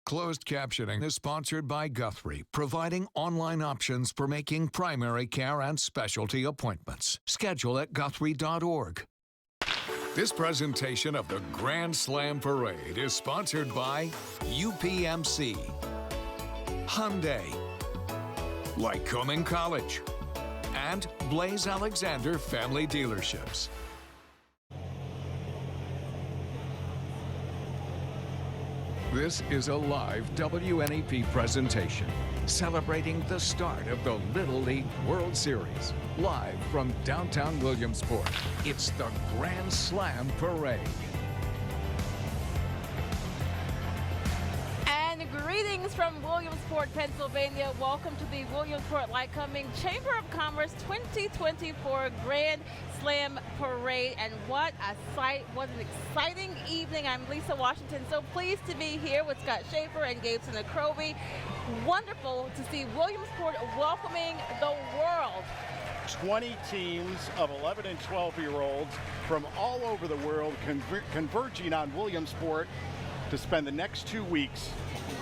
Closed captioning is sponsored by Guthrie, providing online options for making primary care and specialty appointments. Schedule at guthrie.org. This presentation of the Grand Slam Parade is sponsored by UPMC, Hyundai, Lycoming-County, and Blaze Alexander Family Dealerships. This is a live WNEP presentation celebrating the start of the Little League World Series. Live from downtown Williamsport, it's the Grand Slam Parade. Greetings from Williamsport, Pennsylvania. Welcome to the Williamsport Lycoming Chamber of Commerce 2024 Grand Slam Parade. And what a sight, what an exciting evening. I'm Lisa Washington, so pleased to be here with Scott Schaefer and Gabe Sinacrovi. Wonderful to see Williamsport welcoming the world. 20 teams of 11 and 12-year-olds from all over the world converging on Williamsport to spend the next 2 weeks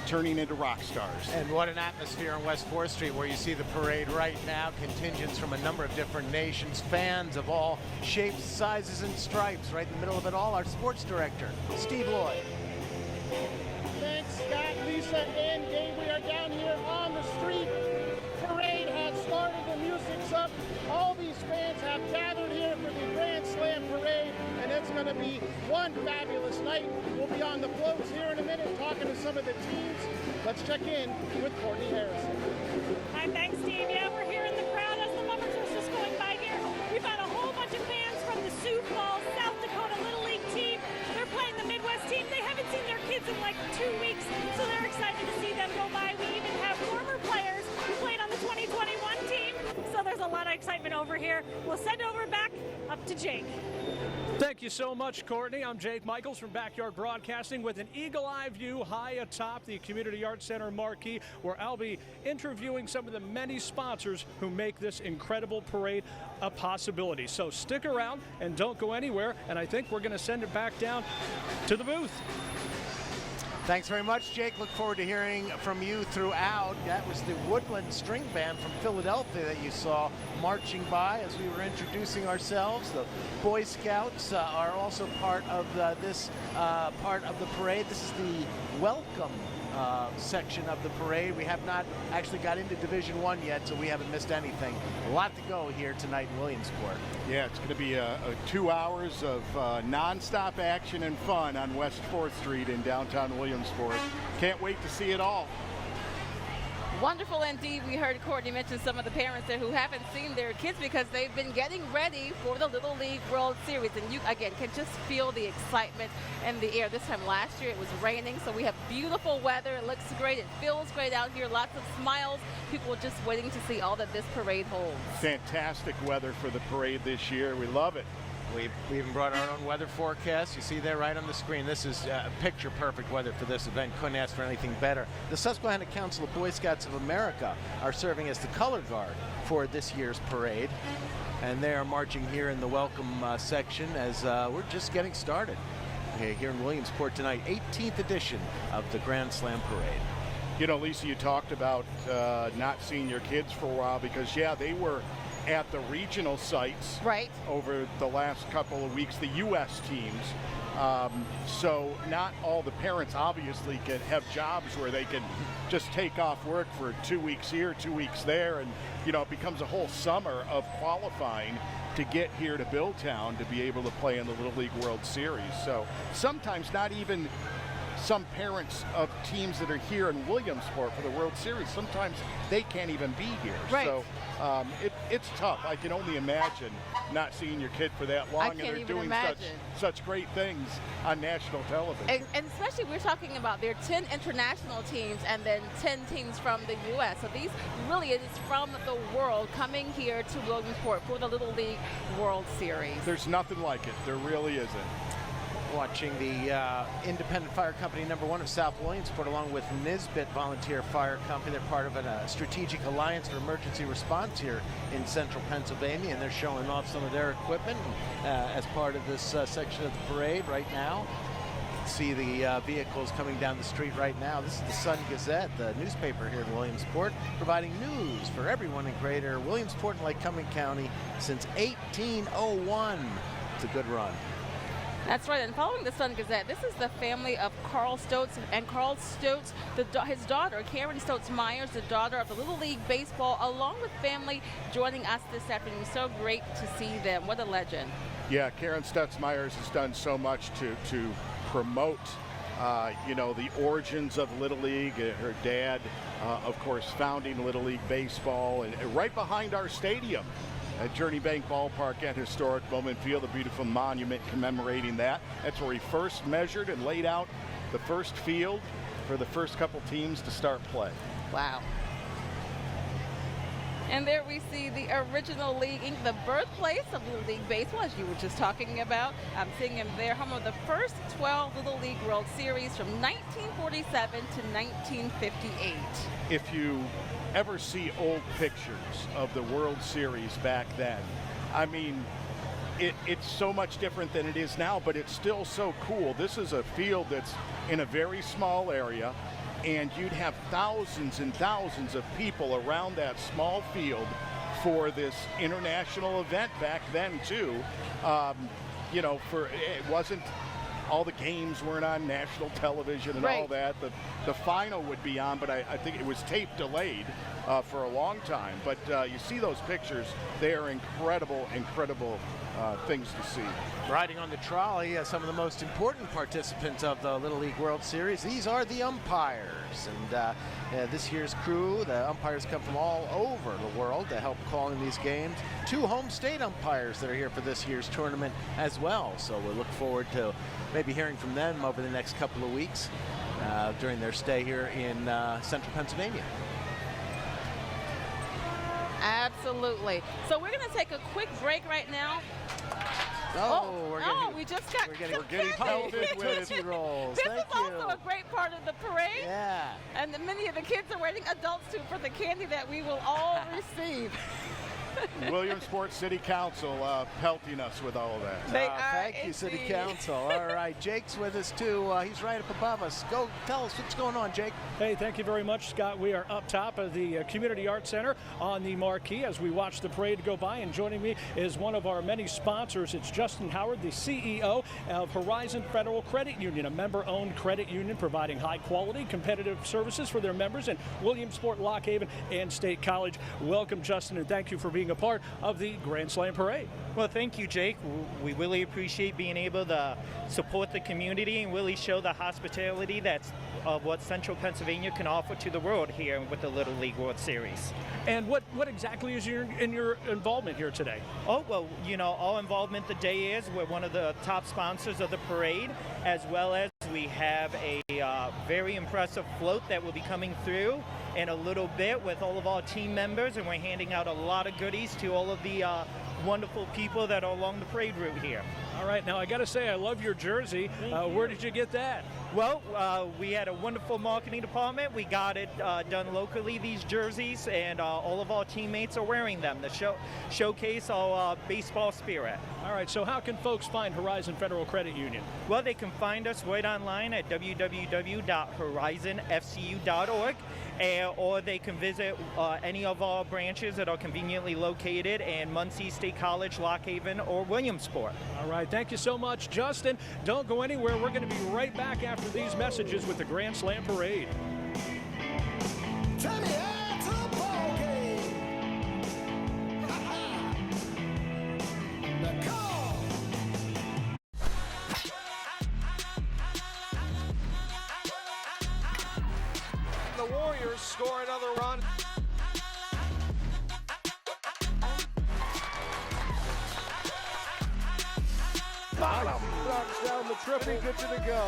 turning into rock stars. And what an atmosphere on West 4th Street where you see the parade right now. Contingents from a number of different nations, fans of all shapes, sizes, and stripes. Right in the middle of it all, our sports director, Steve Lloyd. Thanks, Scott, Lisa, and Gabe. We are down here on the street. Parade has started. The music's up. All these fans have gathered here for the Grand Slam Parade, and it's going to be one fabulous night. We'll be on the floats here in a minute talking to some of the teams. Let's check in with Courtney Harrison. Hi, thanks, Steve. Yeah, we're here in the crowd as the Muppets was just going by here. We've had a whole bunch of fans from the Sioux Falls, South Dakota Little League team. They're playing the Midwest team. They haven't seen their kids in like 2 weeks, so they're excited to see them go by. We even have former players who played on the 2021 team, so there's a lot of excitement over here. We'll send over back up to Jake. Thank you so much, Courtney. I'm Jake Michaels from Backyard Broadcasting with an eagle-eye view high atop the Community Arts Center marquee, where I'll be interviewing some of the many sponsors who make this incredible parade a possibility. So stick around and don't go anywhere, and I think we're going to send it back down to the booth. Thanks very much, Jake. Look forward to hearing from you throughout. That was the Woodland String Band from Philadelphia that you saw marching by as we were introducing ourselves. The Boy Scouts are also part of this part of the parade. This is the welcome section of the parade. We have not actually got into Division I yet, so we haven't missed anything. A lot to go here tonight in Williamsport. Yeah, it's going to be 2 hours of nonstop action and fun on West 4th Street in downtown Williamsport. Can't wait to see it all. Wonderful indeed. We heard Courtney mention some of the parents there who haven't seen their kids because they've been getting ready for the Little League World Series. And you, again, can just feel the excitement in the air. This time last year it was raining, so we have beautiful weather. It looks great. It feels great out here. Lots of smiles. People just waiting to see all that this parade holds. Fantastic weather for the parade this year. We love it. We even brought our own weather forecast. You see there right on the screen. This is picture-perfect weather for this event. Couldn't ask for anything better. The Susquehanna Council of Boy Scouts of America are serving as the color guard for this year's parade. And they are marching here in the welcome section as we're just getting started. Okay, here in Williamsport tonight, 18th edition of the Grand Slam Parade. You know, Lisa, you talked about not seeing your kids for a while because, yeah, they were at the regional sites over the last couple of weeks, the U.S. teams. So not all the parents obviously can have jobs where they can just take off work for 2 weeks here, 2 weeks there, and you know, it becomes a whole summer of qualifying to get here to Billtown to be able to play in the Little League World Series. So sometimes not even some parents of teams that are here in Williamsport for the World Series, sometimes they can't even be here. Right. So it's tough. I can only imagine not seeing your kid for that long, and they're doing such great things on national television. And especially we're talking about there are 10 international teams and then 10 teams from the U.S. So these really, it is from the world coming here to Williamsport for the Little League World Series. There's nothing like it. There really isn't. Watching the Independent Fire Company #1 of South Williamsport along with Nisbet Volunteer Fire Company. They're part of a strategic alliance for emergency response here in central Pennsylvania, and they're showing off some of their equipment as part of this section of the parade right now. See the vehicles coming down the street right now. This is the Sun-Gazette, the newspaper here in Williamsport, providing news for everyone in greater Williamsport and Lycoming-County since 1801. It's a good run. That's right, and following the Sun-Gazette, this is the family of Carl Stotz, and Carl Stotz, his daughter, Karen Stotz-Myers, the daughter of the Little League Baseball, along with family, joining us this afternoon. So great to see them. What a legend. Yeah, Karen Stotz-Myers has done so much to promote, the origins of Little League. Her dad, of course, founding Little League Baseball, and right behind our stadium at Journey Bank Ballpark at historic Bowman Field, a beautiful monument commemorating that. That's where he first measured and laid out the first field for the first couple teams to start play. Wow. And there we see the original league, the birthplace of Little League Baseball, as you were just talking about. I'm seeing him there, home of the first 12 Little League World Series from 1947 to 1958. If you ever see old pictures of the World Series back then, I mean, it's so much different than it is now, but it's still so cool. This is a field that's in a very small area, and you'd have thousands and thousands of people around that small field for this international event back then too. It wasn't, all the games weren't on national television and all that. The final would be on, but I think it was tape delayed for a long time. But you see those pictures, they are incredible things to see. Riding on the trolley, some of the most important participants of the Little League World Series. These are the umpires, and this year's crew, the umpires come from all over the world to help calling these games. 2 home state umpires that are here for this year's tournament as well, so we'll look forward to maybe hearing from them over the next couple of weeks during their stay here in central Pennsylvania. Absolutely. So we're going to take a quick break right now. We just got we're getting pelted with Tootsie Rolls. This is also a great part of the parade. Yeah. And many of the kids are waiting, adults too, for the candy that we will all receive. Williamsport City Council pelting us with all of that. Thank you, City Council. All right, Jake's with us too. He's right up above us. Go tell us what's going on, Jake. Hey, thank you very much, Scott. We are up top of the Community Arts Center on the marquee as we watch the parade go by. And joining me is one of our many sponsors. It's Justin Howard, the CEO of Horizon Federal Credit Union, a member-owned credit union providing high-quality, competitive services for their members in Williamsport, Lock Haven, and State College. Welcome, Justin, and thank you for being a part of the Grand Slam Parade. Well, thank you, Jake. We really appreciate being able to support the community and really show the hospitality that's of what Central Pennsylvania can offer to the world here with the Little League World Series. And what exactly is your involvement here today? Oh, well, our involvement today is we're one of the top sponsors of the parade, as well as we have a very impressive float that will be coming through in a little bit with all of our team members, and we're handing out a lot of goodies to all of the wonderful people that are along the parade route here. All right, now I got to say, I love your jersey. Where did you get that? Well, we had a wonderful marketing department. We got it done locally, these jerseys, and all of our teammates are wearing them to showcase our baseball spirit. All right, so how can folks find Horizon Federal Credit Union? Well, they can find us right online at www.horizonfcu.org, or they can visit any of our branches that are conveniently located in Muncie State College, Lock Haven, or Williamsport. All right, thank you so much, Justin. Don't go anywhere. We're going to be right back after these messages with the Grand Slam Parade. The Warriors score another run. Bottom knocks down the triple, gets it to go.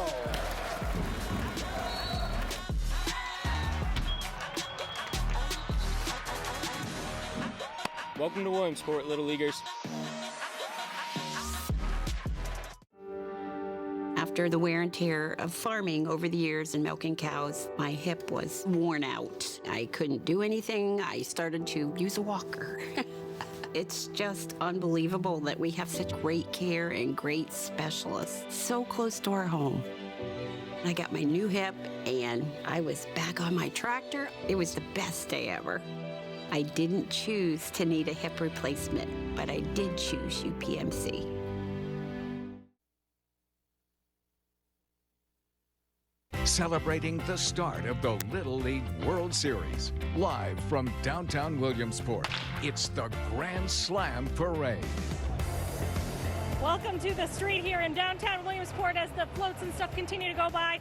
Welcome to Williamsport, Little Leaguers. After the wear and tear of farming over the years and milking cows, my hip was worn out. I couldn't do anything. I started to use a walker. It's just unbelievable that we have such great care and great specialists so close to our home. I got my new hip, and I was back on my tractor. It was the best day ever. I didn't choose to need a hip replacement, but I did choose UPMC. Celebrating the start of the Little League World Series. Live from downtown Williamsport, it's the Grand Slam Parade. Welcome to the street here in downtown Williamsport as the floats and stuff continue to go by.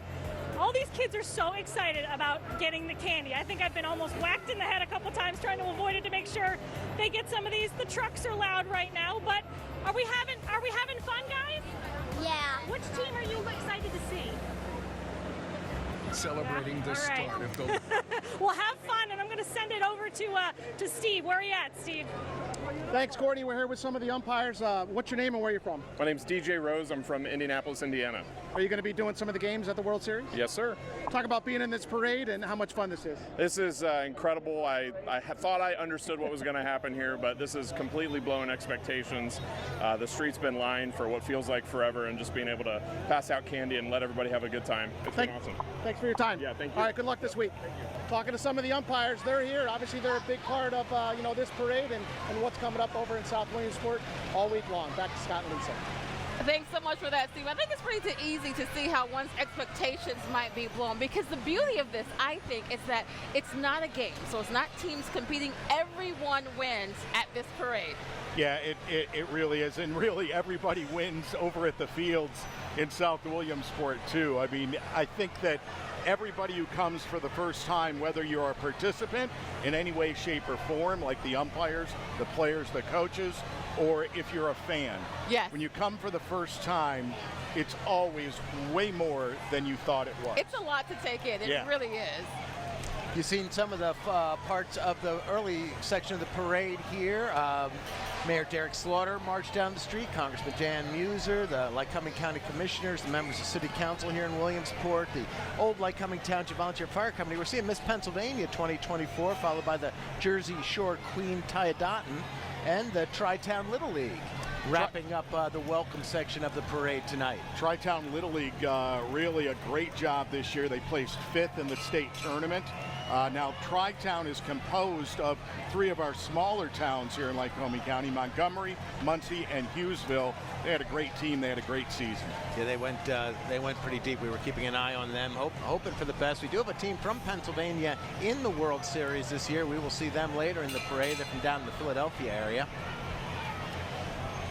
All these kids are so excited about getting the candy. I think I've been almost whacked in the head a couple times trying to avoid it to make sure they get some of these. The trucks are loud right now, but are we having fun, guys? Yeah. Which team are you excited to see? Celebrating the start of the... Well, have fun, and I'm going to send it over to Steve. Where are you at, Steve? Thanks, Courtney. We're here with some of the umpires. What's your name and where you're from? My name's DJ Rose. I'm from Indianapolis, Indiana. Are you going to be doing some of the games at the World Series? Yes, sir. Talk about being in this parade and how much fun this is. This is incredible. I thought I understood what was going to happen here, but this is completely blowing expectations. The street's been lined for what feels like forever, and just being able to pass out candy and let everybody have a good time. It's been awesome. Thanks for your time. Yeah, thank you. All right, good luck this week. Talking to some of the umpires, they're here. Obviously, they're a big part of this parade and what's coming up over in South Williamsport all week long. Back to Scott and Lisa. Thanks so much for that, Steve. I think it's pretty easy to see how one's expectations might be blown, because the beauty of this, I think, is that it's not a game. So it's not teams competing. Everyone wins at this parade. Yeah, it really is. And really, everybody wins over at the fields in South Williamsport, too. I mean, I think that everybody who comes for the first time, whether you're a participant in any way, shape, or form, like the umpires, the players, the coaches, or if you're a fan. Yes. When you come for the first time, it's always way more than you thought it was. It's a lot to take in. It really is. You've seen some of the parts of the early section of the parade here. Mayor Derek Slaughter marched down the street, Congressman Dan Muser, the Lycoming-County Commissioners, the members of City Council here in Williamsport, the old Lycoming Township Volunteer Fire Company. We're seeing Miss Pennsylvania 2024, followed by the Jersey Shore Queen Tyadotten and the Tri-Town Little League. Wrapping up the welcome section of the parade tonight. Tri-Town Little League, really a great job this year. They placed 5th in the state tournament. Now, Tri-Town is composed of 3 of our smaller towns here in Lycoming County, Montgomery, Muncie, and Hughesville. They had a great team. They had a great season. Yeah, they went pretty deep. We were keeping an eye on them, hoping for the best. We do have a team from Pennsylvania in the World Series this year. We will see them later in the parade. They're from down in the Philadelphia area.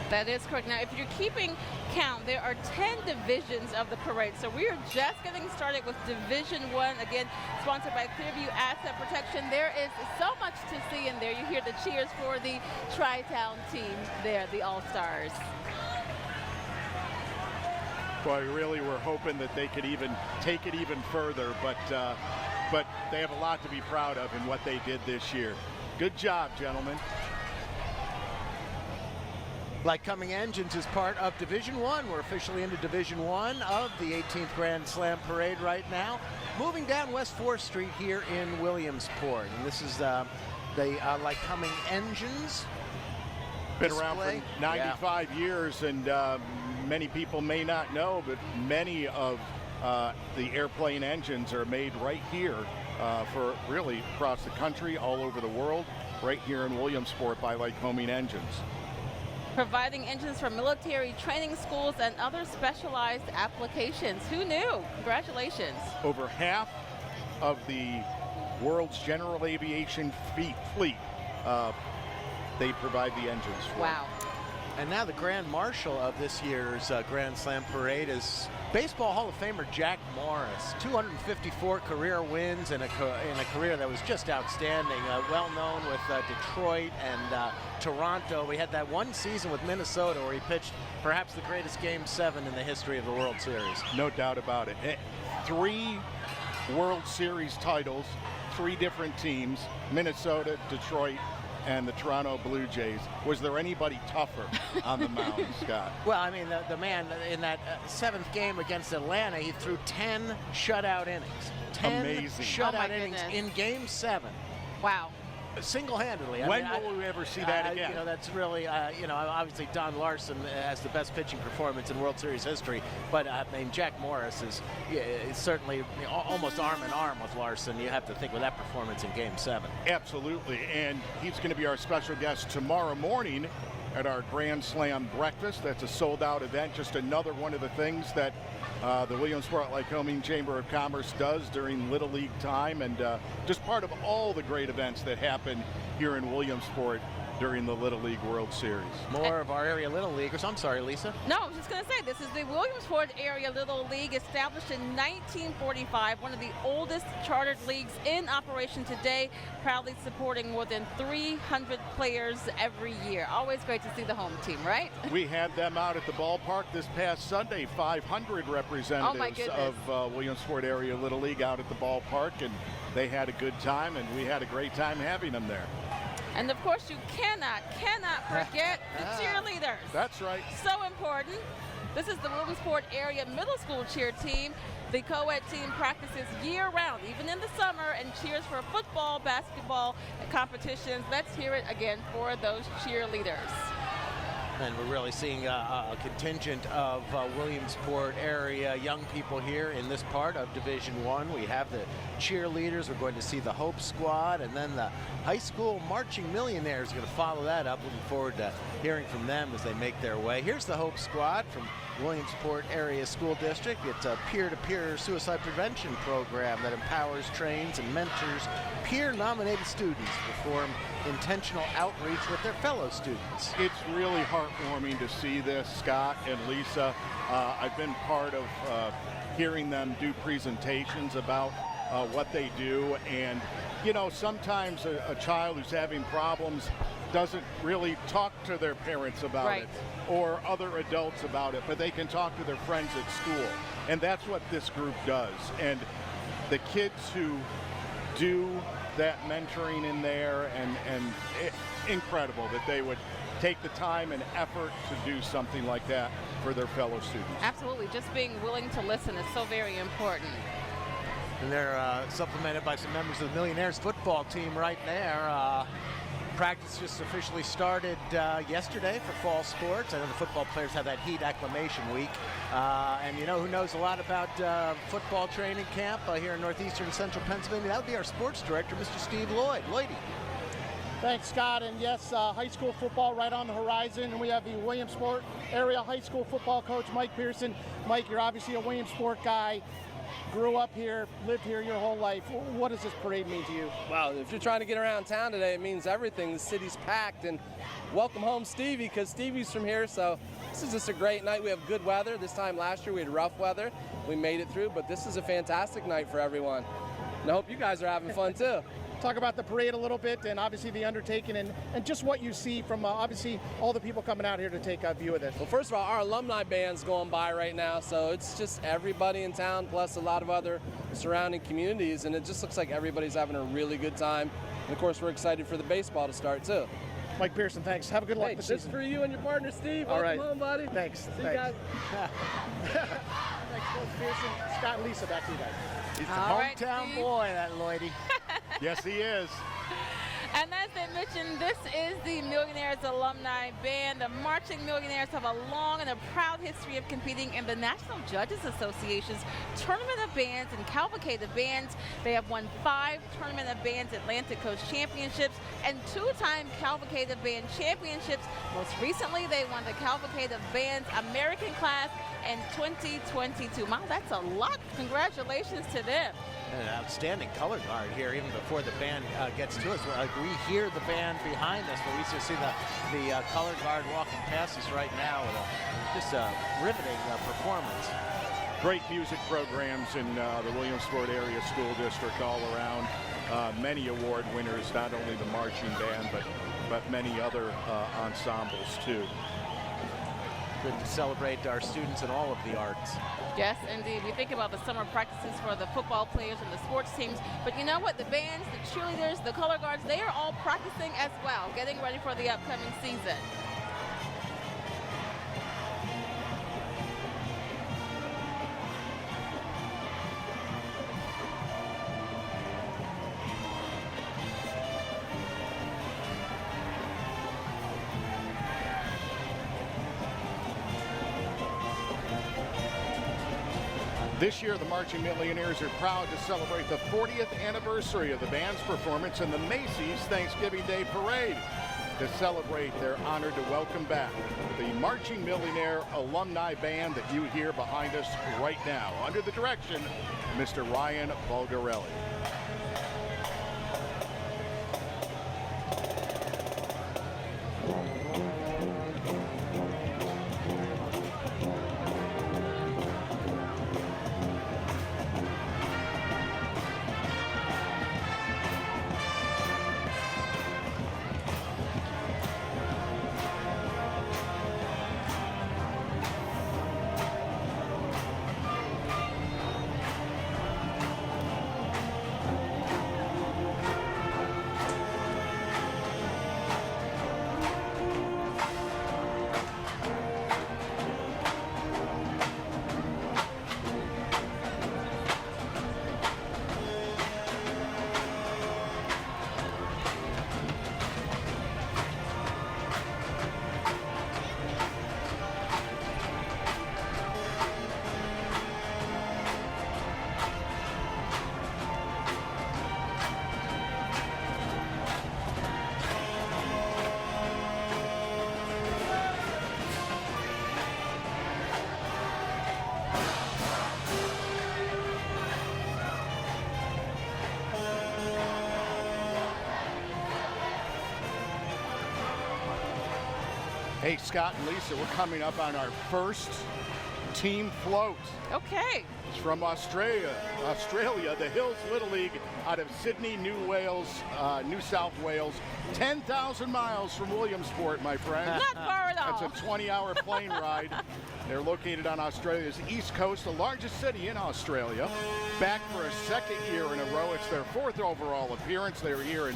That is correct. Now, if you're keeping count, there are 10 divisions of the parade. So we are just getting started with Division 1, again, sponsored by Clearview Asset Protection. There is so much to see in there. You hear the cheers for the Tri-Town team there, the All-Stars. Well, we really were hoping that they could even take it even further, but they have a lot to be proud of in what they did this year. Good job, gentlemen. Lycoming Engines is part of Division 1. We're officially into Division 1 of the 18th Grand Slam Parade right now. Moving down West 4th Street here in Williamsport. And this is the Lycoming Engines Been display. around for 95 years, and many people may not know, but many of the airplane engines are made right here for really across the country, all over the world, right here in Williamsport by Lycoming Engines. Providing engines for military training schools and other specialized applications. Who knew? Congratulations. Over half of the world's general aviation fleet, they provide the engines for. Wow. And now the Grand Marshal of this year's Grand Slam Parade is Baseball Hall of Famer Jack Morris. 254 career wins in a career that was just outstanding. Well known with Detroit and Toronto. We had that one season with Minnesota where he pitched perhaps the greatest Game 7 in the history of the World Series. No doubt about it. 3 World Series titles, 3 different teams, Minnesota, Detroit, and the Toronto Blue Jays. Was there anybody tougher on the mound, Scott? Well, I mean, the man in that 7th game against Atlanta, he threw 10 shutout innings. 10 Amazing. shutout innings in Game 7. Wow. Single-handedly. When will we ever see that again? You know, that's really, obviously Don Larson has the best pitching performance in World Series history, but I mean, Jack Morris is certainly almost arm in arm with Larson. You have to think with that performance in Game 7. Absolutely, and he's going to be our special guest tomorrow morning at our Grand Slam breakfast. That's a sold-out event. Just another one of the things that the Williamsport Lycoming Chamber of Commerce does during Little League time, and just part of all the great events that happen here in Williamsport during the Little League World Series. More of our area Little Leaguers. I'm sorry, Lisa. No, I was just going to say, this is the Williamsport Area Little League, established in 1945, one of the oldest chartered leagues in operation today, proudly supporting more than 300 players every year. Always great to see the home team, right? We had them out at the ballpark this past Sunday, 500 representatives of Williamsport Area Little League out at the ballpark, and they had a good time, and we had a great time having them there. And of course, you cannot forget the cheerleaders. That's right. So important. This is the Williamsport Area Middle School cheer team. The co-ed team practices year-round, even in the summer, and cheers for football, basketball, and competitions. Let's hear it again for those cheerleaders. And we're really seeing a contingent of Williamsport area young people here in this part of Division 1. We have the cheerleaders. We're going to see the Hope Squad, and then the high school marching millionaires are going to follow that up. Looking forward to hearing from them as they make their way. Here's the Hope Squad from Williamsport Area School District. It's a peer-to-peer suicide prevention program that empowers, trains, and mentors peer-nominated students to perform intentional outreach with their fellow students. It's really heartwarming to see this, Scott and Lisa. I've been part of hearing them do presentations about what they do, and you know, sometimes a child who's having problems doesn't really talk to their parents about it or other adults about it, but they can talk to their friends at school, and that's what this group does. And the kids who do that mentoring in there, and incredible that they would take the time and effort to do something like that for their fellow students. Absolutely, just being willing to listen is so very important. And they're supplemented by some members of the Millionaires football team right there. Practice just officially started yesterday for fall sports. I know the football players have that heat acclimation week. And you know who knows a lot about football training camp here in northeastern central Pennsylvania? That would be our sports director, Mr. Steve Lloyd. Lloydie. Thanks, Scott. And yes, high school football right on the horizon. And we have the Williamsport Area High School football coach, Mike Pearson. Mike, you're obviously a Williamsport guy. Grew up here, lived here your whole life. What does this parade mean to you? Well, if you're trying to get around town today, it means everything. The city's packed, and welcome home Stevie, because Stevie's from here, so this is just a great night. We have good weather. This time last year we had rough weather. We made it through, but this is a fantastic night for everyone. And I hope you guys are having fun too. Talk about the parade a little bit, and obviously the undertaking, and just what you see from obviously all the people coming out here to take a view of this. Well, first of all, our alumni band's going by right now, so it's just everybody in town plus a lot of other surrounding communities, and it just looks like everybody's having a really good time. And of course, we're excited for the baseball to start too. Mike Pearson, thanks. Have a good luck this this season. This for you and your partner, Steve. All right. Welcome home, buddy. Thanks. See you guys. Thanks, Coach Pearson. Scott and Lisa, back to you guys. He's the hometown boy, that Lloydie. Yes, he is. And as they mentioned, this is the Millionaires Alumni Band. The Marching Millionaires have a long and a proud history of competing in the National Judges Association's Tournament of Bands and Cavalcade of Bands. They have won 5 Tournament of Bands Atlantic Coast Championships and 2-time Cavalcade of Band Championships. Most recently, they won the Cavalcade of Bands American class in 2022. Wow, that's a lot. Congratulations to them. An outstanding color guard here, even before the band gets to us. We hear the band behind us, but we just see the color guard walking past us right now with just a riveting performance. Great music programs in the Williamsport Area School District all around. Many award winners, not only the marching band, but many other ensembles too. Good to celebrate our students in all of the arts. Yes, indeed. We think about the summer practices for the football players and the sports teams, but you know what? The bands, the cheerleaders, the color guards, they are all practicing as well, getting ready for the upcoming season. This year, the Marching Millionaires are proud to celebrate the 40th anniversary of the band's performance in the Macy's Thanksgiving Day Parade. To celebrate, they're honored to welcome back the Marching Millionaire Alumni Band that you hear behind us right now, under the direction of Mr. Ryan Bulgarelli. Hey, Scott and Lisa, we're coming up on our first team float. Okay. It's from Australia, the Hills Little League out of Sydney, New South Wales. 10,000 miles from Williamsport, my friend. Not far at all. That's a 20-hour plane ride. They're located on Australia's east coast, the largest city in Australia. Back for a second year in a row. It's their 4th overall appearance. They were here in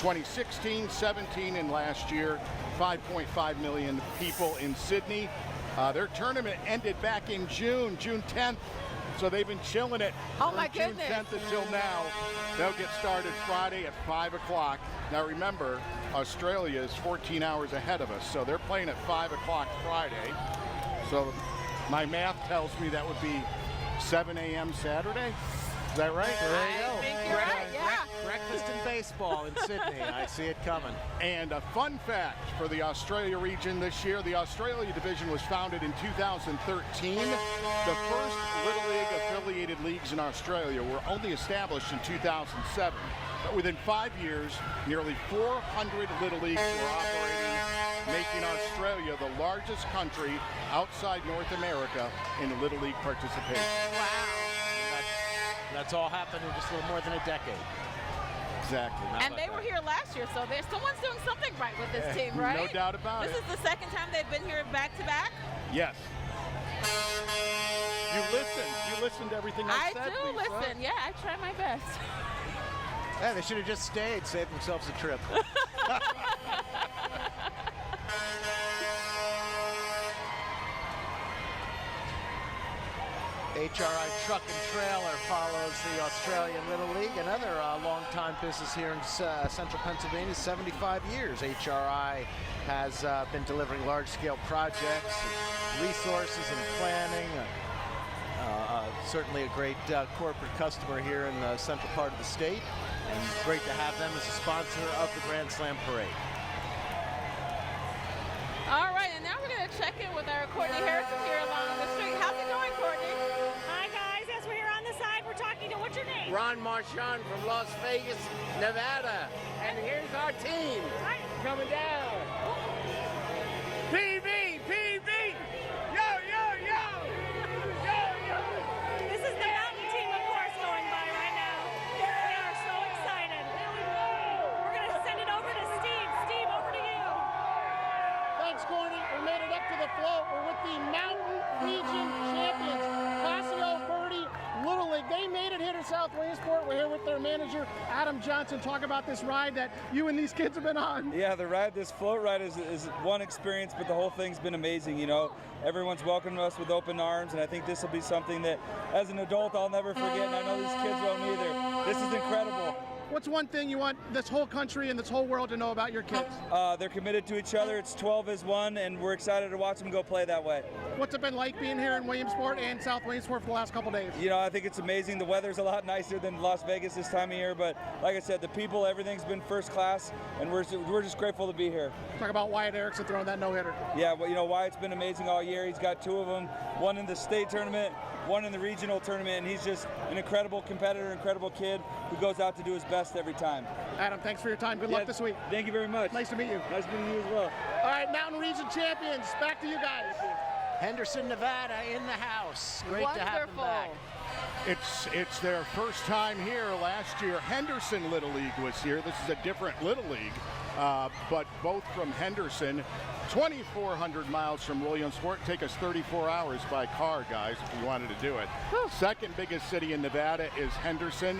2016, 17, and last year. 5.5 million people in Sydney. Their tournament ended back in June 10th. So they've been chilling it from June 10th until now. They'll get started Friday at 5 o'clock. Now remember, Australia is 14 hours ahead of us, so they're playing at 5 o'clock Friday. So my math tells me that would be 7 a.m. Saturday. Is that right? There you go. I think you're right, yeah. Breakfast in baseball in Sydney. I see it coming. And a fun fact for the Australia region this year, the Australia division was founded in 2013. The first Little League affiliated leagues in Australia were only established in 2007. But within 5 years, nearly 400 Little Leagues were operating, making Australia the largest country outside North America in Little League participation. Wow. That's all happened in just a little more than a decade. Exactly. And they were here last year, so someone's doing something right with this team, right? No doubt about it. This is the second time they've been here back to back? Yes. You listened to everything I said, I do Lisa. listen. Yeah, I try my best. Yeah, they should have just stayed, saved themselves a trip. HRI Truck and Trailer follows the Australian Little League, another long-time business here in central Pennsylvania, 75 years. HRI has been delivering large-scale projects, resources and planning. Certainly a great corporate customer here in the central part of the state, and great to have them as a sponsor of the Grand Slam Parade. All right, and now we're going to check in with our Courtney Harrison here along the street. How's it going, Courtney? Hi, guys. Yes, we're here on the side. We're talking to, what's your name? Ron Marshal from Las Vegas, Nevada. And here's our team coming down. PB! Yo, yo, yo! Yo, yo! This is the mountain team, of course, going by right now. We are so excited. We're going to send it over to Steve. Steve, over to you. Thanks, Courtney. We made it up to the float. We're with the Mountain Region champions, Casio Birdie Little League. They made it here to South Williamsport. We're here with their manager, Adam Johnson. Talk about this ride that you and these kids have been on. Yeah, this float ride is one experience, but the whole thing's been amazing. You know, everyone's welcomed us with open arms, and I think this will be something that, as an adult, I'll never forget, and I know these kids won't either. This is incredible. What's one thing you want this whole country and this whole world to know about your kids? They're committed to each other. It's 12 as one, and we're excited to watch them go play that way. What's it been like being here in Williamsport and South Williamsport for the last couple days? You know, I think it's amazing. The weather's a lot nicer than Las Vegas this time of year, but like I said, the people, everything's been first class, and we're just grateful to be here. Talk about Wyatt Erickson throwing that no-hitter. Yeah, well, you know, Wyatt's been amazing all year. He's got 2 of them, one in the state tournament, one in the regional tournament, and he's just an incredible competitor, incredible kid who goes out to do his best every time. Adam, thanks for your time. Good luck this week. Thank you very much. Nice to meet you. Nice meeting you as well. All right, Mountain Region champions, back to you guys. Henderson, Nevada in the house. Great Wonderful. to have them back. It's their first time here. Last year, Henderson Little League was here. This is a different Little League, but both from Henderson. 2,400 miles from Williamsport. Take us 34 hours by car, guys, if we wanted to do it. Second biggest city in Nevada is Henderson.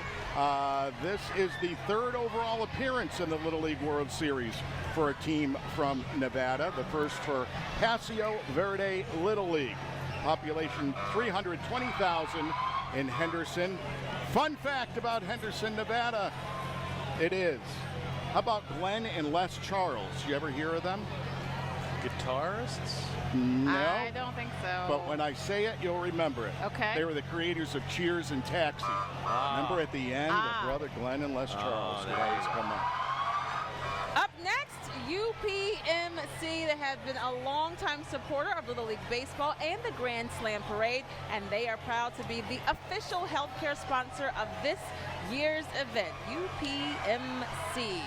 This is the 3rd overall appearance in the Little League World Series for a team from Nevada. The first for Paseo Verde Little League. Population 320,000 in Henderson. Fun fact about Henderson, Nevada, it is. How about Glenn and Les Charles? You ever hear of them? Guitarists? No. I don't think so. But when I say it, you'll remember it. Okay. They were the creators of Cheers and Taxi. Remember at the end, the brother Glenn and Les Charles would always come up. Up next, UPMC. They have been a longtime supporter of Little League Baseball and the Grand Slam Parade, and they are proud to be the official healthcare sponsor of this year's event, UPMC.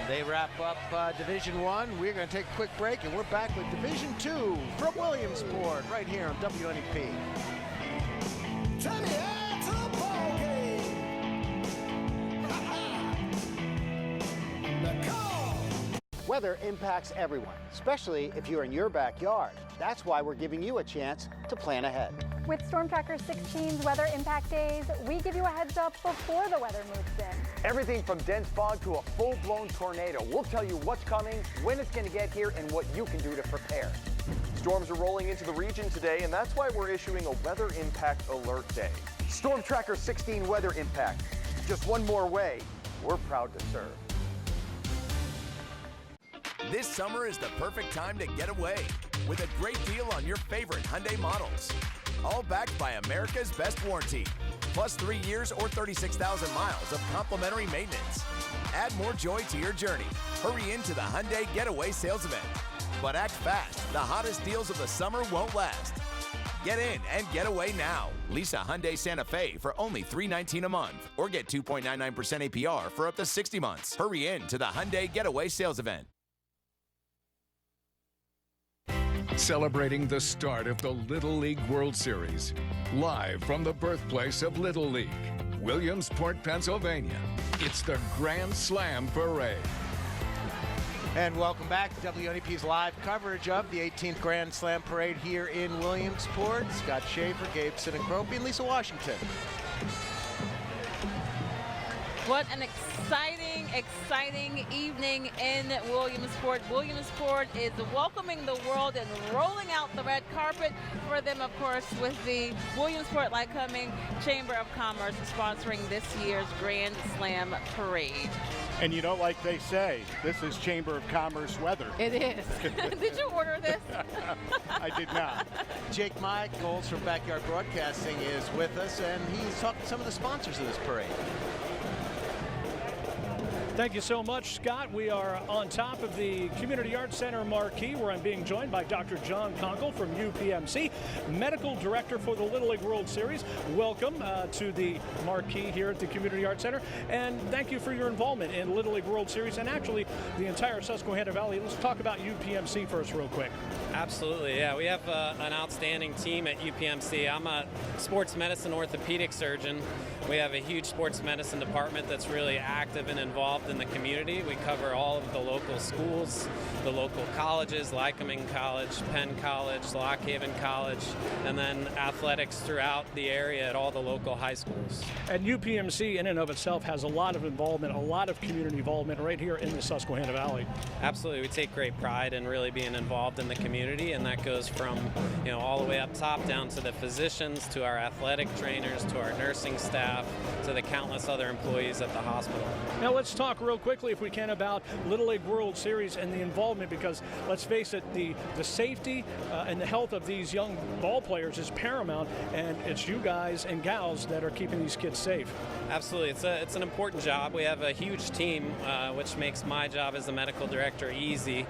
They wrap up Division 1. We're going to take a quick break, and we're back with Division 2 from Williamsport right here on WNEP. Weather impacts everyone, especially if you're in your backyard. That's why we're giving you a chance to plan ahead. With Storm Tracker 16's weather impact days, we give you a heads up before the weather moves in. Everything from dense fog to a full-blown tornado. We'll tell you what's coming, when it's going to get here, and what you can do to prepare. Storms are rolling into the region today, and that's why we're issuing a weather impact alert day. Storm Tracker 16 weather impact. Just one more way we're proud to serve. This summer is the perfect time to get away with a great deal on your favorite Hyundai models. All backed by America's best warranty, plus 3 years or 36,000 miles of complimentary maintenance. Add more joy to your journey. Hurry into the Hyundai Getaway Sales Event. But act fast, the hottest deals of the summer won't last. Get in and get away now. Lease a Hyundai Santa Fe for only $319 a month or get 2.99% APR for up to 60 months. Hurry in to the Hyundai Getaway Sales Event. Celebrating the start of the Little League World Series. Live from the birthplace of Little League, Williamsport, Pennsylvania. It's the Grand Slam Parade. And welcome back to WNEP's live coverage of the 18th Grand Slam Parade here in Williamsport. Scott Schaefer, Gabe Sinacropi, and Lisa Washington. What an exciting evening in Williamsport. Williamsport is welcoming the world and rolling out the red carpet for them, of course, with the Williamsport Lycoming Chamber of Commerce sponsoring this year's Grand Slam Parade. And you know, like they say, this is Chamber of Commerce weather. It is. Did you order this? I did not. Jake Michaels from Backyard Broadcasting is with us, and he's talking to some of the sponsors of this parade. Thank you so much, Scott. We are on top of the Community Arts Center marquee, where I'm being joined by Dr. John Conkle from UPMC, Medical Director for the Little League World Series. Welcome to the marquee here at the Community Arts Center, and thank you for your involvement in Little League World Series and actually the entire Susquehanna Valley. Let's talk about UPMC first real quick. Absolutely, yeah. We have an outstanding team at UPMC. I'm a sports medicine orthopedic surgeon. We have a huge sports medicine department that's really active and involved involved in the community. We cover all of the local schools, the local colleges, Lycoming College, Penn College, Lock Haven College, and then athletics throughout the area at all the local high schools. And UPMC in and of itself has a lot of involvement, a lot of community involvement right here in the Susquehanna Valley. Absolutely. We take great pride in really being involved in the community, and that goes from, all the way up top down to the physicians, to our athletic trainers, to our nursing staff, to the countless other employees at the hospital. Now let's talk real quickly, if we can, about Little League World Series and the involvement, because let's face it, the safety and the health of these young ball players is paramount, and it's you guys and gals that are keeping these kids safe. Absolutely. It's an important job. We have a huge team, which makes my job as the medical director easy.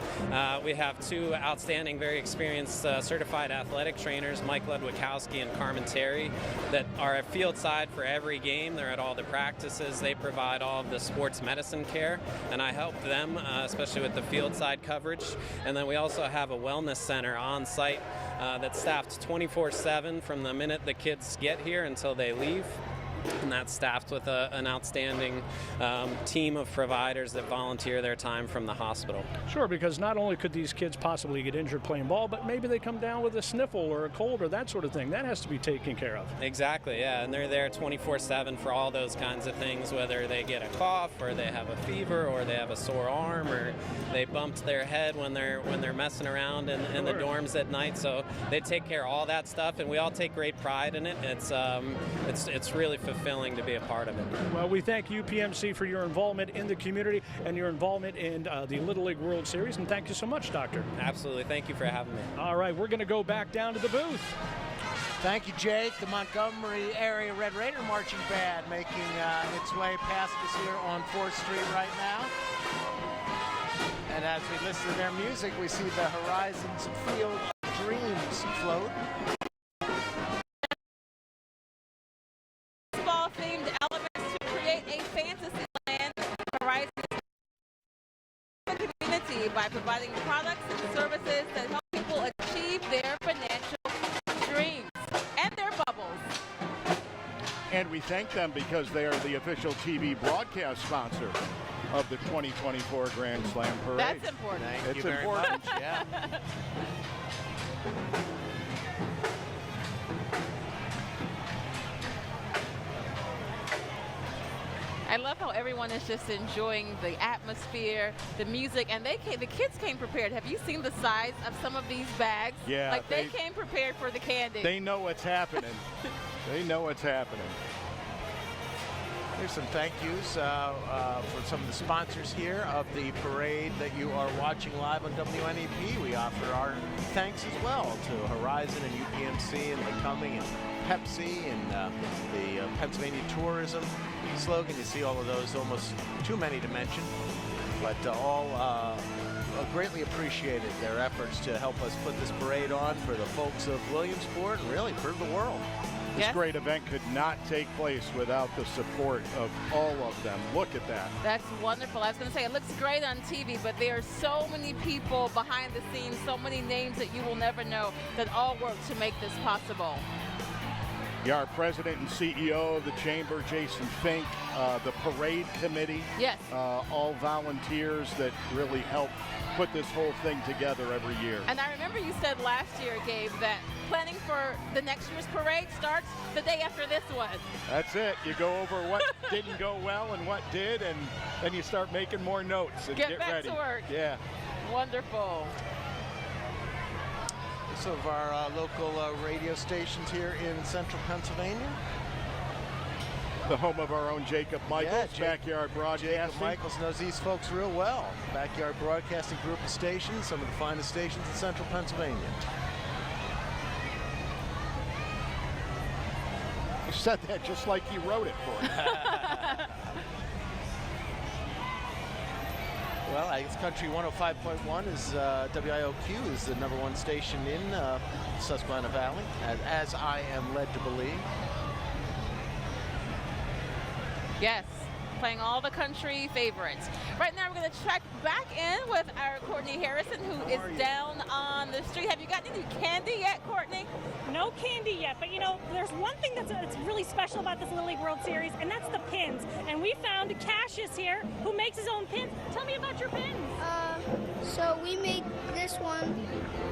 We have two outstanding, very experienced certified athletic trainers, Mike Ludwikowski and Carmen Terry, that are at field side for every game. They're at all the practices. They provide all of the sports medicine care, and I help them, especially with the field side coverage. And then we also have a wellness center on site that's staffed 24/7 from the minute the kids get here until they leave. And that's staffed with an outstanding team of providers that volunteer their time from the hospital. Sure, because not only could these kids possibly get injured playing ball, but maybe they come down with a sniffle or a cold or that sort of thing. That has to be taken care of. Exactly, yeah, and they're there 24/7 for all those kinds of things, whether they get a cough or they have a fever or they have a sore arm or they bumped their head when they're messing around in the dorms at night. So they take care of all that stuff, and we all take great pride in it. It's really fulfilling to be a part of it. Well, we thank UPMC for your involvement in the community and your involvement in the Little League World Series, and thank you so much, Doctor. Absolutely. Thank you for having me. All right, we're going to go back down to the booth. Thank you, Jake. The Montgomery Area Red Raider Marching Band making its way past us here on 4th Street right now. And as we listen to their music, we see the Horizons Field of Dreams float. Themed elements to create a fantasy land horizon community by providing products and services that help people achieve their financial dreams and their bubbles. And we thank them because they are the official TV broadcast sponsor of the 2024 Grand Slam Parade. That's important. Thank you very much. Yeah. I love how everyone is just enjoying the atmosphere, the music, and the kids came prepared. Have you seen the size of some of these bags? Yeah. Like they came prepared for the candy. They know what's happening. They know what's happening. Here's some thank yous for some of the sponsors here of the parade that you are watching live on WNEP. We offer our thanks as well to Horizon and UPMC and Lycoming and Pepsi and the Pennsylvania Tourism slogan. You see all of those, almost too many to mention, but all greatly appreciated their efforts to help us put this parade on for the folks of Williamsport and really for the world. This great event could not take place without the support of all of them. Look at that. That's wonderful. I was going to say, it looks great on TV, but there are so many people behind the scenes, so many names that you will never know that all work to make this possible. Yeah, our president and CEO of the Chamber, Jason Fink, the parade committee. Yes. All volunteers that really help put this whole thing together every year. And I remember you said last year, Gabe, that planning for the next year's parade starts the day after this one. That's it. You go over what didn't go well and what did, and then you start making more notes and get back ready. to work. Yeah. Wonderful. Some of our local radio stations here in central Pennsylvania. The home of our own Jacob Michaels, Backyard Broadcasting. Jacob Michaels knows these folks real well. Backyard Broadcasting group of stations, some of the finest stations in central Pennsylvania. You said that just like you wrote it for me. Well, I guess Country 105.1 is WIOQ is the #1 station in Susquehanna Valley, as I am led to believe. Yes, playing all the country favorites. Right now we're going to check back in with our Courtney Harrison, who is down on the street. Have you gotten any candy yet, Courtney? No candy yet, but you know, there's one thing that's really special about this Little League World Series, and that's the pins. And we found Cassius here, who makes his own pins. Tell me about your pins. So we make this one.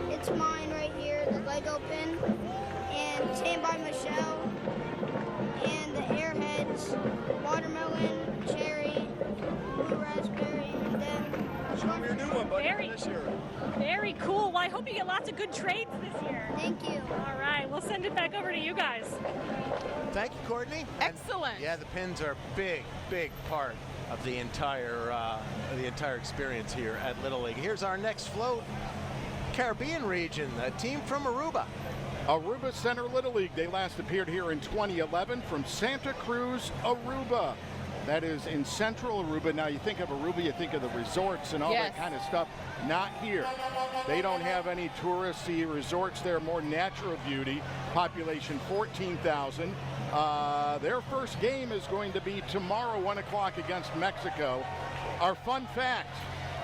It's mine right here, the Lego pin, and same by Marshal, and the airheads, watermelon, cherry, blue raspberry, and then show me your new one, buddy. Very cool. Well, I hope you get lots of good trades this year. Thank you. All right, we'll send it back over to you guys. Thank you, Courtney. Excellent. And, yeah, the pins are a big part of the entire experience here at Little League. Here's our next float. Caribbean region, a team from Aruba. Aruba Center Little League. They last appeared here in 2011 from Santa Cruz, Aruba. That is in central Aruba. Now you think of Aruba, you think of the resorts and all that kind of stuff. Not here. They don't have any touristy resorts there, more natural beauty. Population 14,000. Their first game is going to be tomorrow, 1 o'clock against Mexico. Our fun fact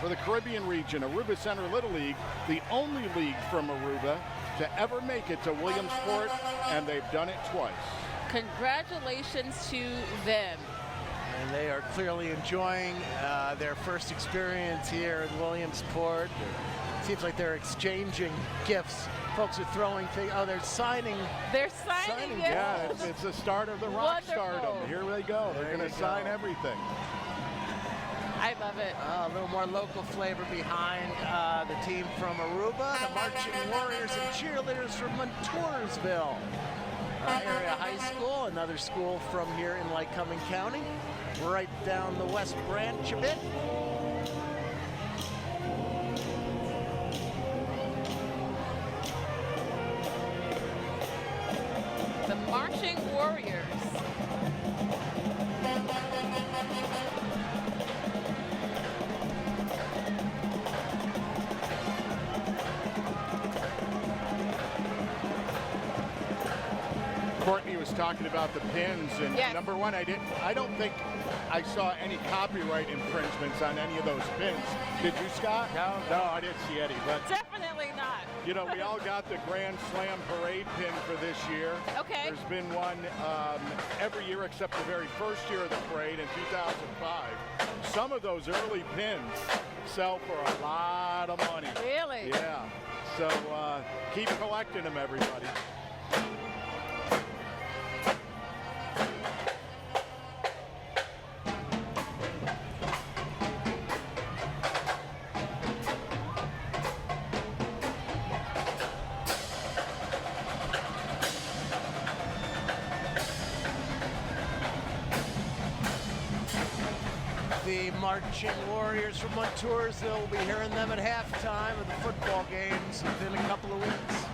for the Caribbean region, Aruba Center Little League, the only league from Aruba to ever make it to Williamsport, and they've done it twice. Congratulations to them. And they are clearly enjoying their first experience here in Williamsport. It seems like they're exchanging gifts. Folks are throwing things. Oh, they're signing. They're signing gifts. Yeah, it's the start of the rock stardom. Here they go. They're going to sign everything. I love it. A little more local flavor behind the team from Aruba, the Marching Warriors and Cheerleaders from Montoursville Area High School, another school from here in Lycoming-County, right down the West Branch a bit. The Marching Warriors. Courtney was talking about the pins, and number one, I don't think I saw any copyright infringements on any of those pins. Did you, Scott? No, I didn't see any. But definitely not. You know, we all got the Grand Slam parade pin for this year. Okay. There's been one every year except the very first year of the parade in 2005. Some of those early pins sell for a lot of money. Really? Yeah. So keep collecting them, everybody. The Marching Warriors from Montoursville, we'll be hearing them at halftime of the football games within a couple of weeks.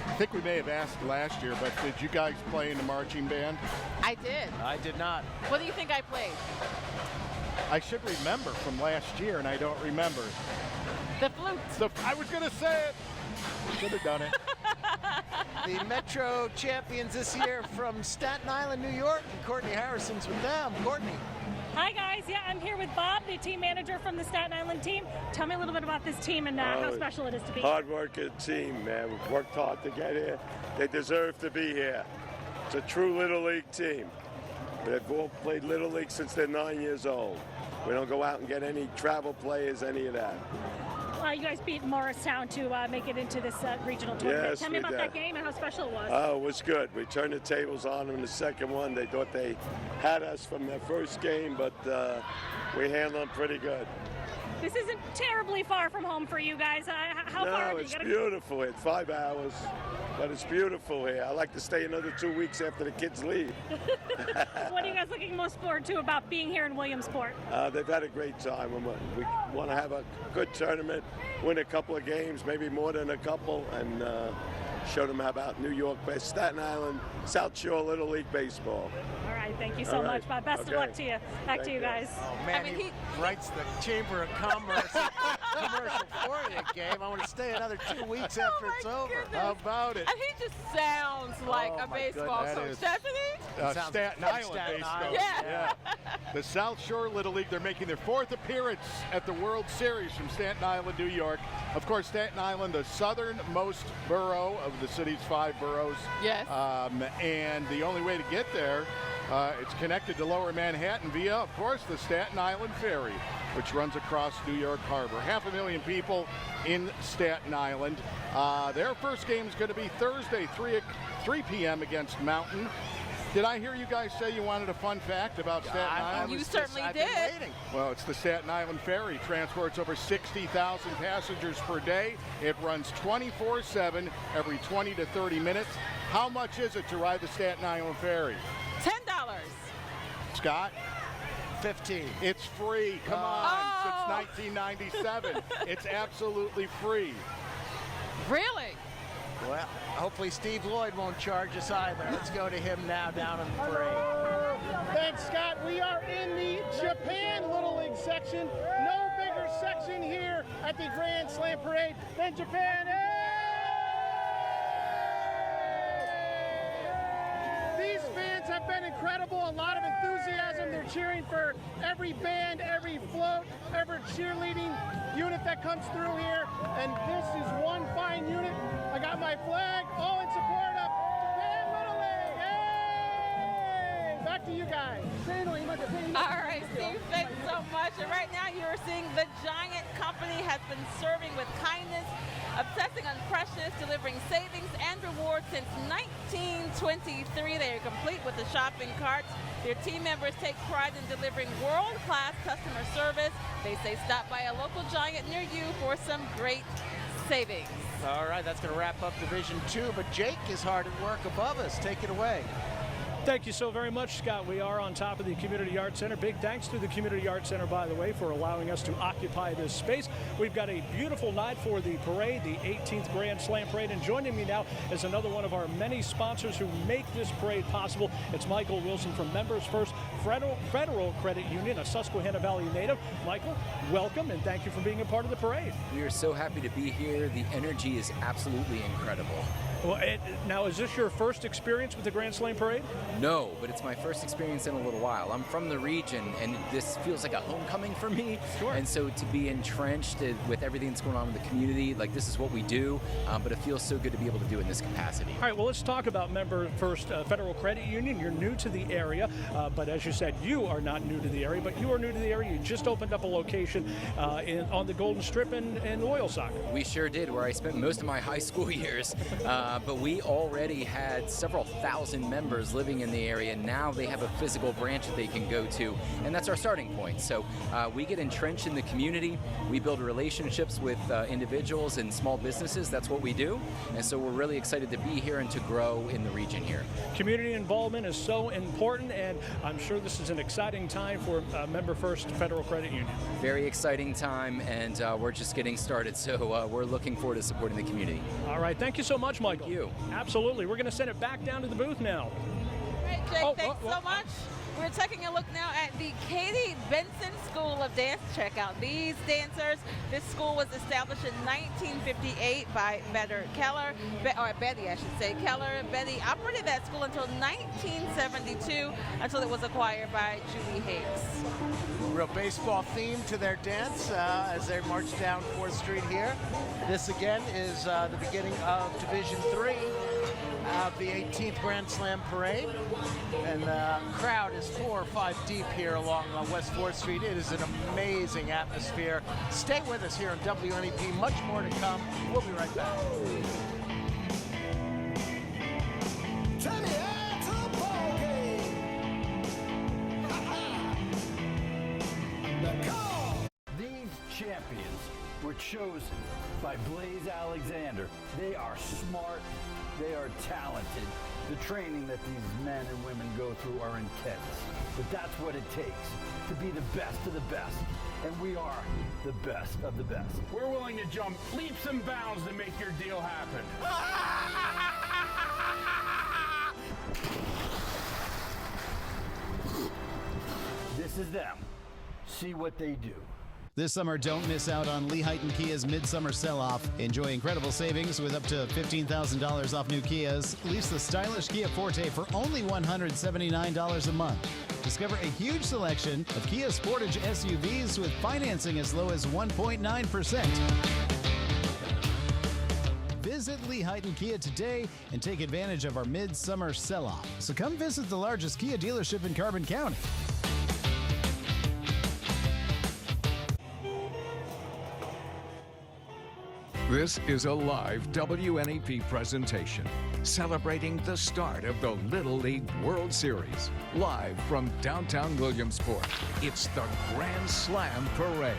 I think we may have asked last year, but did you guys play in the marching band? I did. I did not. What do you think I played? I should remember from last year, and I don't remember. The flute. I was going to say it. Should have done it. The Metro champions this year from Staten Island, New York, and Courtney Harrison's with them. Courtney. Hi guys, yeah, I'm here with Bob, the team manager from the Staten Island team. Tell me a little bit about this team and how special it is to be. Hard-working team, man. We've worked hard to get here. They deserve to be here. It's a true Little League team. They've all played Little League since they're 9 years old. We don't go out and get any travel players, any of that. You guys beat Morristown to make it into this regional tournament. Yes, Tell me we about did. that game and how special it was. Oh, it was good. We turned the tables on them in the second one. They thought they had us from their first game, but we handled them pretty good. This isn't terribly far from home for you guys. How far? No, it's beautiful. It's 5 hours, but it's beautiful here. I like to stay another 2 weeks after the kids leave. What are you guys looking most forward to about being here in Williamsport? They've had a great time. We want to have a good tournament, win a couple of games, maybe more than a couple, and show them about New York, Staten Island, South Shore Little League Baseball. All right, thank you so much, Bob. Best of luck to you. Back to you guys. Oh, man, he writes the Chamber of Commerce. commercial for you, Gabe. I want to stay another 2 weeks after it's over. Goodness. How about it? And he just sounds like a baseball coach, doesn't he? Staten Island baseball. Yeah. The South Shore Little League, they're making their 4th appearance at the World Series from Staten Island, New York. Of course, Staten Island, the southernmost borough of the city's 5 boroughs. Yes. And the only way to get there, it's connected to Lower Manhattan via, of course, the Staten Island Ferry, which runs across New York Harbor. 500,000 people in Staten Island. Their first game is going to be Thursday, 3 p.m. against Mountain. Did I hear you guys say you wanted a fun fact about Staten Island? You certainly did. Well, it's the Staten Island Ferry. Transports over 60,000 passengers per day. It runs 24/7 every 20 to 30 minutes. How much is it to ride the Staten Island Ferry? $10. Scott? 15. It's free. Come on. Since 1997. It's absolutely free. Really? Well, hopefully Steve Lloyd won't charge us either. Let's go to him now down on the parade. Thanks, Scott. We are in the Japan Little League section. No bigger section here at the Grand Slam Parade than Japan. These fans have been incredible. A lot of enthusiasm. They're cheering for every band, every float, every cheerleading unit that comes through here. And this is one fine unit. I got my flag, all in support of Japan Little League. Hey! Back to you guys. All right, Steve, thanks so much. And right now you're seeing the Giant Company has been serving with kindness, obsessing on freshness, delivering savings and rewards since 1923. They are complete with the shopping carts. Their team members take pride in delivering world-class customer service. They say stop by a local Giant near you for some great savings. All right, that's going to wrap up Division 2, but Jake is hard at work above us. Take it away. Thank you so very much, Scott. We are on top of the Community Arts Center. Big thanks to the Community Arts Center, by the way, for allowing us to occupy this space. We've got a beautiful night for the parade, the 18th Grand Slam Parade. And joining me now is another one of our many sponsors who make this parade possible. It's Michael Wilson from Members First Federal Credit Union, a Susquehanna Valley native. Michael, welcome, and thank you for being a part of the parade. We are so happy to be here. The energy is absolutely incredible. Well, now, is this your first experience with the Grand Slam Parade? No, but it's my first experience in a little while. I'm from the region, and this feels like a homecoming for me. Sure. And so to be entrenched with everything that's going on in the community, like this is what we do, but it feels so good to be able to do it in this capacity. All right, well, let's talk about Member First Federal Credit Union. You're new to the area, but as you said, you are not new to the area, but you are new to the area. You just opened up a location on the Golden Strip in Loyalsock. We sure did, where I spent most of my high school years. But we already had several thousand members living in the area. Now they have a physical branch that they can go to, and that's our starting point. So we get entrenched in the community. We build relationships with individuals and small businesses. That's what we do. And so we're really excited to be here and to grow in the region here. Community involvement is so important, and I'm sure this is an exciting time for Member First Federal Credit Union. Very exciting time, and we're just getting started. So we're looking forward to supporting the community. All right. Thank you so much, Michael. Thank you. Absolutely. We're going to send it back down to the booth now. All right, Jake, thanks so much. We're taking a look now at the Katie Benson School of Dance. Check out these dancers. This school was established in 1958 by Betty, I should say, Keller. Betty operated that school until 1972, until it was acquired by Julie Higgs. Real baseball theme to their dance as they march down 4th Street here. This again is the beginning of Division 3 of the 18th Grand Slam Parade, and the crowd is 4 or 5 deep here along West 4th Street. It is an amazing atmosphere. Stay with us here on WNEP. Much more to come. We'll be right back. These champions were chosen by Blaze Alexander. They are smart. They are talented. The training that these men and women go through are intense. But that's what it takes to be the best of the best. And we are the best of the best. We're willing to jump leaps and bounds to make your deal happen. This is them. See what they do. This summer, don't miss out on Lehighton Kia's Midsummer Sell-Off. Enjoy incredible savings with up to $15,000 off new Kias. Lease the stylish Kia Forte for only $179 a month. Discover a huge selection of Kia Sportage SUVs with financing as low as 1.9%. Visit Lehighton Kia today and take advantage of our Midsummer Sell-Off. So come visit the largest Kia dealership in Carbon County. This is a live WNEP presentation celebrating the start of the Little League World Series. Live from downtown Williamsport, it's the Grand Slam Parade.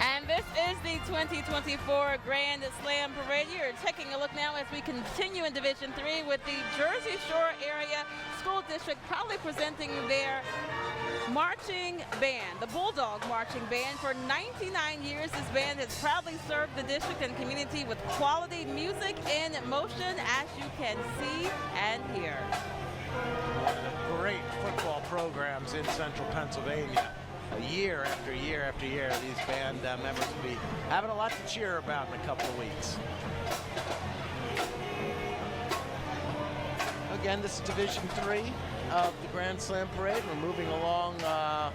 And this is the 2024 Grand Slam Parade. You're taking a look now as we continue in Division 3 with the Jersey Shore Area School District proudly presenting their marching band, the Bulldog Marching Band. For 99 years, this band has proudly served the district and community with quality music in motion, as you can see and hear. One of the great football programs in central Pennsylvania. Year after year after year, these band members will be having a lot to cheer about in a couple of weeks. Again, this is Division 3 of the Grand Slam Parade. We're moving along a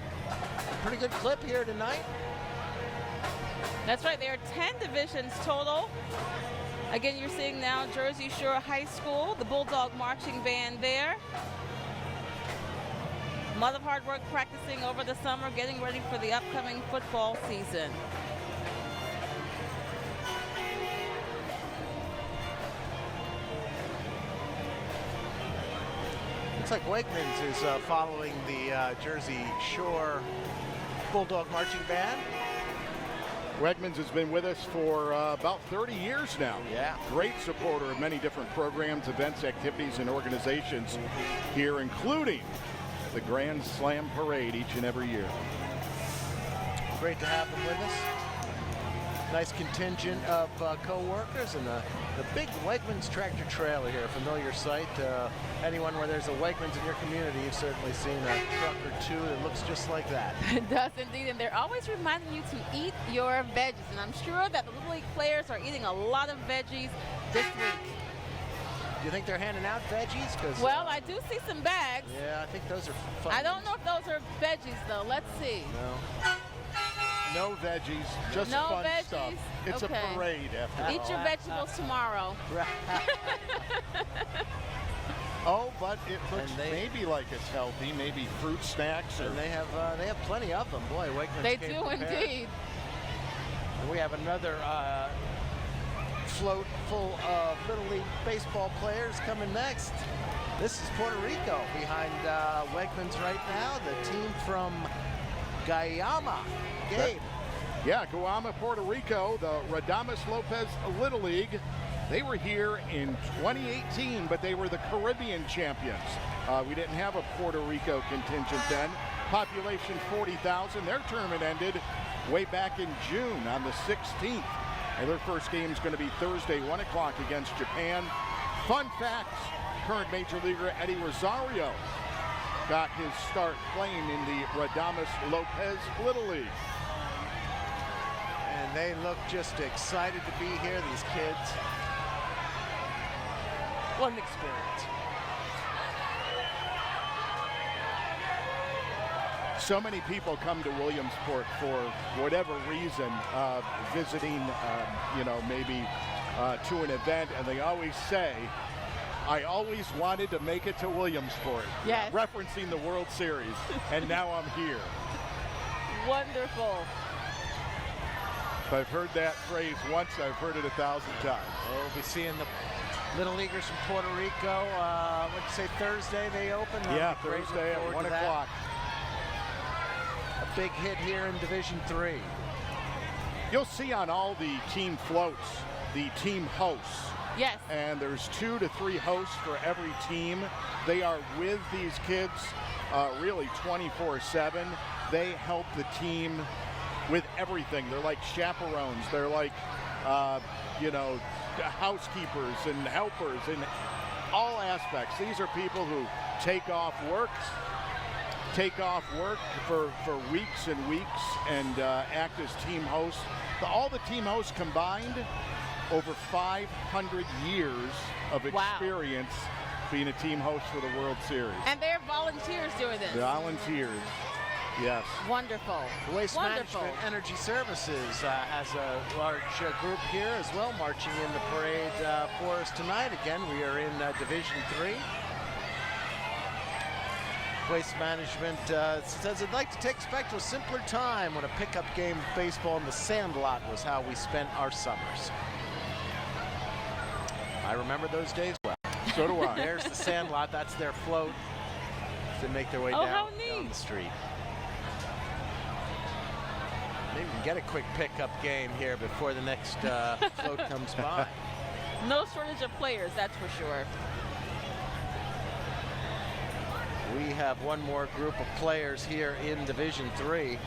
pretty good clip here tonight. That's right, there are 10 divisions total. Again, you're seeing now Jersey Shore High School, the Bulldog Marching Band there. A lot of hard work practicing over the summer, getting ready for the upcoming football season. Looks like Wegmans is following the Jersey Shore Bulldog Marching Band. Wegmans has been with us for about 30 years now. Yeah. Great supporter of many different programs, events, activities, and organizations here, including the Grand Slam Parade each and every year. Great to have them with us. Nice contingent of co-workers and the big Wegmans tractor trailer here, a familiar sight. Anyone where there's a Wegmans in your community, you've certainly seen a truck or two that looks just like that. It does indeed, and they're always reminding you to eat your veggies. And I'm sure that the Little League players are eating a lot of veggies this week. Do you think they're handing out veggies? Well, I do see some bags. Yeah, I think those are fun. I don't know if those are veggies, though. Let's see. No veggies, just no fun veggies. stuff. It's okay. a parade after all. Eat your vegetables tomorrow. Oh, but it looks maybe like it's healthy, maybe fruit snacks. And they have plenty of them. Boy, Wegmans They came do prepared. indeed. And we have another float full of Little League baseball players coming next. This is Puerto Rico behind Wegmans right now. The team from Guayama. Gabe. Yeah, Guayama, Puerto Rico, the Radames Lopez Little League. They were here in 2018, but they were the Caribbean champions. We didn't have a Puerto Rico contingent then. Population 40,000. Their tournament ended way back in June on the 16th. And their first game is going to be Thursday, 1 o'clock against Japan. Fun facts, current Major Leaguer Eddie Rosario got his start playing in the Radames Lopez Little League. And they look just excited to be here, these kids. What an experience. So many people come to Williamsport for whatever reason, visiting, maybe to an event, and they always say, I always wanted to make it to Williamsport. Yes. Referencing the World Series, and now I'm here. Wonderful. If I've heard that phrase once, I've heard it 1,000 times. We'll be seeing the Little Leaguers from Puerto Rico. What'd you say, Thursday they open? Yeah, Thursday at 1 o'clock. A big hit here in Division 3. You'll see on all the team floats, the team hosts. Yes. And there's 2 to 3 hosts for every team. They are with these kids really 24/7. They help the team with everything. They're like chaperones. They're like, housekeepers and helpers in all aspects. These are people who take off work, take off work for weeks and weeks and act as team hosts. All the team hosts combined, over 500 years of experience being a team host for the World Series. And they're volunteers doing this. Volunteers, yes. Wonderful. Waste Management Energy Services has a large group here as well, marching in the parade for us tonight. Again, we are in Division 3. Waste Management says it'd like to take us back to a simpler time when a pickup game of baseball in the sandlot was how we spent our summers. I remember those days well. So do I. There's the sandlot. That's their float as they make their way down the street. Maybe we can get a quick pickup game here before the next float comes by. No shortage of players, that's for sure. We have one more group of players here in Division 3.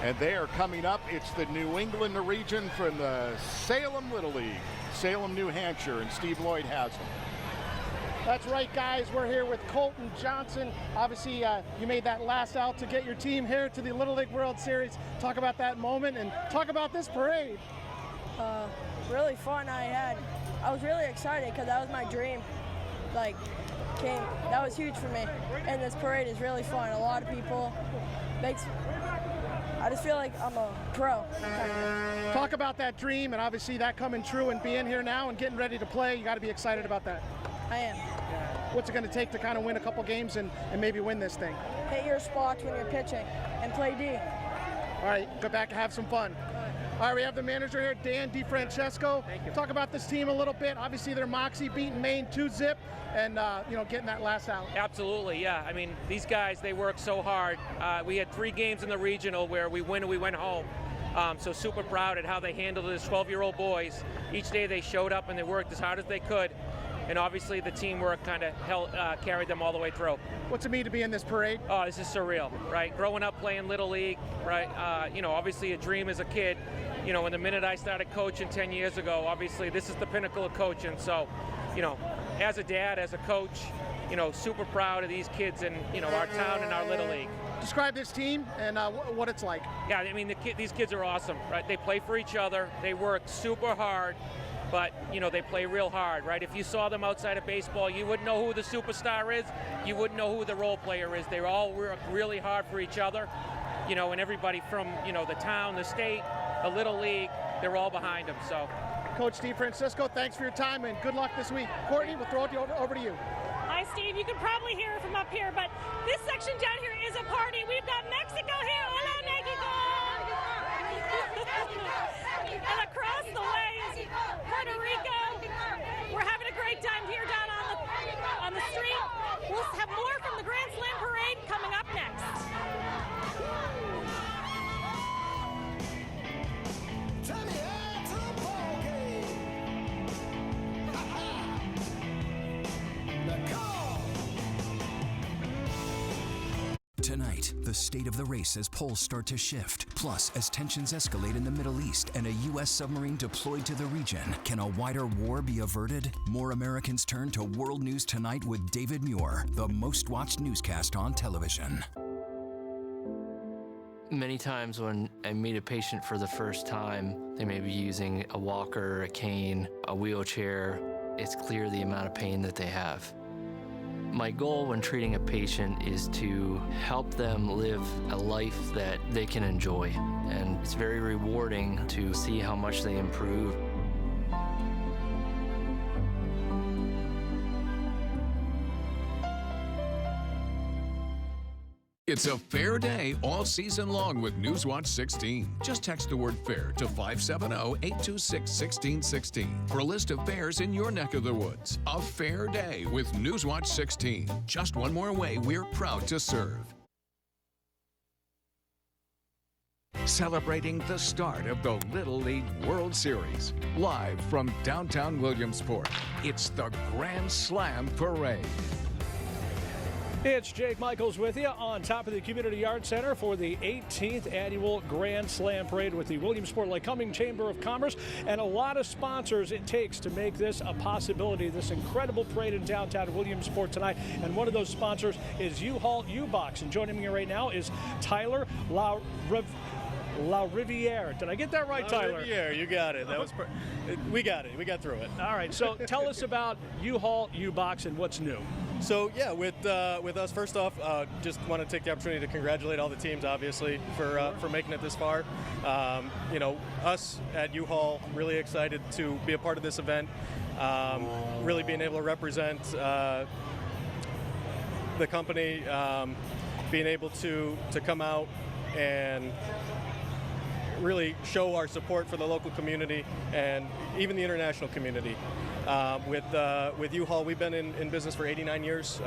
And they are coming up. It's the New England region from the Salem Little League, Salem, New Hampshire, and Steve Lloyd has them. That's right, guys. We're here with Colton Johnson. Obviously, you made that last out to get your team here to the Little League World Series. Talk about that moment and talk about this parade. Really fun. I was really excited because that was my dream. That was huge for me. And this parade is really fun. A lot of people. I just feel like I'm a pro. Talk about that dream and obviously that coming true and being here now and getting ready to play. You got to be excited about that. I am. What's it going to take to kind of win a couple games and maybe win this thing? Hit your spots when you're pitching and play D. All right, go back and have some fun. All right, we have the manager here, Dan DiFrancesco. Thank you. Talk about this team a little bit. Obviously, their Moxie beating Maine 2-0 and, getting that last out. Absolutely, yeah. I mean, these guys, they work so hard. We had 3 games in the regional where we win and we went home. So super proud at how they handled it as 12-year-old boys. Each day they showed up and they worked as hard as they could. And obviously the teamwork kind of carried them all the way through. What's it mean to be in this parade? Oh, this is surreal, right? Growing up playing Little League, right? Obviously a dream as a kid. When the minute I started coaching 10 years ago, obviously this is the pinnacle of coaching. So, as a dad, as a coach, super proud of these kids in, our town and our Little League. Describe this team and what it's like. Yeah, I mean, these kids are awesome, right? They play for each other. They work super hard. But, they play real hard, right? If you saw them outside of baseball, you wouldn't know who the superstar is. You wouldn't know who the role player is. They all work really hard for each other, and everybody from, the town, the state, the Little League, they're all behind them, so. Coach DiFrancesco, thanks for your time and good luck this week. Courtney, we'll throw it over to you. Hi, Steve. You can probably hear it from up here, but this section down here is a party. We've got Mexico here. Hola, Mexico! And across the way is Puerto Rico. We're having a great time here down on the street. We'll have more from the Grand Slam Parade coming up next. Tonight, the state of the race as polls start to shift. Plus, as tensions escalate in the Middle East and a U.S. submarine deployed to the region, can a wider war be averted? More Americans turn to World News Tonight with David Muir, the most watched newscast on television. Many times when I meet a patient for the first time, they may be using a walker, a cane, a wheelchair. It's clear the amount of pain that they have. My goal when treating a patient is to help them live a life that they can enjoy. And it's very rewarding to see how much they improve. It's a fair day all season long with Newswatch 16. Just text the word FAIR to 570-826-1616 for a list of fairs in your neck of the woods. A fair day with Newswatch 16. Just one more way we're proud to serve. Celebrating the start of the Little League World Series. Live from downtown Williamsport, it's the Grand Slam Parade. It's Jake Michaels with you on top of the Community Arts Center for the 18th Annual Grand Slam Parade with the Williamsport Lycoming Chamber of Commerce, and a lot of sponsors it takes to make this a possibility, this incredible parade in downtown Williamsport tonight. And one of those sponsors is U-Haul U-Box. And joining me right now is Tyler La Riviere. Did I get that right, Tyler? Riviere, you got it. That was we got it. We got through it. All right. So tell us about U-Haul U-Box and what's new. So yeah, with us, first off, just want to take the opportunity to congratulate all the teams, obviously, for making it this far. You know, us at U-Haul really excited to be a part of this event. Really being able to represent the company, being able to come out and really show our support for the local community and even the international community. With U-Haul, we've been in business for 89 years.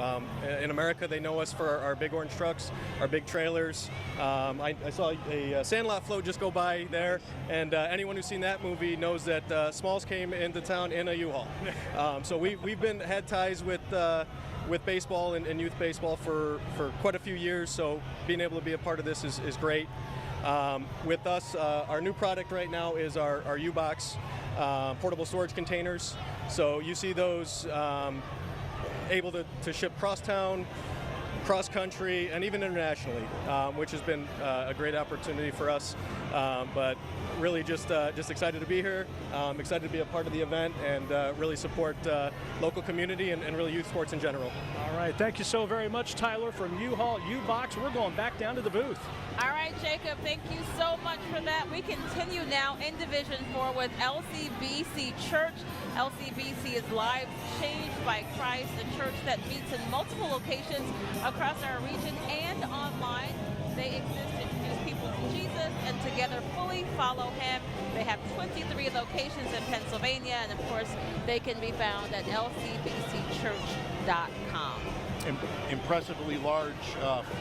In America, they know us for our big orange trucks, our big trailers. I saw a Sandlot float just go by there, and anyone who's seen that movie knows that Smalls came into town in a U-Haul. So we've had ties with baseball and youth baseball for quite a few years, so being able to be a part of this is great. With us, our new product right now is our U-Box portable storage containers. So you see those able to ship cross-town, cross-country, and even internationally, which has been a great opportunity for us. But really just excited to be here, excited to be a part of the event, and really support local community and really youth sports in general. All right, thank you so very much, Tyler, from U-Haul U-Box. We're going back down to the booth. All right, Jacob, thank you so much for that. We continue now in Division 4 with LCBC Church. LCBC is Lives Changed by Christ, a church that meets in multiple locations across our region and online. They exist to introduce people to Jesus and together fully follow him. They have 23 locations in Pennsylvania, and of course, they can be found at lcbcchurch.com. Impressively large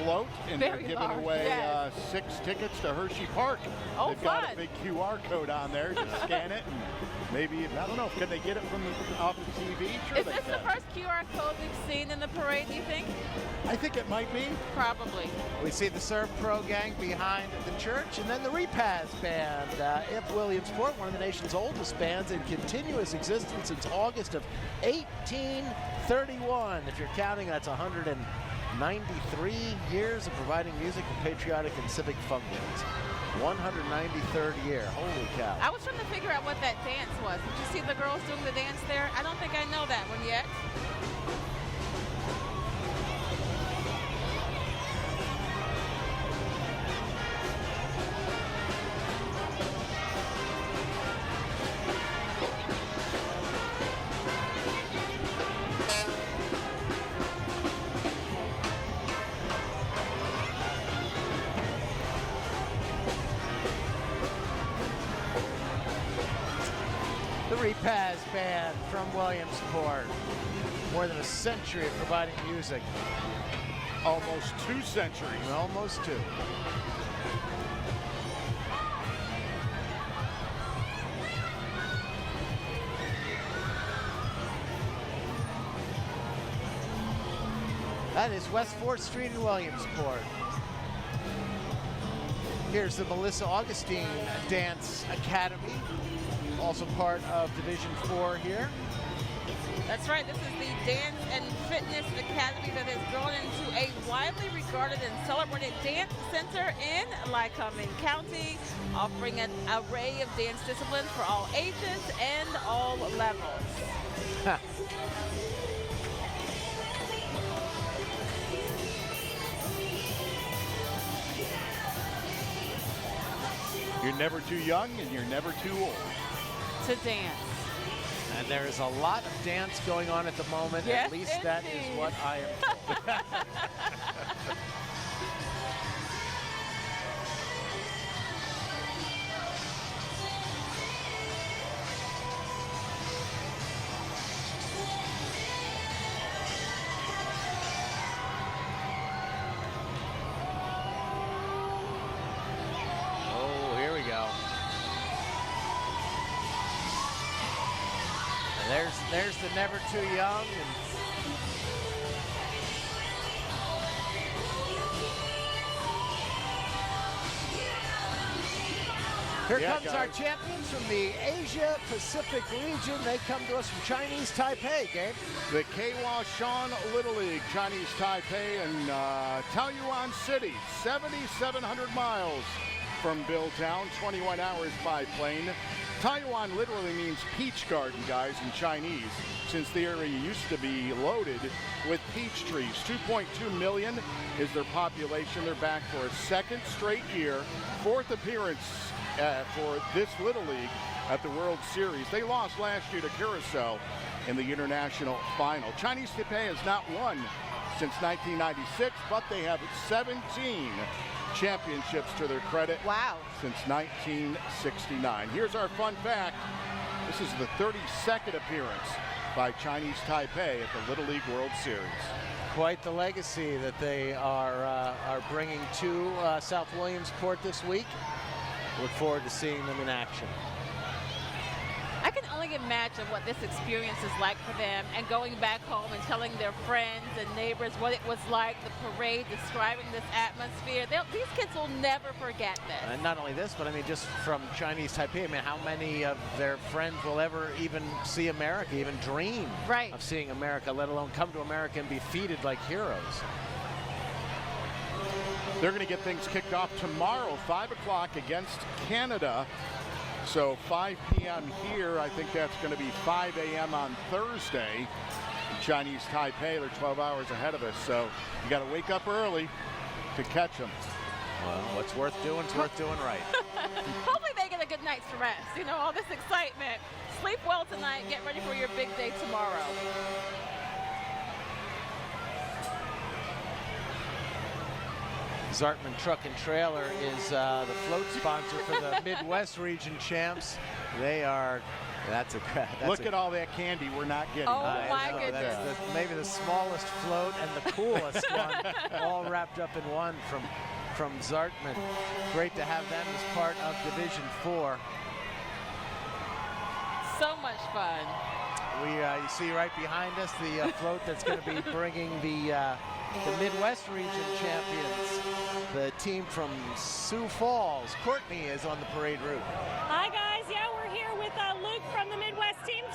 float, and Very they're giving large, away yes. 6 tickets to Hershey Park. Oh, They've fun. got a big QR code on there. Just scan it, and maybe, I don't know, can they get it from off the TV? Sure Is they this can. the first QR code we've seen in the parade, do you think? I think it might be. Probably. We see the Surf Pro gang behind the church, and then the Repaz Band. If Williamsport, one of the nation's oldest bands in continuous existence since August of 1831. If you're counting, that's 193 years of providing music for patriotic and civic functions. 193rd year. Holy cow. I was trying to figure out what that dance was. Did you see the girls doing the dance there? I don't think I know that one yet. The Repaz Band from Williamsport. More than a century of providing music. Almost 2 centuries. Almost 2. That is West 4th Street in Williamsport. Here's the Melissa Augustine Dance Academy, also part of Division 4 here. That's right. This is the Dance and Fitness Academy that has grown into a widely regarded and celebrated dance center in Lycoming-County, offering an array of dance disciplines for all ages and all levels. You're never too young, and you're never too old to dance. And there is a lot of dance going on at the moment. Yes, at least that is what I am told. Oh, here we go. There's the Never Too Young, and Here comes our champions from the Asia Pacific region. They come to us from Chinese Taipei, Gabe. The Keiwa Shan Little League, Chinese Taipei and Taoyuan City, 7,700 miles from Billtown, 21 hours by plane. Taoyuan literally means peach garden, guys, in Chinese, since the area used to be loaded with peach trees. 2.2 million is their population. They're back for a second straight year, fourth appearance for this Little League at the World Series. They lost last year to Curacao in the international final. Chinese Taipei has not won since 1996, but they have 17 championships to their credit. Wow. Since 1969. Here's our fun fact. This is the 32nd appearance by Chinese Taipei at the Little League World Series. Quite the legacy that they are bringing to South Williamsport this week. Look forward to seeing them in action. I can only imagine what this experience is like for them, and going back home and telling their friends and neighbors what it was like, the parade, describing this atmosphere. These kids will never forget this. And not only this, but I mean, just from Chinese Taipei, I mean, how many of their friends will ever even see America, even dream of seeing America, let alone come to America and be feted like heroes? They're going to get things kicked off tomorrow, 5 o'clock against Canada. So 5 p.m. here, I think that's going to be 5 a.m. on Thursday. Chinese Taipei, they're 12 hours ahead of us, so you got to wake up early to catch them. Well, what's worth doing is worth doing right. Hopefully they get a good night's rest. You know, all this excitement. Sleep well tonight. Get ready for your big day tomorrow. Zartman Truck and Trailer is the float sponsor for the Midwest region champs. They are, look at all that candy we're not getting. Oh my goodness. That's maybe the smallest float and the coolest one, all wrapped up in one from Zartman. Great to have them as part of Division 4. So much fun. You see right behind us the float that's going to be bringing the Midwest region champions, the team from Sioux Falls. Courtney is on the parade route. Hi guys, yeah, we're here with Luke from the Midwest team,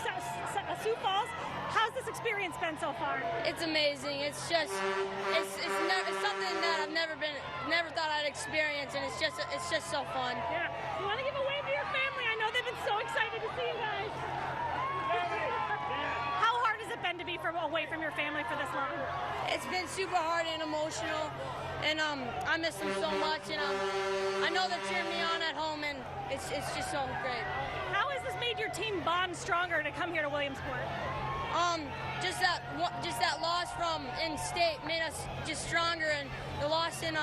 Sioux Falls. How's this experience been so far? It's amazing. It's just, it's something that I've never thought I'd experience, and it's just so fun. Yeah. You want to give a wave to your family? I know they've been so excited to see you guys. How hard has it been to be away from your family for this long? It's been super hard and emotional, and I miss them so much, and I know they're cheering me on at home, and it's just so great. How has this made your team bond stronger to come here to Williamsport? Just that loss from in-state made us just stronger, and the loss in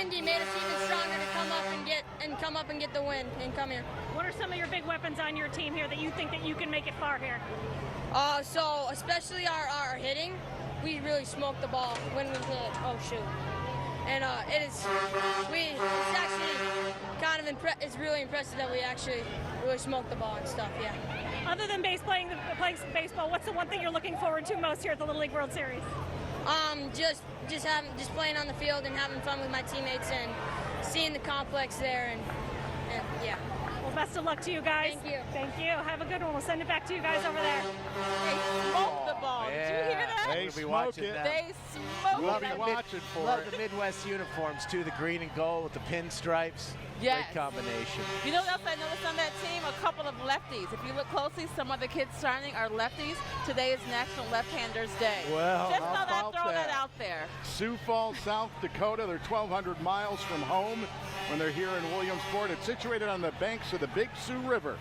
Indy made us even stronger to come up and get the win and come here. What are some of your big weapons on your team here that you think that you can make it far here? So especially our hitting, we really smoke the ball when we hit. Oh shoot! And it's actually kind of it's really impressive that we actually really smoke the ball and stuff. Yeah. Other than playing baseball, what's the one thing you're looking forward to most here at the Little League World Series? Just playing on the field and having fun with my teammates and seeing the complex there and yeah. Well, best of luck to you guys. Thank you. Thank you. Have a good one. We'll send it back to you guys over there. They smoked the ball. Yeah. Did you hear that? They We'll be watching smoke it. them. They smoked We'll it. be watching for Love it. the Midwest uniforms too, the green and gold with the pinstripes. Yes. Great combination. You know what else I noticed on that team? A couple of lefties. If you look closely, some of the kids signing are lefties. Today is National Left-Handers Day. Well, just how thought I'd about throw that that? out there. Sioux Falls, South Dakota. They're 1,200 miles from home when they're here in Williamsport. It's situated on the banks of the Big Sioux River,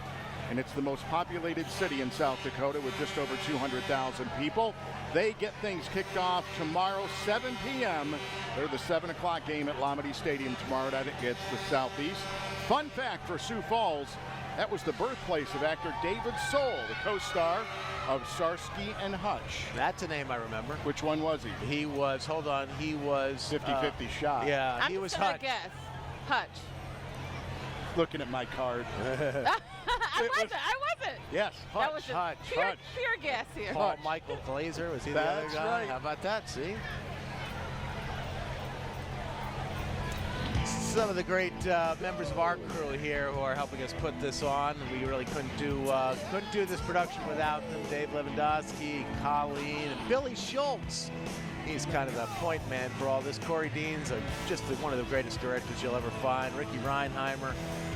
and it's the most populated city in South Dakota with just over 200,000 people. They get things kicked off tomorrow, 7 p.m. They're the 7 o'clock game at Lamade Stadium tomorrow night against the Southeast. Fun fact for Sioux Falls, that was the birthplace of actor David Soul, the co-star of Starsky and Hutch. That's a name I remember. Which one was he? He was, hold on, he was 50-50 shot. Yeah, I'm he was just gonna Hutch. guess. Hutch. Looking at my card. I wasn't. Yes, Hutch. That was a Hutch. pure guess here. Paul Michael Glazer, was he the other That's guy? right. How about that, see? Some of the great members of our crew here who are helping us put this on. We really couldn't do this production without them. Dave Lewandowski, Colleen, and Billy Schultz. He's kind of the point man for all this. Corey Dean's just one of the greatest directors you'll ever find. Ricky Reinheimer.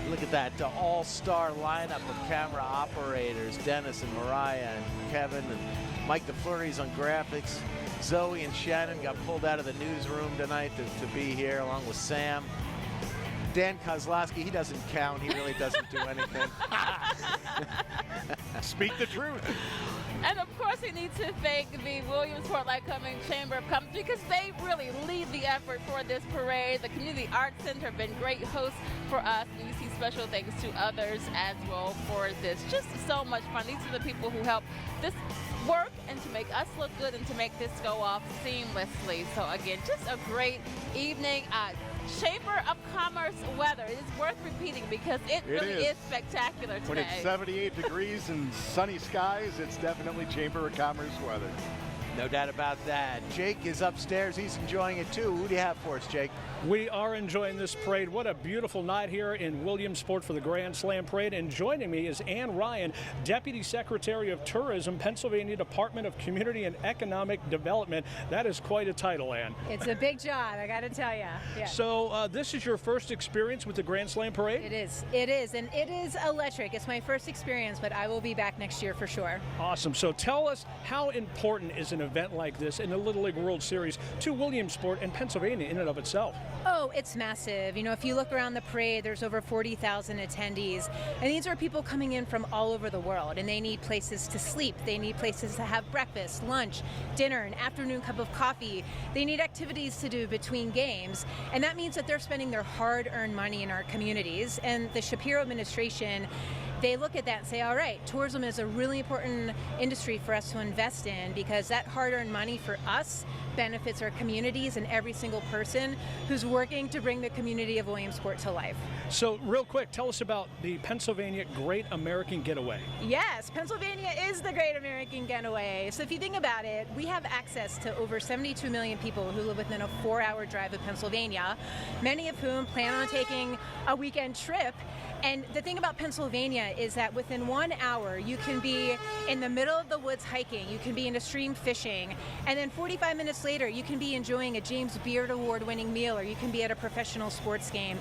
Look at that all-star lineup of camera operators. Dennis and Mariah and Kevin and Mike DeFleury's on graphics. Zoe and Shannon got pulled out of the newsroom tonight to be here along with Sam. Dan Kozlowski, he doesn't count. He really doesn't do anything. Speak the truth. And of course, we need to thank the Williamsport Lycoming Chamber of Commerce because they really lead the effort for this parade. The Community Arts Center have been great hosts for us, and you see special thanks to others as well for this. Just so much fun. These are the people who help this work and to make us look good and to make this go off seamlessly. So again, just a great evening. Chamber of Commerce weather. It is worth repeating because it really is spectacular today. When it's 78 degrees and sunny skies, it's definitely Chamber of Commerce weather. No doubt about that. Jake is upstairs. He's enjoying it too. Who do you have for us, Jake? We are enjoying this parade. What a beautiful night here in Williamsport for the Grand Slam Parade. And joining me is Ann Ryan, Deputy Secretary of Tourism, Pennsylvania Department of Community and Economic Development. That is quite a title, Ann. It's a big job, I got to tell you. Yeah. So this is your first experience with the Grand Slam Parade? It is. It is. And it is electric. It's my first experience, but I will be back next year for sure. Awesome. So tell us, how important is an event like this in the Little League World Series to Williamsport and Pennsylvania in and of itself? Oh, it's massive. You know, if you look around the parade, there's over 40,000 attendees. And these are people coming in from all over the world, and they need places to sleep. They need places to have breakfast, lunch, dinner, an afternoon cup of coffee. They need activities to do between games. And that means that they're spending their hard-earned money in our communities. And the Shapiro administration, they look at that and say, all right, tourism is a really important industry for us to invest in because that hard-earned money for us benefits our communities and every single person who's working to bring the community of Williamsport to life. So real quick, tell us about the Pennsylvania Great American Getaway. Yes, Pennsylvania is the Great American Getaway. So if you think about it, we have access to over 72 million people who live within a 4-hour drive of Pennsylvania, many of whom plan on taking a weekend trip. And the thing about Pennsylvania is that within 1 hour, you can be in the middle of the woods hiking, you can be in a stream fishing, and then 45 minutes later, you can be enjoying a James Beard Award-winning meal, or you can be at a professional sports game.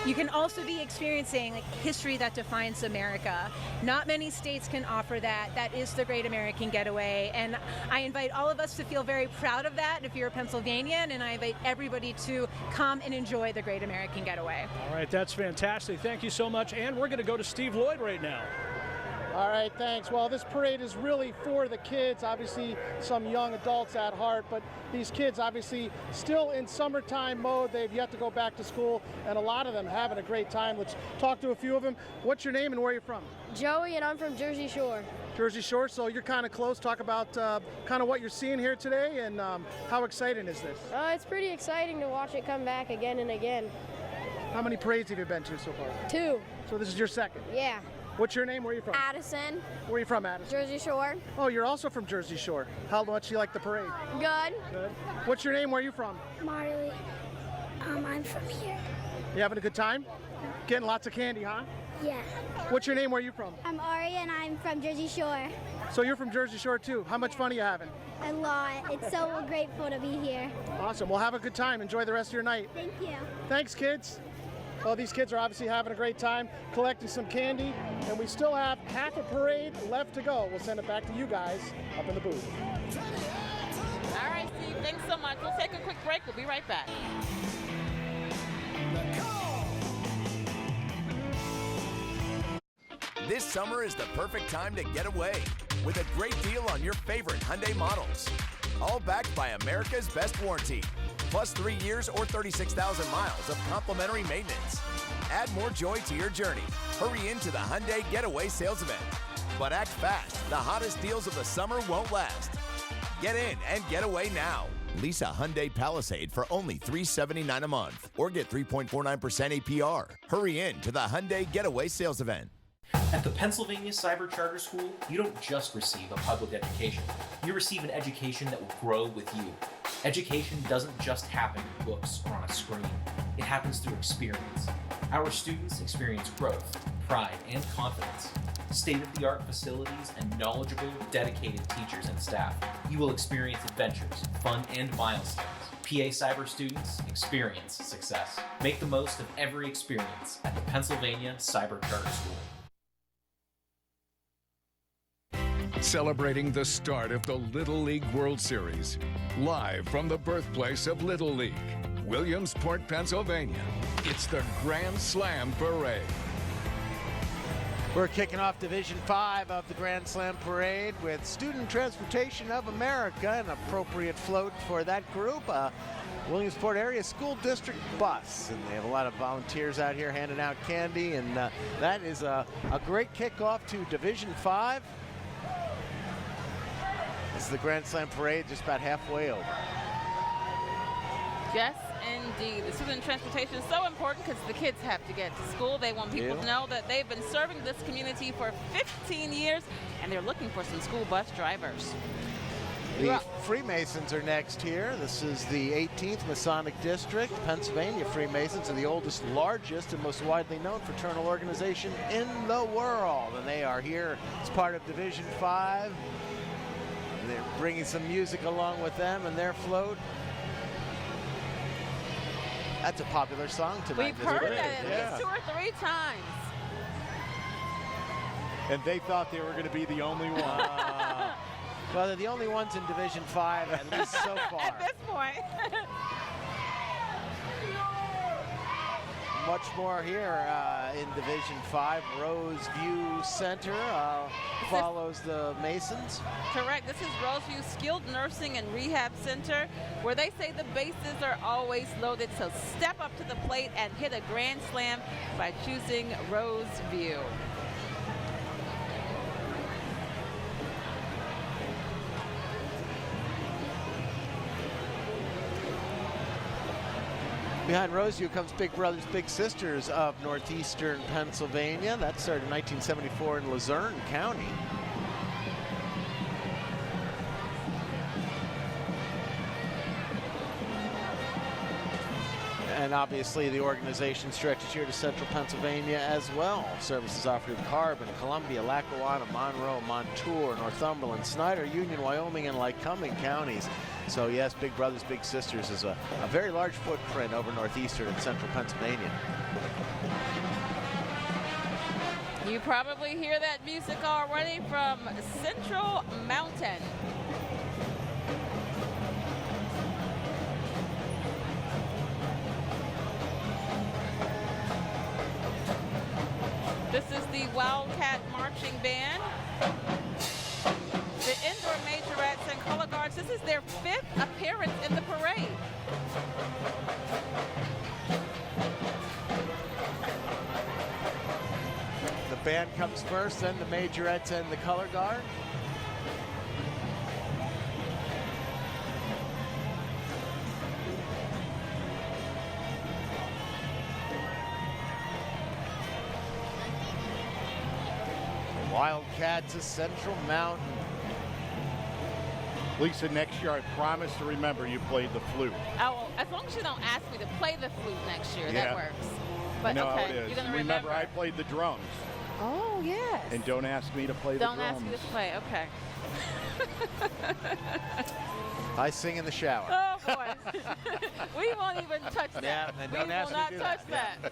You can also be experiencing history that defines America. Not many states can offer that. That is the Great American Getaway, and I invite all of us to feel very proud of that if you're a Pennsylvanian, and I invite everybody to come and enjoy the Great American Getaway. All right, that's fantastic. Thank you so much. And we're going to go to Steve Lloyd right now. All right, thanks. Well, this parade is really for the kids, obviously some young adults at heart, but these kids obviously still in summertime mode. They've yet to go back to school, and a lot of them having a great time. Let's talk to a few of them. What's your name and where are you from? Joey, and I'm from Jersey Shore. Jersey Shore, so you're kind of close. Talk about kind of what you're seeing here today and how exciting is this? It's pretty exciting to watch it come back again and again. How many parades have you been to so far? 2. So this is your second? Yeah. What's your name? Where are you from? Addison. Where are you from, Addison? Jersey Shore. Oh, you're also from Jersey Shore. How much do you like the parade? Good. Good. What's your name? Where are you from? Marley. I'm from here. You having a good time? Getting lots of candy, huh? Yeah. What's your name? Where are you from? I'm Ari and I'm from Jersey Shore. So you're from Jersey Shore too. How much fun are you having? A lot. It's so grateful to be here. Awesome. Well, have a good time. Enjoy the rest of your night. Thank you. Thanks, kids. Well, these kids are obviously having a great time collecting some candy, and we still have half a parade left to go. We'll send it back to you guys up in the booth. All right, Steve, thanks so much. We'll take a quick break. We'll be right back. This summer is the perfect time to get away with a great deal on your favorite Hyundai models. All backed by America's best warranty, plus 3 years or 36,000 miles of complimentary maintenance. Add more joy to your journey. Hurry into the Hyundai Getaway Sales Event. But act fast, the hottest deals of the summer won't last. Get in and get away now. Lease a Hyundai Palisade for only $379 a month or get 3.49% APR. Hurry in to the Hyundai Getaway Sales Event. At the Pennsylvania Cyber Charter School, you don't just receive a public education. You receive an education that will grow with you. Education doesn't just happen in books or on a screen. It happens through experience. Our students experience growth, pride, and confidence. State-of-the-art facilities and knowledgeable, dedicated teachers and staff. You will experience adventures, fun, and milestones. PA Cyber students experience success. Make the most of every experience at the Pennsylvania Cyber Charter School. Celebrating the start of the Little League World Series. Live from the birthplace of Little League, Williamsport, Pennsylvania. It's the Grand Slam Parade. We're kicking off Division 5 of the Grand Slam Parade with Student Transportation of America, an appropriate float for that group, Williamsport Area School District bus. And they have a lot of volunteers out here handing out candy, and that is a great kickoff to Division 5. This is the Grand Slam Parade, just about halfway over. Yes, indeed. The student transportation is so important because the kids have to get to school. They want people to know that they've been serving this community for 15 years, and they're looking for some school bus drivers. The Freemasons are next here. This is the 18th Masonic District. Pennsylvania Freemasons are the oldest, largest, and most widely known fraternal organization in the world. And they are here as part of Division 5. They're bringing some music along with them and their float. That's a popular song tonight. We've heard that at least 2 or 3 times. And they thought they were going to be the only one. Well, they're the only ones in Division 5, at least so far. At this point. Much more here in Division 5. Roseview Center follows the Masons. Correct. This is Roseview Skilled Nursing and Rehab Center, where they say the bases are always loaded. So step up to the plate and hit a grand slam by choosing Roseview. Behind Roseview comes Big Brothers Big Sisters of Northeastern Pennsylvania. That started in 1974 in Luzerne County. And obviously the organization stretches here to central Pennsylvania as well. Services offered in Carbon, Columbia, Lackawanna, Monroe, Montour, Northumberland, Snyder, Union, Wyoming, and Lycoming counties. So yes, Big Brothers Big Sisters is a very large footprint over northeastern and central Pennsylvania. You probably hear that music already from Central Mountain. This is the Wildcat Marching Band. The Indoor Majorettes and Color Guards, this is their 5th appearance in the parade. The band comes first, then the Majorettes and the Color Guard. Wildcats of Central Mountain. Lisa, next year I promise to remember you played the flute. Oh, as long as you don't ask me to play the flute next year, that works. I But know okay, how it is. you're gonna Remember, I played the drums. Oh, yes. And don't ask me to play the drums. Don't ask me to play, okay. I sing in the shower. Oh, boy. We won't even touch that. Yeah, and don't ask me to do touch that. that.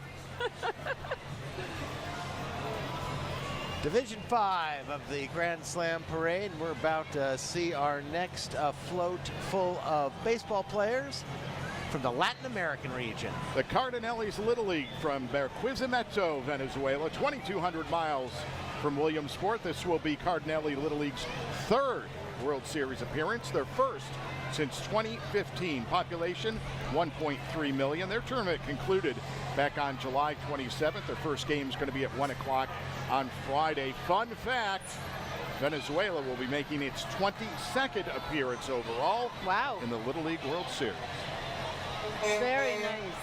Division 5 of the Grand Slam Parade. We're about to see our next float full of baseball players from the Latin American region. The Cardinellis Little League from Barquisimeto, Venezuela, 2,200 miles from Williamsport. This will be Cardinelli Little League's 3rd World Series appearance, their first since 2015. Population 1.3 million. Their tournament concluded back on July 27th. Their first game is going to be at 1 o'clock on Friday. Fun fact, Venezuela will be making its 22nd appearance overall in the Little League World Series. Very nice.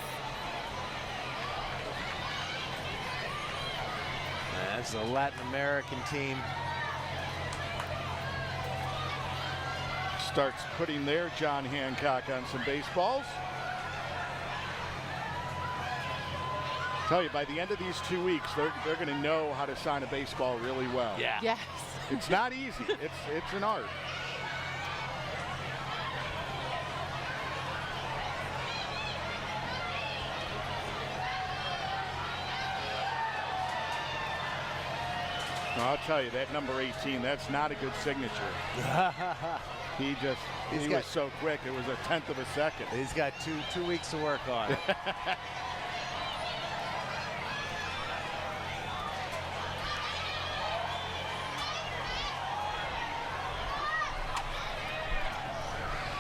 That's a Latin American team. Starts putting their John Hancock on some baseballs. Tell you, by the end of these 2 weeks, they're going to know how to sign a baseball really well. Yeah. Yes. It's not easy. It's an art. No, I'll tell you, that number 18, that's not a good signature. He was so quick, it was a 1/10 of a second. He's got two weeks to work on.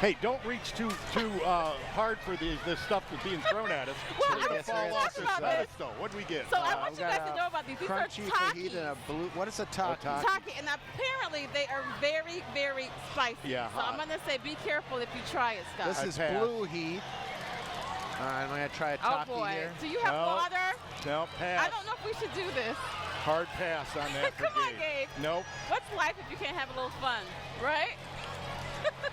Hey, don't reach too hard for the stuff that's being thrown at us. Well, We're going to fall off this pedestal. What do we get? So I want you guys to know about these. These are Crunchy fajita and a blue. What is a taki? Taki, and apparently they are very, very spicy. Yeah, so I'm going to say be careful if you try it, Scott. This is blue heat. All right, I'm going to try a taki here. Do you have water? No, pass. I don't know if we should do this. Hard pass on that. Come on, Gabe. Nope. What's life if you can't have a little fun, right?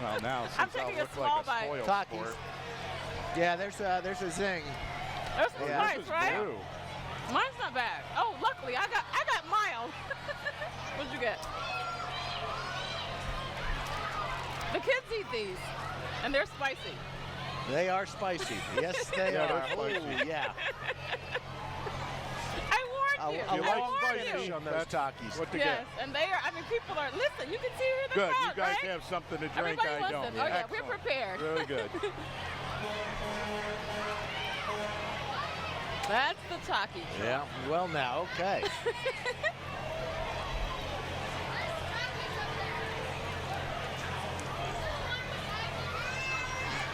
Well, now I'm since taking I'll a look small like a bite. spoiled Takis. sport. Yeah, there's a zing. There's some Yeah, spice, this is right? blue. Mine's not bad. Oh, luckily I got mild. What'd you get? The kids eat these, and they're spicy. They are spicy. Yes, they Yeah, are. they're spicy. Ooh, yeah. I warned you. A You I long warned finish you. on those Takis. What to Yes, get? and they are. I mean, people are. Listen, you can see here in the Good. crowd, You guys right? have something to drink. Everybody I wants don't. them. Oh yeah, we're Excellent. prepared. Really good. That's the Taki. Yeah. Well, now, okay.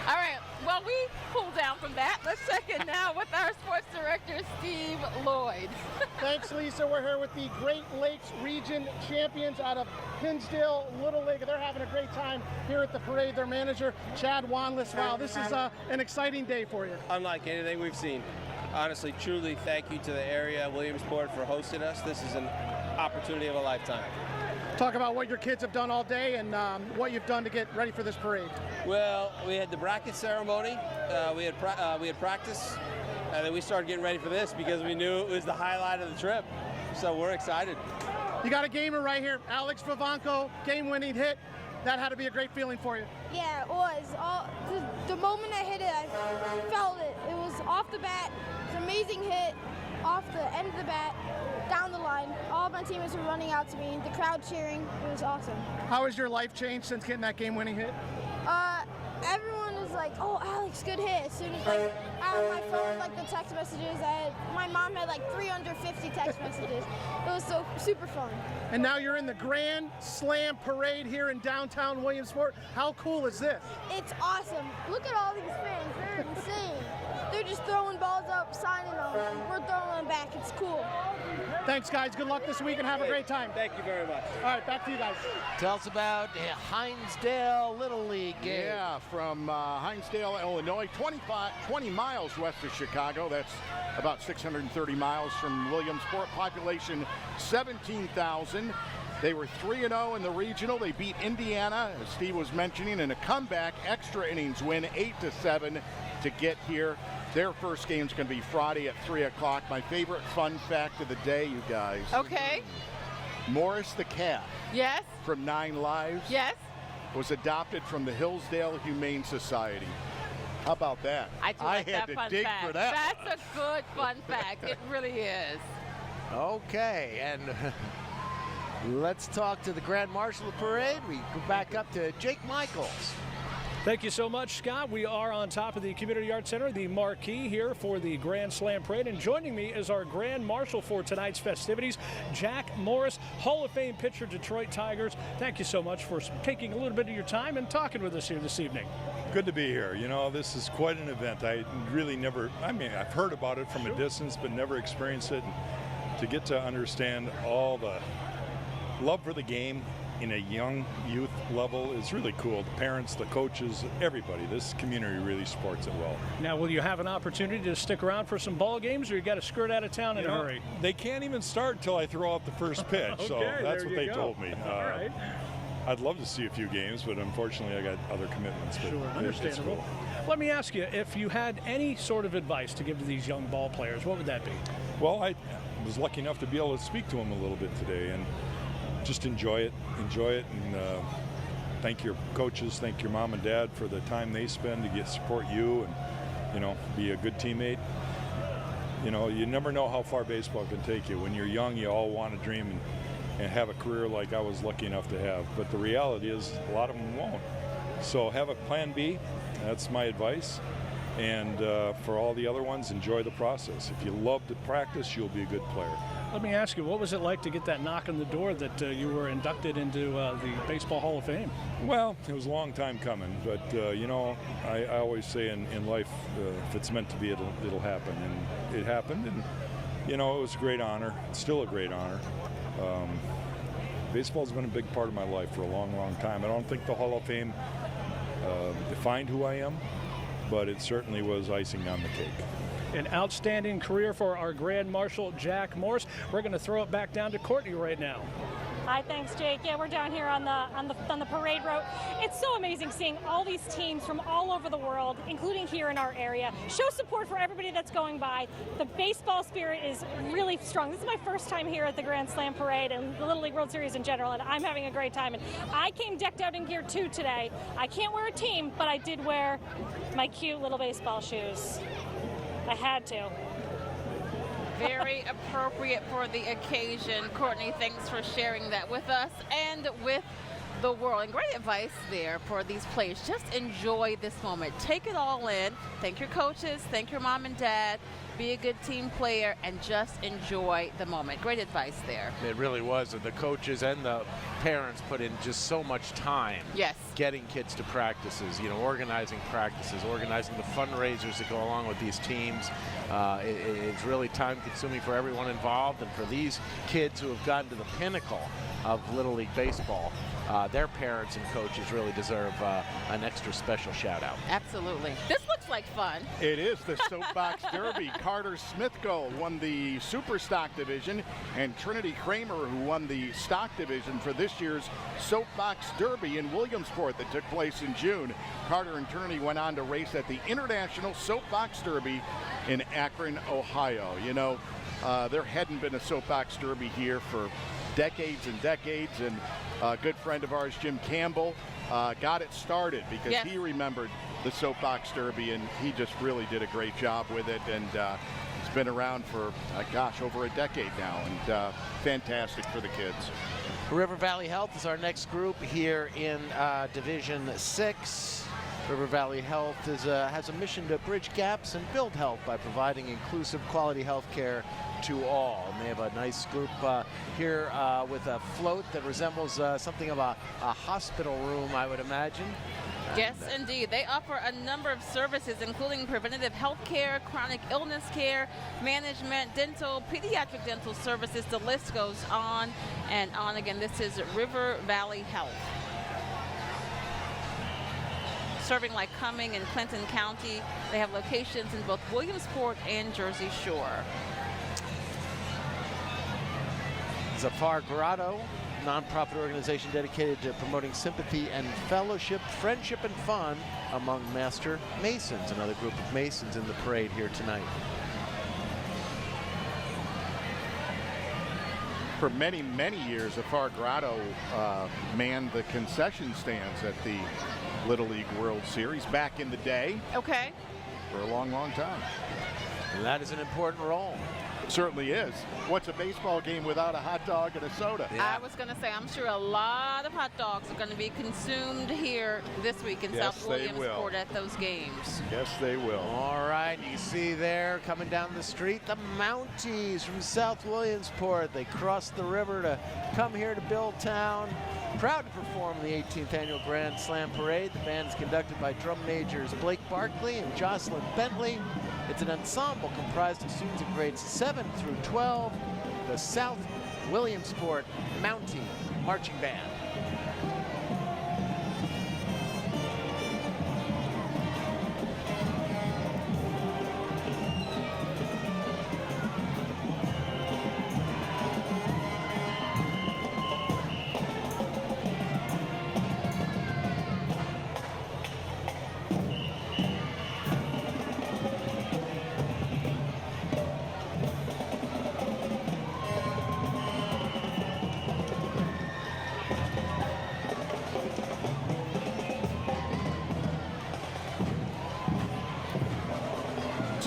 All right. Well, we cool down from that. Let's check in now with our sports director, Steve Lloyd. Thanks, Lisa. We're here with the Great Lakes Region champions out of Hinsdale Little League. They're having a great time here at the parade. Their manager, Chad Wanless. Wow, this is an exciting day for you. Unlike anything we've seen. Honestly, truly, thank you to the area, Williamsport, for hosting us. This is an opportunity of a lifetime. Talk about what your kids have done all day and what you've done to get ready for this parade. Well, we had the bracket ceremony. We had practice, and then we started getting ready for this because we knew it was the highlight of the trip. So we're excited. You got a gamer right here, Alex Vivanco, game-winning hit. That had to be a great feeling for you. Yeah, it was. The moment I hit it, I felt it. It was off the bat. It's an amazing hit, off the end of the bat, down the line. All of my teammates were running out to me. The crowd cheering. It was awesome. How has your life changed since getting that game-winning hit? Everyone was like, "Oh, Alex, good hit." As soon as out of my phone, the text messages, my mom had 350 text messages. It was so super fun. And now you're in the Grand Slam Parade here in downtown Williamsport. How cool is this? It's awesome. Look at all these fans. They're insane. They're just throwing balls up, signing them. We're throwing them back. It's cool. Thanks, guys. Good luck this week and have a great time. Thank you very much. All right, back to you guys. Tell us about Hinsdale Little League game. Yeah, from Hinsdale, Illinois, 20 miles west of Chicago. That's about 630 miles from Williamsport. Population 17,000. They were 3-0 in the regional. They beat Indiana, as Steve was mentioning, in a comeback extra innings win, 8-7 to get here. Their first game's going to be Friday at 3 o'clock. My favorite fun fact of the day, you guys. Okay. Morris the cat. Yes. From 9 Lives. Yes. Was adopted from the Hillsdale Humane Society. How about that? I do like had that to fun dig fact. for that. That's a good fun fact. It really is. Okay, and let's talk to the Grand Marshal of the parade. We go back up to Jake Michaels. Thank you so much, Scott. We are on top of the Community Arts Center, the marquee here for the Grand Slam Parade. And joining me is our Grand Marshal for tonight's festivities, Jack Morris, Hall of Fame pitcher, Detroit Tigers. Thank you so much for taking a little bit of your time and talking with us here this evening. Good to be here. You know, this is quite an event. I really never, I've heard about it from a distance, but never experienced it. And to get to understand all the love for the game in a young youth level is really cool. The parents, the coaches, everybody. This community really supports it well. Now, will you have an opportunity to stick around for some ball games, or you got to skirt out of town in a hurry? They can't even start until I throw out the first pitch, Okay, so that's what there you they go. told me. All right. I'd love to see a few games, but unfortunately I got other commitments. But Sure, understandable. Cool. Let me ask you, if you had any sort of advice to give to these young ball players, what would that be? Well, I was lucky enough to be able to speak to them a little bit today, and just enjoy it, and thank your coaches, thank your mom and dad for the time they spend to support you, and be a good teammate. You never know how far baseball can take you. When you're young, you all want to dream and have a career like I was lucky enough to have. But the reality is a lot of them won't. So have a plan B. That's my advice. And for all the other ones, enjoy the process. If you love to practice, you'll be a good player. Let me ask you, what was it like to get that knock on the door that you were inducted into the Baseball Hall of Fame? Well, it was a long time coming, but I always say in life, if it's meant to be, it'll happen, and it happened, and it was a great honor. It's still a great honor. Baseball's been a big part of my life for a long, long time. I don't think the Hall of Fame defined who I am, but it certainly was icing on the cake. An outstanding career for our Grand Marshal, Jack Morse. We're going to throw it back down to Courtney right now. Hi, thanks, Jake. Yeah, we're down here on the parade route. It's so amazing seeing all these teams from all over the world, including here in our area, show support for everybody that's going by. The baseball spirit is really strong. This is my first time here at the Grand Slam Parade and the Little League World Series in general, and I'm having a great time. And I came decked out in gear too today. I can't wear a team, but I did wear my cute little baseball shoes. I had to. Very appropriate for the occasion. Courtney, thanks for sharing that with us and with the world. And great advice there for these players. Just enjoy this moment. Take it all in. Thank your coaches. Thank your mom and dad. Be a good team player and just enjoy the moment. Great advice there. It really was. The coaches and the parents put in just so much time. Yes. Getting kids to practices, organizing practices, organizing the fundraisers that go along with these teams. It's really time consuming for everyone involved, and for these kids who have gotten to the pinnacle of Little League Baseball, their parents and coaches really deserve an extra special shout out. Absolutely. This looks like fun. It is the Soapbox Derby. Carter Smithgold won the Super Stock Division, and Trinity Kramer, who won the Stock Division for this year's Soapbox Derby in Williamsport that took place in June. Carter and Trinity went on to race at the International Soapbox Derby in Akron, Ohio. There hadn't been a Soapbox Derby here for decades and decades, and a good friend of ours, Jim Campbell, got it started because he remembered the Soapbox Derby, and he just really did a great job with it, and it's been around for, over a decade now, and fantastic for the kids. River Valley Health is our next group here in Division 6. River Valley Health has a mission to bridge gaps and build health by providing inclusive, quality health care to all. And they have a nice group here with a float that resembles something of a hospital room, I would imagine. Yes, indeed. They offer a number of services, including preventative health care, chronic illness care, management, dental, pediatric dental services. The list goes on and on. Again, this is River Valley Health. Serving Lycoming and Clinton County. They have locations in both Williamsport and Jersey Shore. Zafar Grotto, nonprofit organization dedicated to promoting sympathy and fellowship, friendship, and fun among master masons. Another group of masons in the parade here tonight. For many, many years, Zafar Grotto manned the concession stands at the Little League World Series back in the day. Okay. For a long, long time. And that is an important role. It certainly is. What's a baseball game without a hot dog and a soda? I was going to say, I'm sure a lot of hot dogs are going to be consumed here this week in South Williamsport at those games. Yes, they will. All right, you see there coming down the street, the Mounties from South Williamsport. They crossed the river to come here to Build Town. Proud to perform the 18th Annual Grand Slam Parade. The band is conducted by drum majors Blake Barkley and Jocelyn Bentley. It's an ensemble comprised of students in grades 7 through 12, the South Williamsport Mountie Marching Band.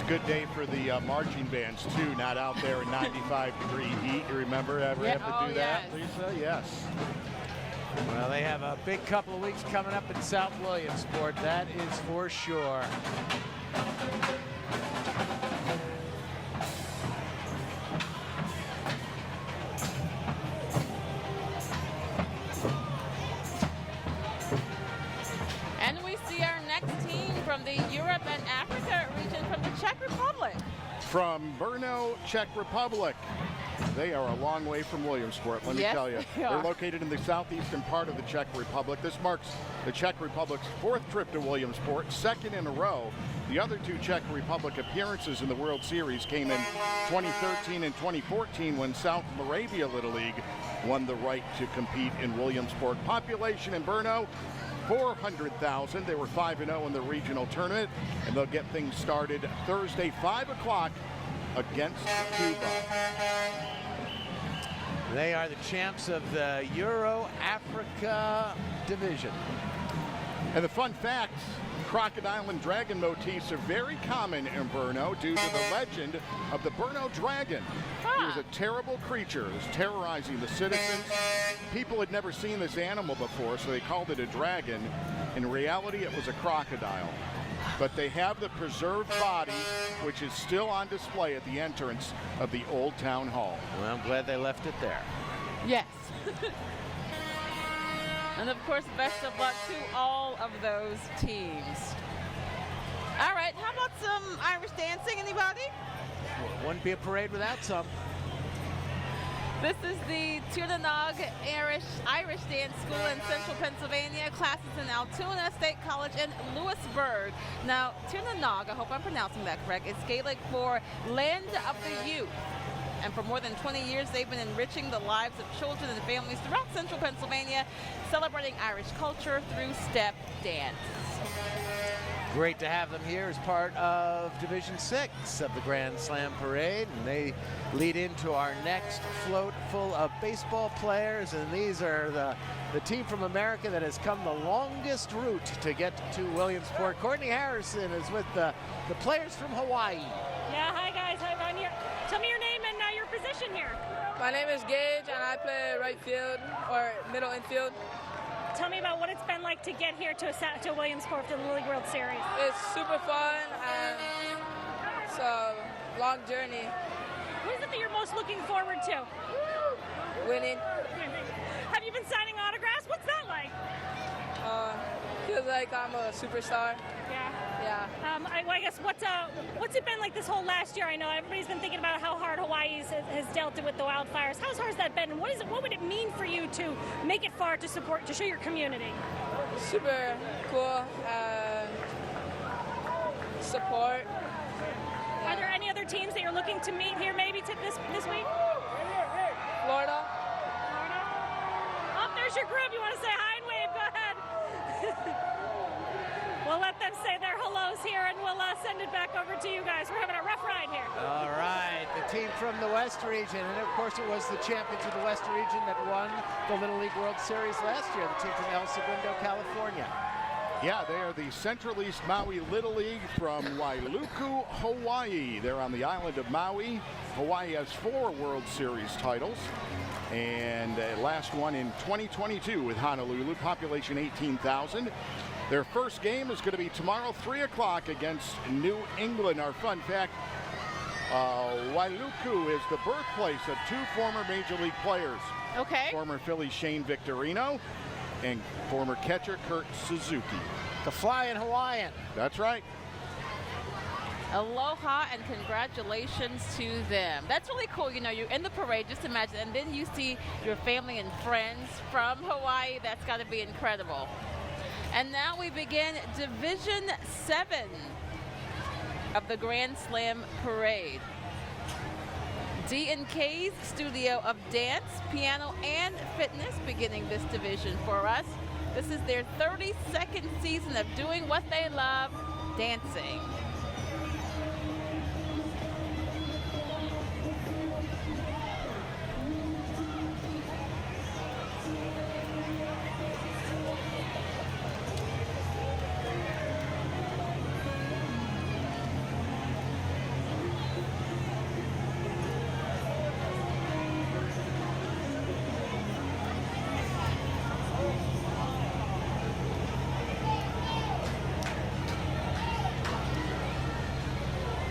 good day for the marching bands, too, not out there in 95-degree heat. You remember ever have to do that, Lisa? Yes. Well, they have a big couple of weeks coming up in South Williamsport, that is for sure. And we see our next team from the Europe and Africa region from the Czech Republic. From Brno, Czech Republic. They are a long way from Williamsport, let me tell you. They're located in the southeastern part of the Czech Republic. This marks the Czech Republic's 4th trip to Williamsport, 2nd in a row. The other 2 Czech Republic appearances in the World Series came in 2013 and 2014 when South Moravia Little League won the right to compete in Williamsport. Population in Brno, 400,000. They were 5-0 in the regional tournament, and they'll get things started Thursday, 5 o'clock against Cuba. They are the champs of the Euro-Africa division. And the fun facts, crocodile and dragon motifs are very common in Brno due to the legend of the Brno dragon. He was a terrible creature. It was terrorizing the citizens. People had never seen this animal before, so they called it a dragon. In reality, it was a crocodile. But they have the preserved body, which is still on display at the entrance of the Old Town Hall. Well, I'm glad they left it there. Yes. And of course, best of luck to all of those teams. All right, how about some Irish dancing, anybody? Wouldn't be a parade without some. This is the Tiernanog Irish Dance School in central Pennsylvania. Classes in Altoona State College in Lewisburg. Now, Tiernanog, I hope I'm pronouncing that correct, is Gaelic for Land of the Youth. And for more than 20 years, they've been enriching the lives of children and families throughout central Pennsylvania, celebrating Irish culture through step dance. Great to have them here as part of Division 6 of the Grand Slam Parade. And they lead into our next float full of baseball players. And these are the team from America that has come the longest route to get to Williamsport. Courtney Harrison is with the players from Hawaii. Yeah, hi guys, hi everyone here. Tell me your name and your position here. My name is Gage and I play right field or middle infield. Tell me about what it's been like to get here to Williamsport for the Little League World Series. It's super fun and it's a long journey. What is it that you're most looking forward to? Winning. Have you been signing autographs? What's that like? Feels like I'm a superstar. Yeah. Yeah. I guess what's it been like this whole last year? I know everybody's been thinking about how hard Hawaii has dealt with the wildfires. How hard has that been? And what would it mean for you to make it far to show your community? Super cool. Support. Yeah. Are there any other teams that you're looking to meet here maybe this week? Florida. Oh, there's your group. You want to say hi and wave? Go ahead. We'll let them say their hellos here, and we'll send it back over to you guys. We're having a rough ride here. All right, the team from the West region, and of course it was the champions of the West region that won the Little League World Series last year, the team from El Segundo, California. Yeah, they are the Central East Maui Little League from Wailuku, Hawaii. They're on the island of Maui. Hawaii has 4 World Series titles, and last one in 2022 with Honolulu, population 18,000. Their first game is going to be tomorrow, 3 o'clock against New England. Our fun fact, Wailuku is the birthplace of 2 former Major League players. Okay. Former Philly Shane Victorino and former catcher Kurt Suzuki. The Flying Hawaiian. That's right. Aloha and congratulations to them. That's really cool. You know, you're in the parade, just imagine, and then you see your family and friends from Hawaii. That's got to be incredible. And now we begin Division 7 of the Grand Slam Parade. D&K's Studio of Dance, Piano, and Fitness beginning this division for us. This is their 32nd season of doing what they love, dancing.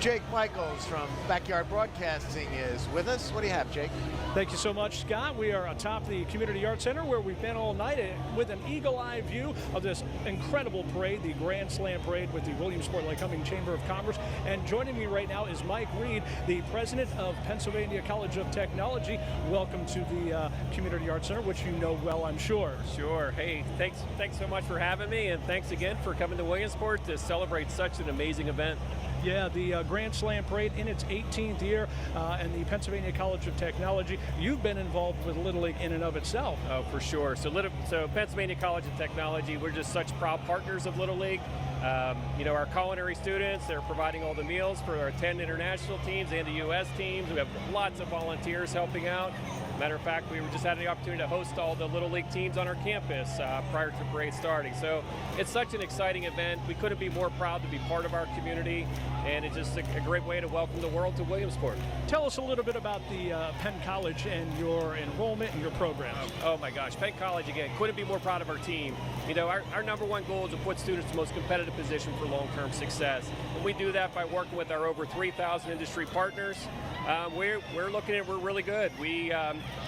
Jake Michaels from Backyard Broadcasting is with us. What do you have, Jake? Thank you so much, Scott. We are atop the Community Arts Center where we've been all night with an eagle-eye view of this incredible parade, the Grand Slam Parade with the Williamsport Lycoming Chamber of Commerce. And joining me right now is Mike Reed, the president of Pennsylvania College of Technology. Welcome to the Community Arts Center, which you know well, I'm sure. Sure. Hey, thanks so much for having me, and thanks again for coming to Williamsport to celebrate such an amazing event. Yeah, the Grand Slam Parade in its 18th year, and the Pennsylvania College of Technology. You've been involved with Little League in and of itself. Oh, for sure. So Pennsylvania College of Technology, we're just such proud partners of Little League. Our culinary students, they're providing all the meals for our 10 international teams and the U.S. teams. We have lots of volunteers helping out. Matter of fact, we just had the opportunity to host all the Little League teams on our campus prior to the parade starting. So it's such an exciting event. We couldn't be more proud to be part of our community, and it's just a great way to welcome the world to Williamsport. Tell us a little bit about the Penn College and your enrollment and your programs. Oh my gosh, Penn College, again, couldn't be more proud of our team. Our number one goal is to put students in the most competitive position for long-term success. And we do that by working with our over 3,000 industry partners. We're really good.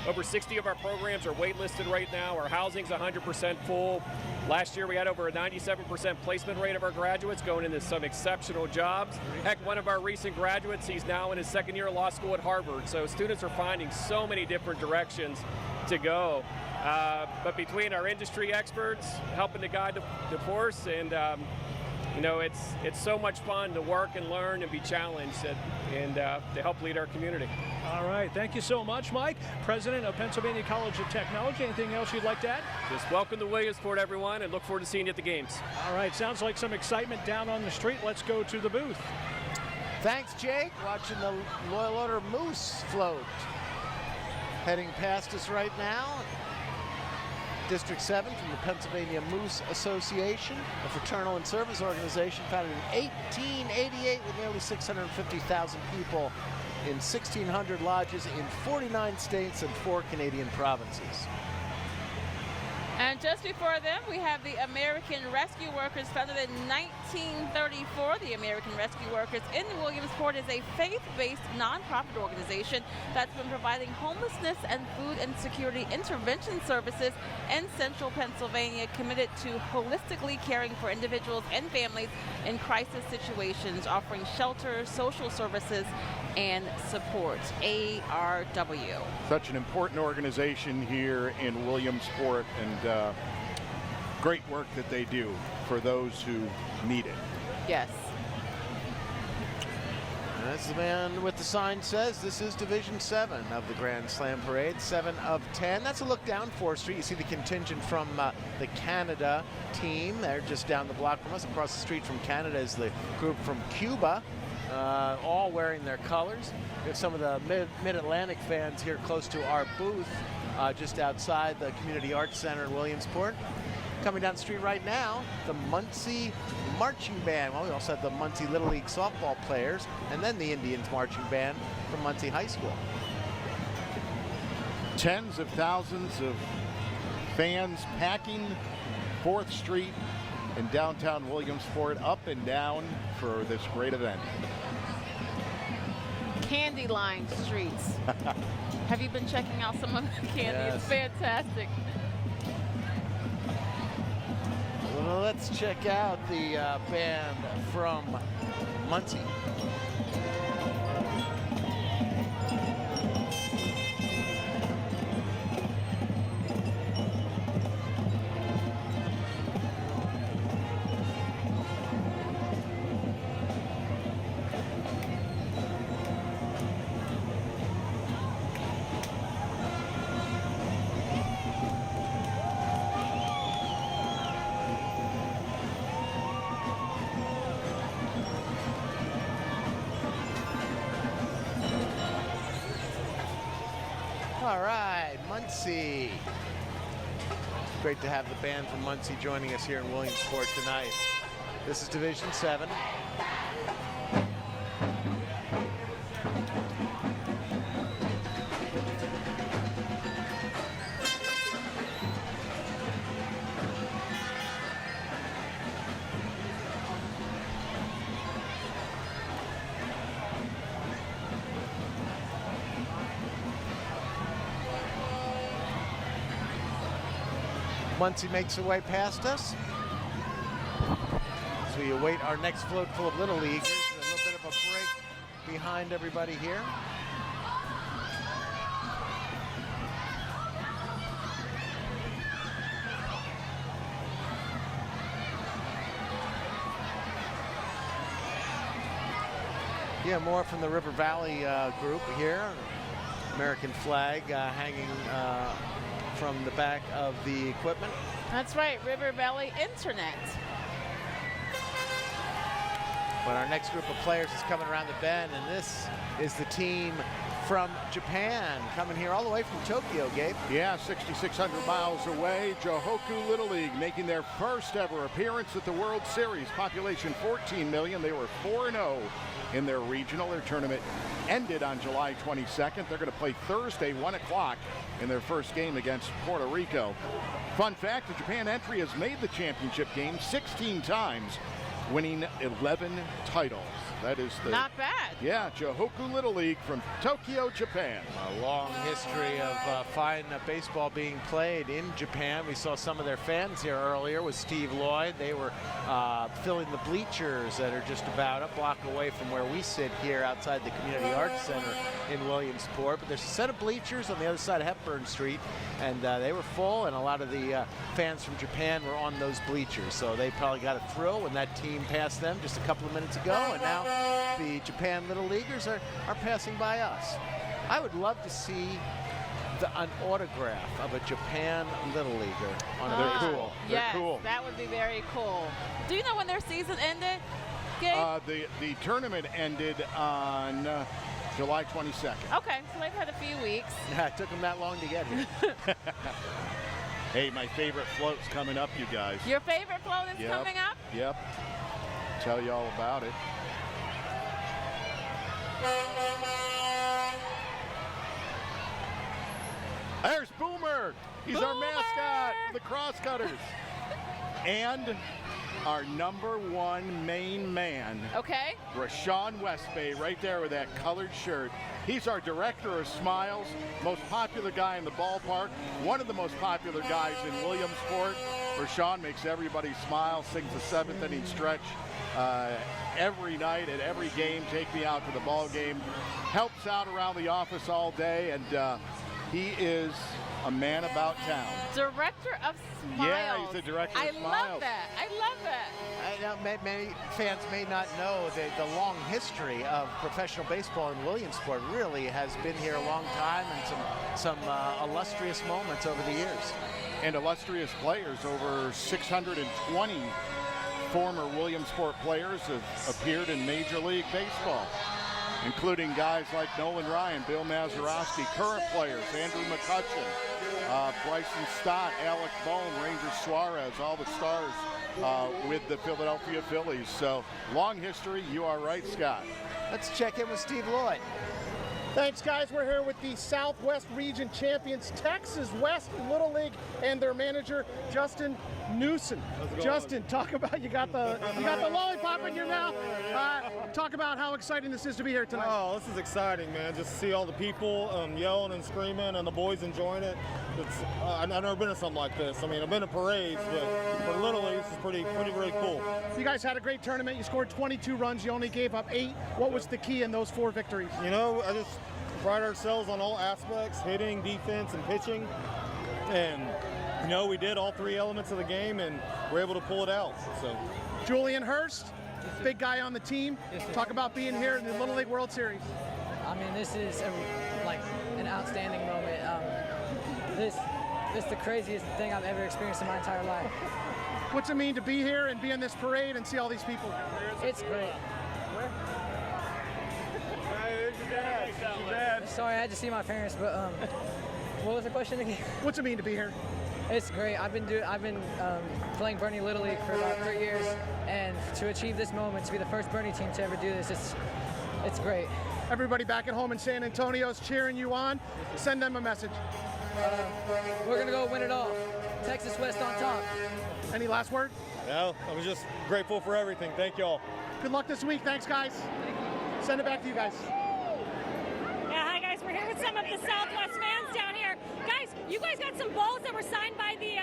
Over 60 of our programs are waitlisted right now. Our housing's 100% full. Last year we had over a 97% placement rate of our graduates going into some exceptional jobs. Heck, one of our recent graduates, he's now in his second year of law school at Harvard. So students are finding so many different directions to go. But between our industry experts helping to guide the course, and it's so much fun to work and learn and be challenged and to help lead our community. All right. Thank you so much, Mike, president of Pennsylvania College of Technology. Anything else you'd like to add? Just welcome to Williamsport, everyone, and look forward to seeing you at the games. All right. Sounds like some excitement down on the street. Let's go to the booth. Thanks, Jake. Watching the Loyal Order Moose float. Heading past us right now. District 7 from the Pennsylvania Moose Association, a fraternal and service organization founded in 1888 with nearly 650,000 people in 1,600 lodges in 49 states and 4 Canadian provinces. And just before them, we have the American Rescue Workers, founded in 1934. The American Rescue Workers in Williamsport is a faith-based nonprofit organization that's been providing homelessness and food insecurity intervention services in central Pennsylvania, committed to holistically caring for individuals and families in crisis situations, offering shelter, social services, and support. ARW. Such an important organization here in Williamsport, and great work that they do for those who need it. Yes. As the man with the sign says, this is Division 7 of the Grand Slam Parade, 7 of 10. That's a look down 4th Street. You see the contingent from the Canada team. They're just down the block from us. Across the street from Canada is the group from Cuba, all wearing their colors. We have some of the Mid-Atlantic fans here close to our booth, just outside the Community Arts Center in Williamsport. Coming down the street right now, the Muncie Marching Band. Well, we also have the Muncie Little League softball players, and then the Indians Marching Band from Muncie High School. Tens of thousands of fans packing 4th Street in downtown Williamsport, up and down for this great event. Candy-lined streets. Have you been checking out some of the candy? Yes. It's fantastic. Well, let's check out the band from Muncie. All right, Muncie. Great to have the band from Muncie joining us here in Williamsport tonight. This is Division 7. Once he makes his way past us, as we await our next float full of Little Leaguers, a little bit of a break behind everybody here. Yeah, more from the River Valley group here. American flag hanging from the back of the equipment. That's right, River Valley Internet. But our next group of players is coming around the bend, and this is the team from Japan, coming here all the way from Tokyo, Gabe. Yeah, 6,600 miles away. Johoku Little League making their first ever appearance at the World Series. Population 14 million. They were 4-0 in their regional. Their tournament ended on July 22nd. They're going to play Thursday, 1 o'clock, in their first game against Puerto Rico. Fun fact, the Japan entry has made the championship game 16 times, winning 11 titles. That is the... Not bad. Yeah, Johoku Little League from Tokyo, Japan. A long history of fine baseball being played in Japan. We saw some of their fans here earlier with Steve Lloyd. They were filling the bleachers that are just about a block away from where we sit here outside the Community Arts Center in Williamsport. But there's a set of bleachers on the other side of Hepburn Street, and they were full, and a lot of the fans from Japan were on those bleachers. So they probably got a thrill when that team passed them just a couple of minutes ago, and now the Japan Little Leaguers are passing by us. I would love to see an autograph of a Japan Little Leaguer on They're a cool. Yes, They're cool. That would be very cool. Do you know when their season ended, Gabe? The tournament ended on July 22nd. Okay, so they've had a few weeks. Yeah, it took them that long to get here. Hey, my favorite float's coming up, you guys. Your favorite float is coming up? Yep. Tell you all about it. There's Boomer. He's our mascot, the Crosscutters. And our #1 main man. Okay. Rashawn Westbay, right there with that colored shirt. He's our director of smiles, most popular guy in the ballpark, one of the most popular guys in Williamsport. Rashawn makes everybody smile, sings the 7th inning stretch every night at every game. Take me out to the ball game. Helps out around the office all day, and he is a man about town. Director of Smiles. Yeah, he's the director of Smiles. I love that. I love that. I know many fans may not know that the long history of professional baseball in Williamsport really has been here a long time, and some illustrious moments over the years. And illustrious players. Over 620 former Williamsport players have appeared in Major League Baseball, including guys like Nolan Ryan, Bill Mazeroski, current players, Andrew McCutcheon, Bryson Stott, Alec Bone, Ranger Suarez, all the stars with the Philadelphia Phillies. So long history, you are right, Scott. Let's check in with Steve Lloyd. Thanks, guys. We're here with the Southwest Region champions, Texas West Little League, and their manager, Justin Newsom. Justin, talk about you got the lollipop in your mouth. Talk about how exciting this is to be here tonight. Oh, this is exciting, man. Just to see all the people yelling and screaming, and the boys enjoying it. I've never been to something like this. I mean, I've been to parades, but for Little League, this is pretty really cool. You guys had a great tournament. You scored 22 runs. You only gave up 8. What was the key in those 4 victories? You know, I just pride ourselves on all aspects, hitting, defense, and pitching. And, you know, we did all 3 elements of the game, and we're able to pull it out. So, Julian Hurst, big guy on the team. Talk about being here in the Little League World Series. I mean, this is like an outstanding moment. This is the craziest thing I've ever experienced in my entire life. What's it mean to be here and be in this parade and see all these people? It's great. Sorry, I had to see my parents, but what was the question again? What's it mean to be here? It's great. I've been playing Bernie Little League for about 3 years, and to achieve this moment, to be the first Bernie team to ever do this, it's great. Everybody back at home in San Antonio is cheering you on. Send them a message. We're gonna go win it all. Texas West on top. Any last word? No, I'm just grateful for everything. Thank you all. Good luck this week. Thanks, guys. Send it back to you guys. Yeah, hi guys. We're here with some of the Southwest fans down here. Guys, you guys got some balls that were signed by the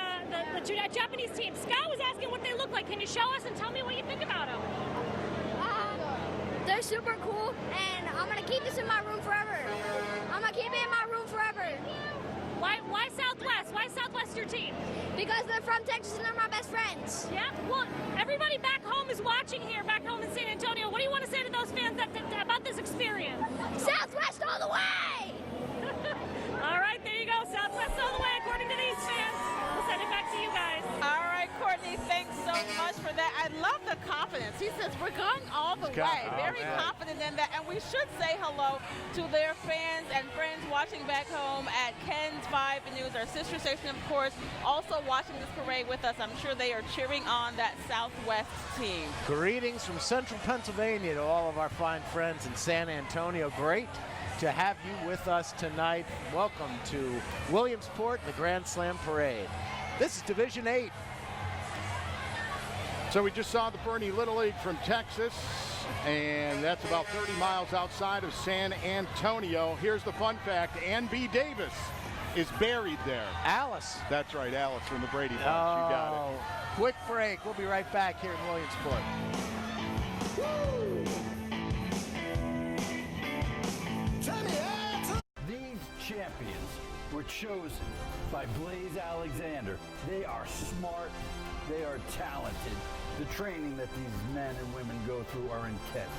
Japanese team. Scott was asking what they look like. Can you show us and tell me what you think about them? They're super cool, and I'm gonna keep this in my room forever. I'm gonna keep it in my room forever. Why Southwest? Why Southwest your team? Because they're from Texas and they're my best friends. Yeah, well, everybody back home is watching here, back home in San Antonio. What do you want to say to those fans about this experience? Southwest all the way! All right, there you go. Southwest all the way, according to these fans. We'll send it back to you guys. All right, Courtney, thanks so much for that. I love the confidence. He says we're going all the way. Very confident in that. And we should say hello to their fans and friends watching back home at Ken's 5 News, our sister station, of course, also watching this parade with us. I'm sure they are cheering on that Southwest team. Greetings from Central Pennsylvania to all of our fine friends in San Antonio. Great to have you with us tonight. Welcome to Williamsport, the Grand Slam Parade. This is Division 8. So we just saw the Bernie Little League from Texas, and that's about 30 miles outside of San Antonio. Here's the fun fact: Ann B. Davis is buried there. Alice. That's right, Alice from the Brady Bunch. You got it. Quick break. We'll be right back here in Williamsport. These champions were chosen by Blaze Alexander. They are smart. They are talented. The training that these men and women go through are intense.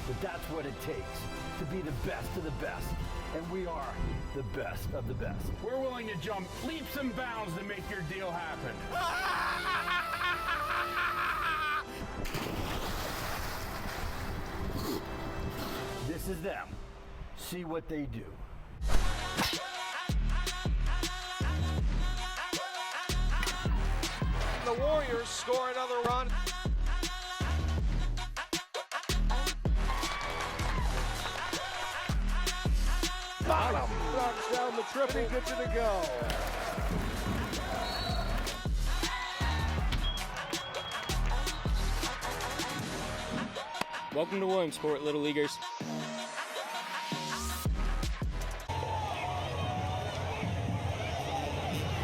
But that's what it takes to be the best of the best. And we are the best of the best. We're willing to jump leaps and bounds to make your deal happen. This is them. See what they do. The Warriors score another run. Bottom knocks down the triple. Good to go. Welcome to Williamsport, Little Leaguers.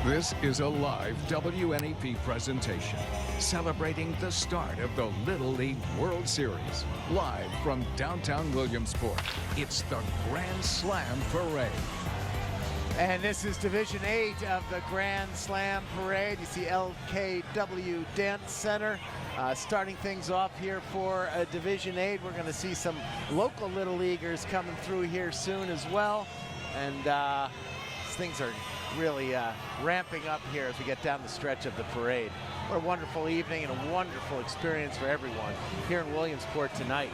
This is a live WNEP presentation celebrating the start of the Little League World Series. Live from downtown Williamsport, it's the Grand Slam Parade. And this is Division 8 of the Grand Slam Parade. You see LKW Dance Center starting things off here for Division 8. We're going to see some local Little Leaguers coming through here soon as well. And things are really ramping up here as we get down the stretch of the parade. What a wonderful evening and a wonderful experience for everyone here in Williamsport tonight.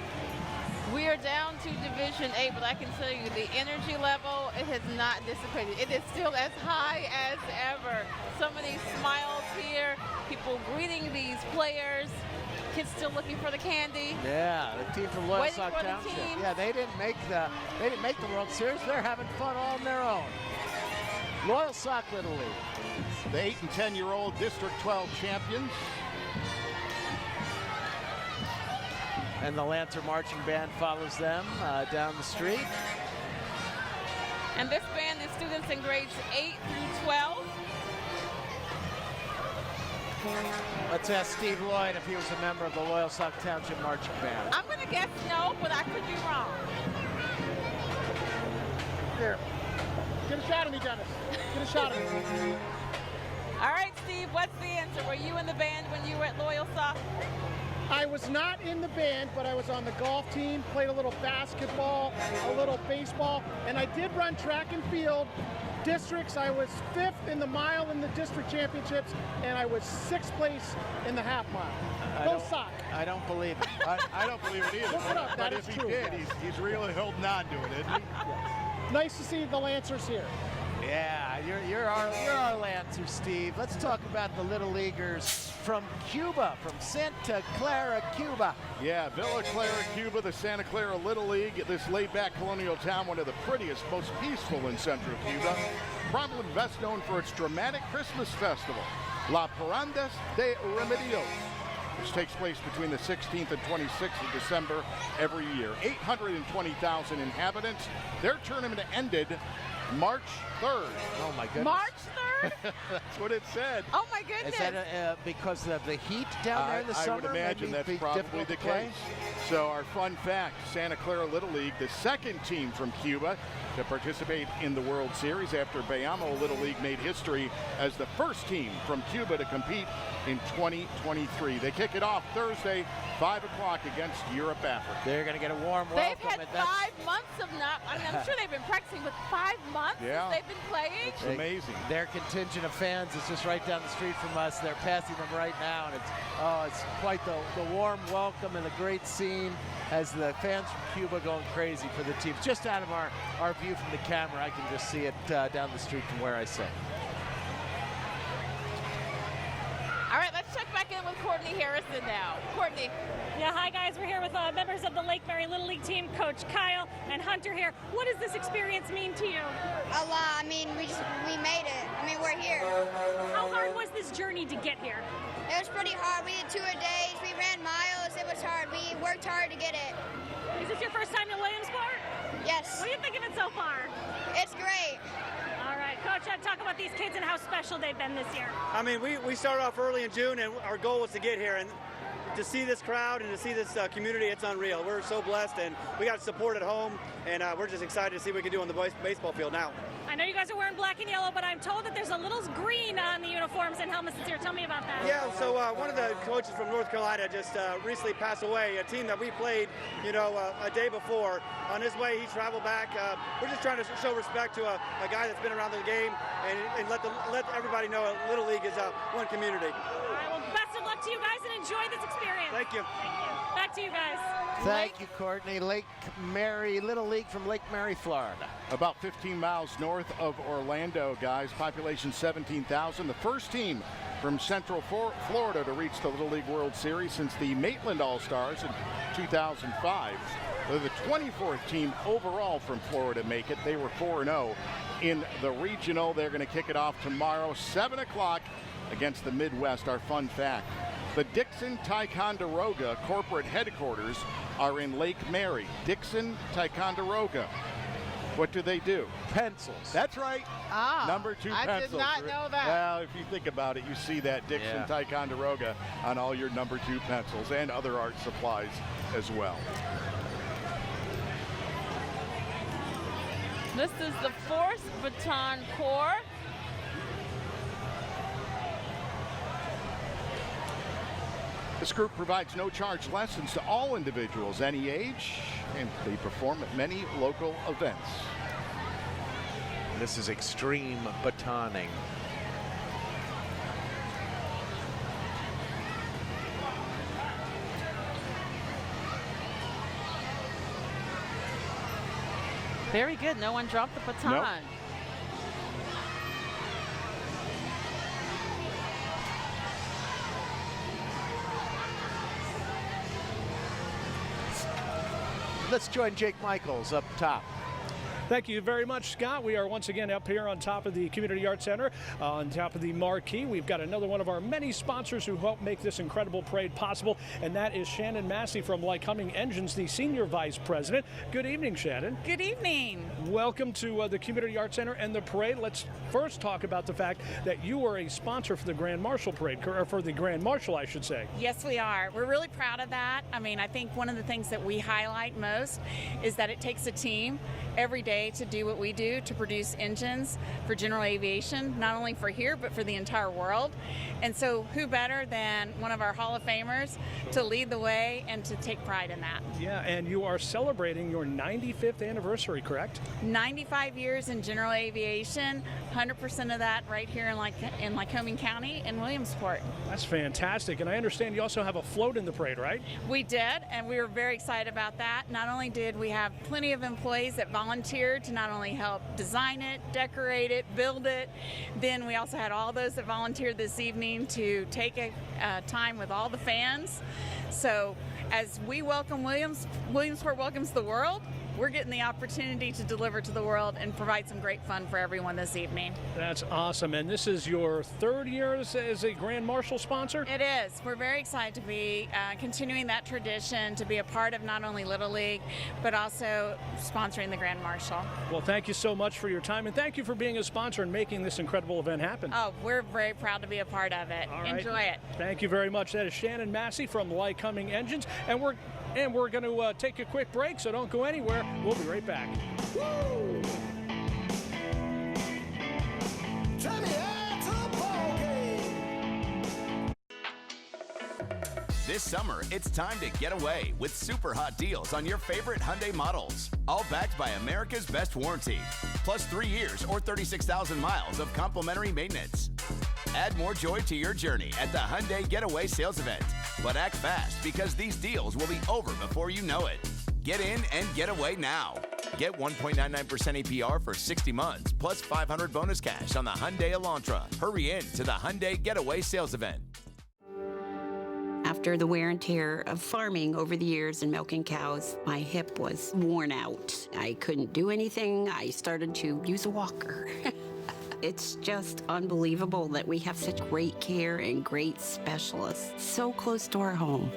We are down to Division 8, but I can tell you the energy level, it has not dissipated. It is still as high as ever. So many smiles here, people greeting these players, kids still looking for the candy. Yeah, the team from Loyalsock Township. Yeah, they didn't make the World Series. They're having fun all on their own. Loyalsock Little League. The 8 and 10-year-old District 12 champions. And the Lancer Marching Band follows them down the street. And this band is students in grades 8 through 12. Let's ask Steve Lloyd if he was a member of the Loyalsock Township Marching Band. I'm going to guess no, but I could be wrong. Here. Get a shot of me, Dennis. Get a shot of me. All right, Steve, what's the answer? Were you in the band when you were at Loyalsock? I was not in the band, but I was on the golf team, played a little basketball, a little baseball, and I did run track and field districts. I was 5th in the mile in the district championships, and I was 6th place in the half mile. Go Sock. I don't believe it. I don't believe it either. Look it up. But That if is he true. did, he's really holding on to it, isn't he? Nice to see the Lancers here. Yeah, you're our Lancer, Steve. Let's talk about the Little Leaguers from Cuba, from Santa Clara, Cuba. Yeah, Villa Clara, Cuba, the Santa Clara Little League, this laid-back colonial town, one of the prettiest, most peaceful in central Cuba. Probably best known for its dramatic Christmas festival, La Parandas de Remedios. which takes place between the 16th and 26th of December every year. 820,000 inhabitants. Their tournament ended March 3rd. Oh, my goodness. March 3rd? That's what it said. Oh, my goodness. Is that because of the heat down there in the summer? I would imagine that's probably the case. So our fun fact, Santa Clara Little League, the second team from Cuba to participate in the World Series after Bayamo Little League made history as the first team from Cuba to compete in 2023. They kick it off Thursday, 5 o'clock against Europe Africa. They're going to get a warm welcome. They've had 5 months of not, I mean, I'm sure they've been practicing, but 5 months since they've been playing? It's amazing. Their contingent of fans is just right down the street from us. They're passing them right now, and it's quite the warm welcome and a great scene as the fans from Cuba going crazy for the teams. Just out of our view from the camera, I can just see it down the street from where I sit. All right, let's check back in with Courtney Harrison now. Courtney. Yeah, hi guys. We're here with members of the Lake Mary Little League team, Coach Kyle and Hunter here. What does this experience mean to you? A lot. I mean, we made it. I mean, we're here. How hard was this journey to get here? It was pretty hard. We did 2 days. We ran miles. It was hard. We worked hard to get it. Is this your first time in Williamsport? Yes. What do you think of it so far? It's great. All right, Coach, talk about these kids and how special they've been this year. I mean, we started off early in June, and our goal was to get here. And to see this crowd and to see this community, it's unreal. We're so blessed, and we got support at home, and we're just excited to see what we can do on the baseball field now. I know you guys are wearing black and yellow, but I'm told that there's a little green on the uniforms and helmets this year. Tell me about that. Yeah, so one of the coaches from North Carolina just recently passed away, a team that we played, a day before. On his way, he traveled back. We're just trying to show respect to a guy that's been around the game and let everybody know Little League is one community. All right, well, best of luck to you guys and enjoy this experience. Thank you. Back to you guys. Thank you, Courtney. Lake Mary Little League from Lake Mary, Florida. About 15 miles north of Orlando, guys. Population 17,000. The first team from Central Florida to reach the Little League World Series since the Maitland All-Stars in 2005. They're the 24th team overall from Florida to make it. They were 4-0 in the regional. They're going to kick it off tomorrow, 7 o'clock against the Midwest. Our fun fact. The Dixon Ticonderoga corporate headquarters are in Lake Mary. Dixon Ticonderoga. What do they do? Pencils. That's right. Ah, number 2 I pencils. did not know that. Well, if you think about it, you see that Dixon Ticonderoga on all your number 2 pencils and other art supplies as well. This is the 4th Baton Corps. This group provides no-charge lessons to all individuals, any age, and they perform at many local events. This is extreme batoning. Very good. No one dropped the baton. Nope. Let's join Jake Michaels up top. Thank you very much, Scott. We are once again up here on top of the Community Arts Center, on top of the marquee. We've got another one of our many sponsors who help make this incredible parade possible, and that is Shannon Massey from Lycoming Engines, the Senior Vice President. Good evening, Shannon. Good evening. Welcome to the Community Arts Center and the parade. Let's first talk about the fact that you are a sponsor for the Grand Marshal Parade, or for the Grand Marshal, I should say. Yes, we are. We're really proud of that. I mean, I think one of the things that we highlight most is that it takes a team every day to do what we do, to produce engines for general aviation, not only for here, but for the entire world. And so who better than one of our Hall of Famers to lead the way and to take pride in that. Yeah, and you are celebrating your 95th anniversary, correct? 95 years in general aviation, 100% of that right here in Lycoming-County in Williamsport. That's fantastic. And I understand you also have a float in the parade, right? We did, and we were very excited about that. Not only did we have plenty of employees that volunteered to not only help design it, decorate it, build it, then we also had all those that volunteered this evening to take a time with all the fans. So as we welcome Williamsport welcomes the world, we're getting the opportunity to deliver to the world and provide some great fun for everyone this evening. That's awesome. And this is your third year as a Grand Marshal sponsor? It is. We're very excited to be continuing that tradition, to be a part of not only Little League, but also sponsoring the Grand Marshal. Well, thank you so much for your time, and thank you for being a sponsor and making this incredible event happen. Oh, we're very proud to be a part of it. All right. Enjoy it. Thank you very much. That is Shannon Massey from Lycoming Engines, and we're going to take a quick break, so don't go anywhere. We'll be right back. Woo! This summer, it's time to get away with super hot deals on your favorite Hyundai models. All backed by America's best warranty. Plus 3 years or 36,000 miles of complimentary maintenance. Add more joy to your journey at the Hyundai Getaway Sales Event. But act fast because these deals will be over before you know it. Get in and get away now. Get 1.99% APR for 60 months, plus $500 bonus cash on the Hyundai Elantra. Hurry in to the Hyundai Getaway Sales Event. After the wear and tear of farming over the years and milking cows, my hip was worn out. I couldn't do anything. I started to use a walker. It's just unbelievable that we have such great care and great specialists so close to our home.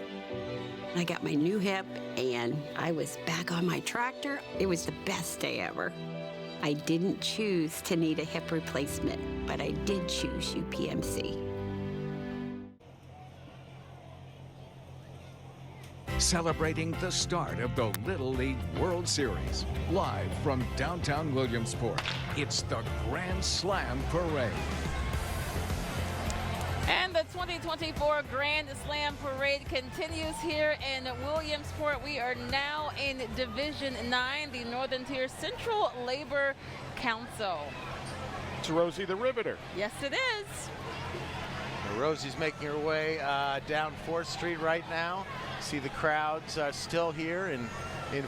I got my new hip and I was back on my tractor. It was the best day ever. I didn't choose to need a hip replacement, but I did choose UPMC. Celebrating the start of the Little League World Series. Live from downtown Williamsport, it's the Grand Slam Parade. And the 2024 Grand Slam Parade continues here in Williamsport. We are now in Division 9, the Northern Tier Central Labor Council. It's Rosie the Riveter. Yes, it is. Rosie's making her way down 4th Street right now. See the crowds still here in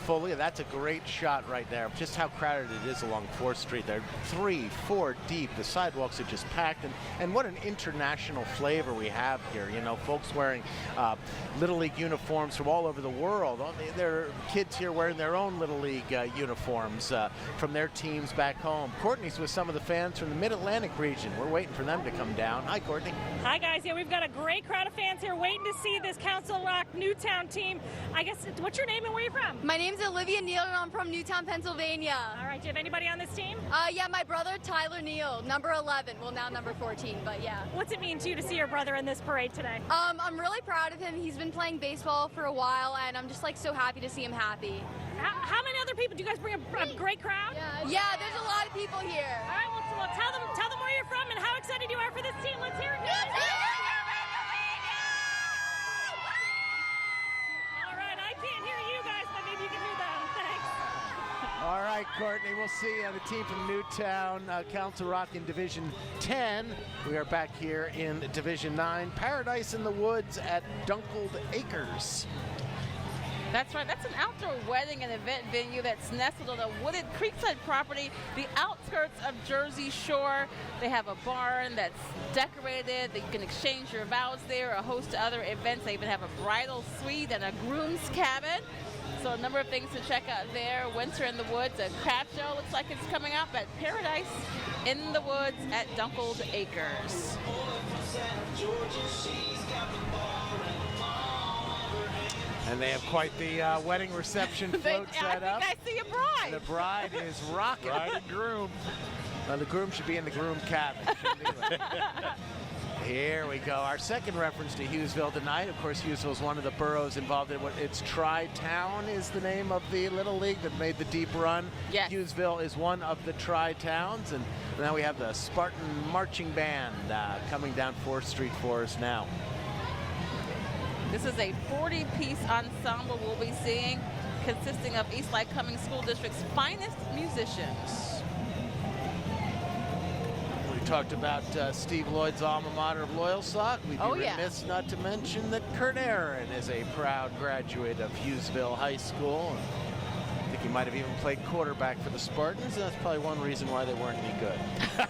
Foley. That's a great shot right there. Just how crowded it is along 4th Street. They're 3, 4 deep. The sidewalks are just packed. And what an international flavor we have here. You know, folks wearing Little League uniforms from all over the world. There are kids here wearing their own Little League uniforms from their teams back home. Courtney's with some of the fans from the Mid-Atlantic region. We're waiting for them to come down. Hi, Courtney. Hi, guys. Yeah, we've got a great crowd of fans here waiting to see this Council Rock Newtown team. I guess, what's your name and where are you from? My name's Olivia Neal and I'm from Newtown, Pennsylvania. All right, do you have anybody on this team? Yeah, my brother Tyler Neal, number 11. Well, now number 14, but yeah. What's it mean to you to see your brother in this parade today? I'm really proud of him. He's been playing baseball for a while, and I'm just like so happy to see him happy. How many other people? Do you guys bring a great crowd? Yeah, there's a lot of people here. All right, well tell them where you're from and how excited you are for this team. Let's hear it. All right, I can't hear you guys, but maybe you can hear them. Thanks. All right, Courtney, we'll see the team from Newtown, Council Rock in Division 10. We are back here in Division 9. Paradise in the Woods at Dunkled Acres. That's right. That's an outdoor wedding and event venue that's nestled on a wooded creekside property, the outskirts of Jersey Shore. They have a barn that's decorated. You can exchange your vows there, a host of other events. They even have a bridal suite and a groom's cabin. So a number of things to check out there. Winter in the Woods, a craft show looks like it's coming up at Paradise in the Woods at Dunkled Acres. And they have quite the wedding reception float set up. I think I see a bride. The bride is rocking. Bride and groom. The groom should be in the groom cabin. Here we go. Our second reference to Hughesville tonight. Of course, Hughesville is one of the boroughs involved in what it's Tri-Town is the name of the Little League that made the deep run. Yes. Hughesville is one of the Tri-Towns. And now we have the Spartan Marching Band coming down 4th Street for us now. This is a 40-piece ensemble we'll be seeing, consisting of East Lycoming School District's finest musicians. We talked about Steve Lloyd's alma mater of Loyalsock. We'd be remiss not to mention that Kurt Aaron is a proud graduate of Hughesville High School. I think he might have even played quarterback for the Spartans, and that's probably one reason why they weren't any good. I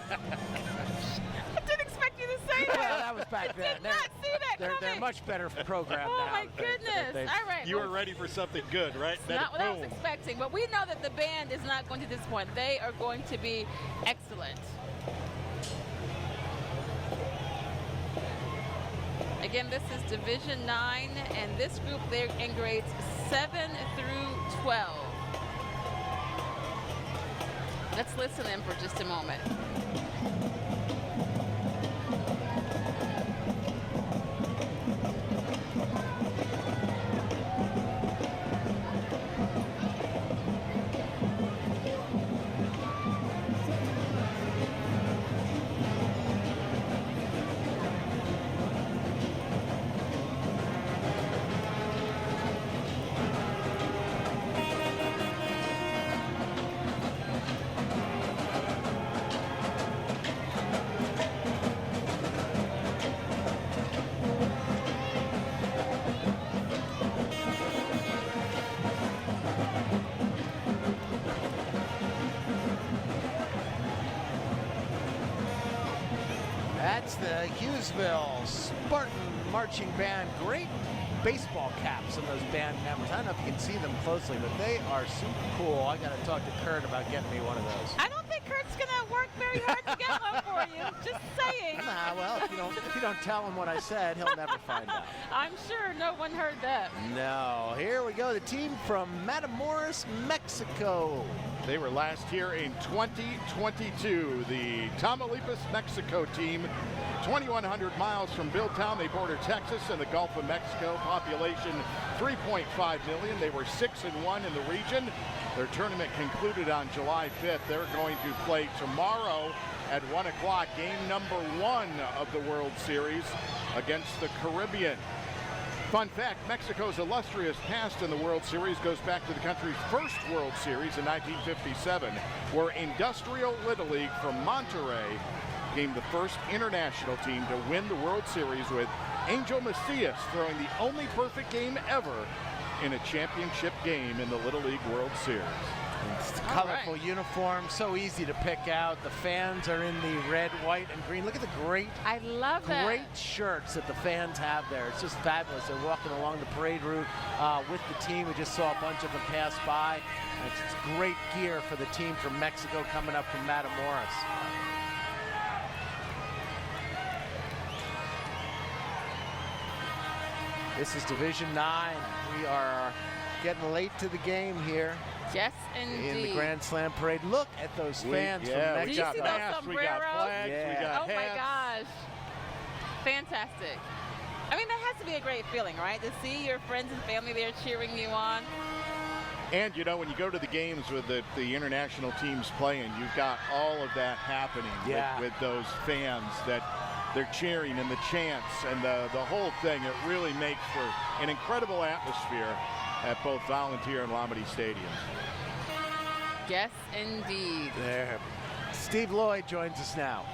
didn't expect you to say that. Well, that was back then. Did not see that They're coming. much better programmed now. Oh my goodness! All right. You were ready for something good, right? It's not what I was expecting, but we know that the band is not going to disappoint. They are going to be excellent. Again, this is Division 9, and this group, they're in grades 7 through 12. Let's listen in for just a moment. That's the Hughesville Spartan Marching Band. Great baseball caps on those band members. I don't know if you can see them closely, but they are super cool. I got to talk to Kurt about getting me one of those. I don't think Kurt's going to work very hard to get one for you. Just saying. Nah, well, if you don't tell him what I said, he'll never find out. I'm sure no one heard that. No. Here we go. The team from Matamoros, Mexico. They were last here in 2022. The Tamaulipas, Mexico team, 2,100 miles from Billtown. They border Texas and the Gulf of Mexico. Population 3.5 million. They were 6-1 in the region. Their tournament concluded on July 5th. They're going to play tomorrow at 1 o'clock, game number 1 of the World Series against the Caribbean. Fun fact, Mexico's illustrious past in the World Series goes back to the country's first World Series in 1957, where Industrial Little League from Monterrey became the first international team to win the World Series, with Angel Macias throwing the only perfect game ever in a championship game in the Little League World Series. It's colorful uniform, so easy to pick out. The fans are in the red, white, and green. Look at the great shirts that the fans have there. It's just fabulous. They're walking along the parade route with the team. We just saw a bunch of them pass by. And it's great gear for the team from Mexico coming up from Matamoros. This is Division 9. We are getting late to the game here. Yes, indeed. In the Grand Slam parade. Look at those fans from Mexico. Do you see those sombreros? We got flags, we got oh my gosh. Fantastic. I mean, that has to be a great feeling, right? To see your friends and family there cheering you on. And, you know, when you go to the games with the international teams playing, you've got all of that happening with those fans that they're cheering and the chants and the whole thing. It really makes for an incredible atmosphere at both Volunteer and Lombardy Stadiums. Yes, indeed. There. Steve Lloyd joins us now.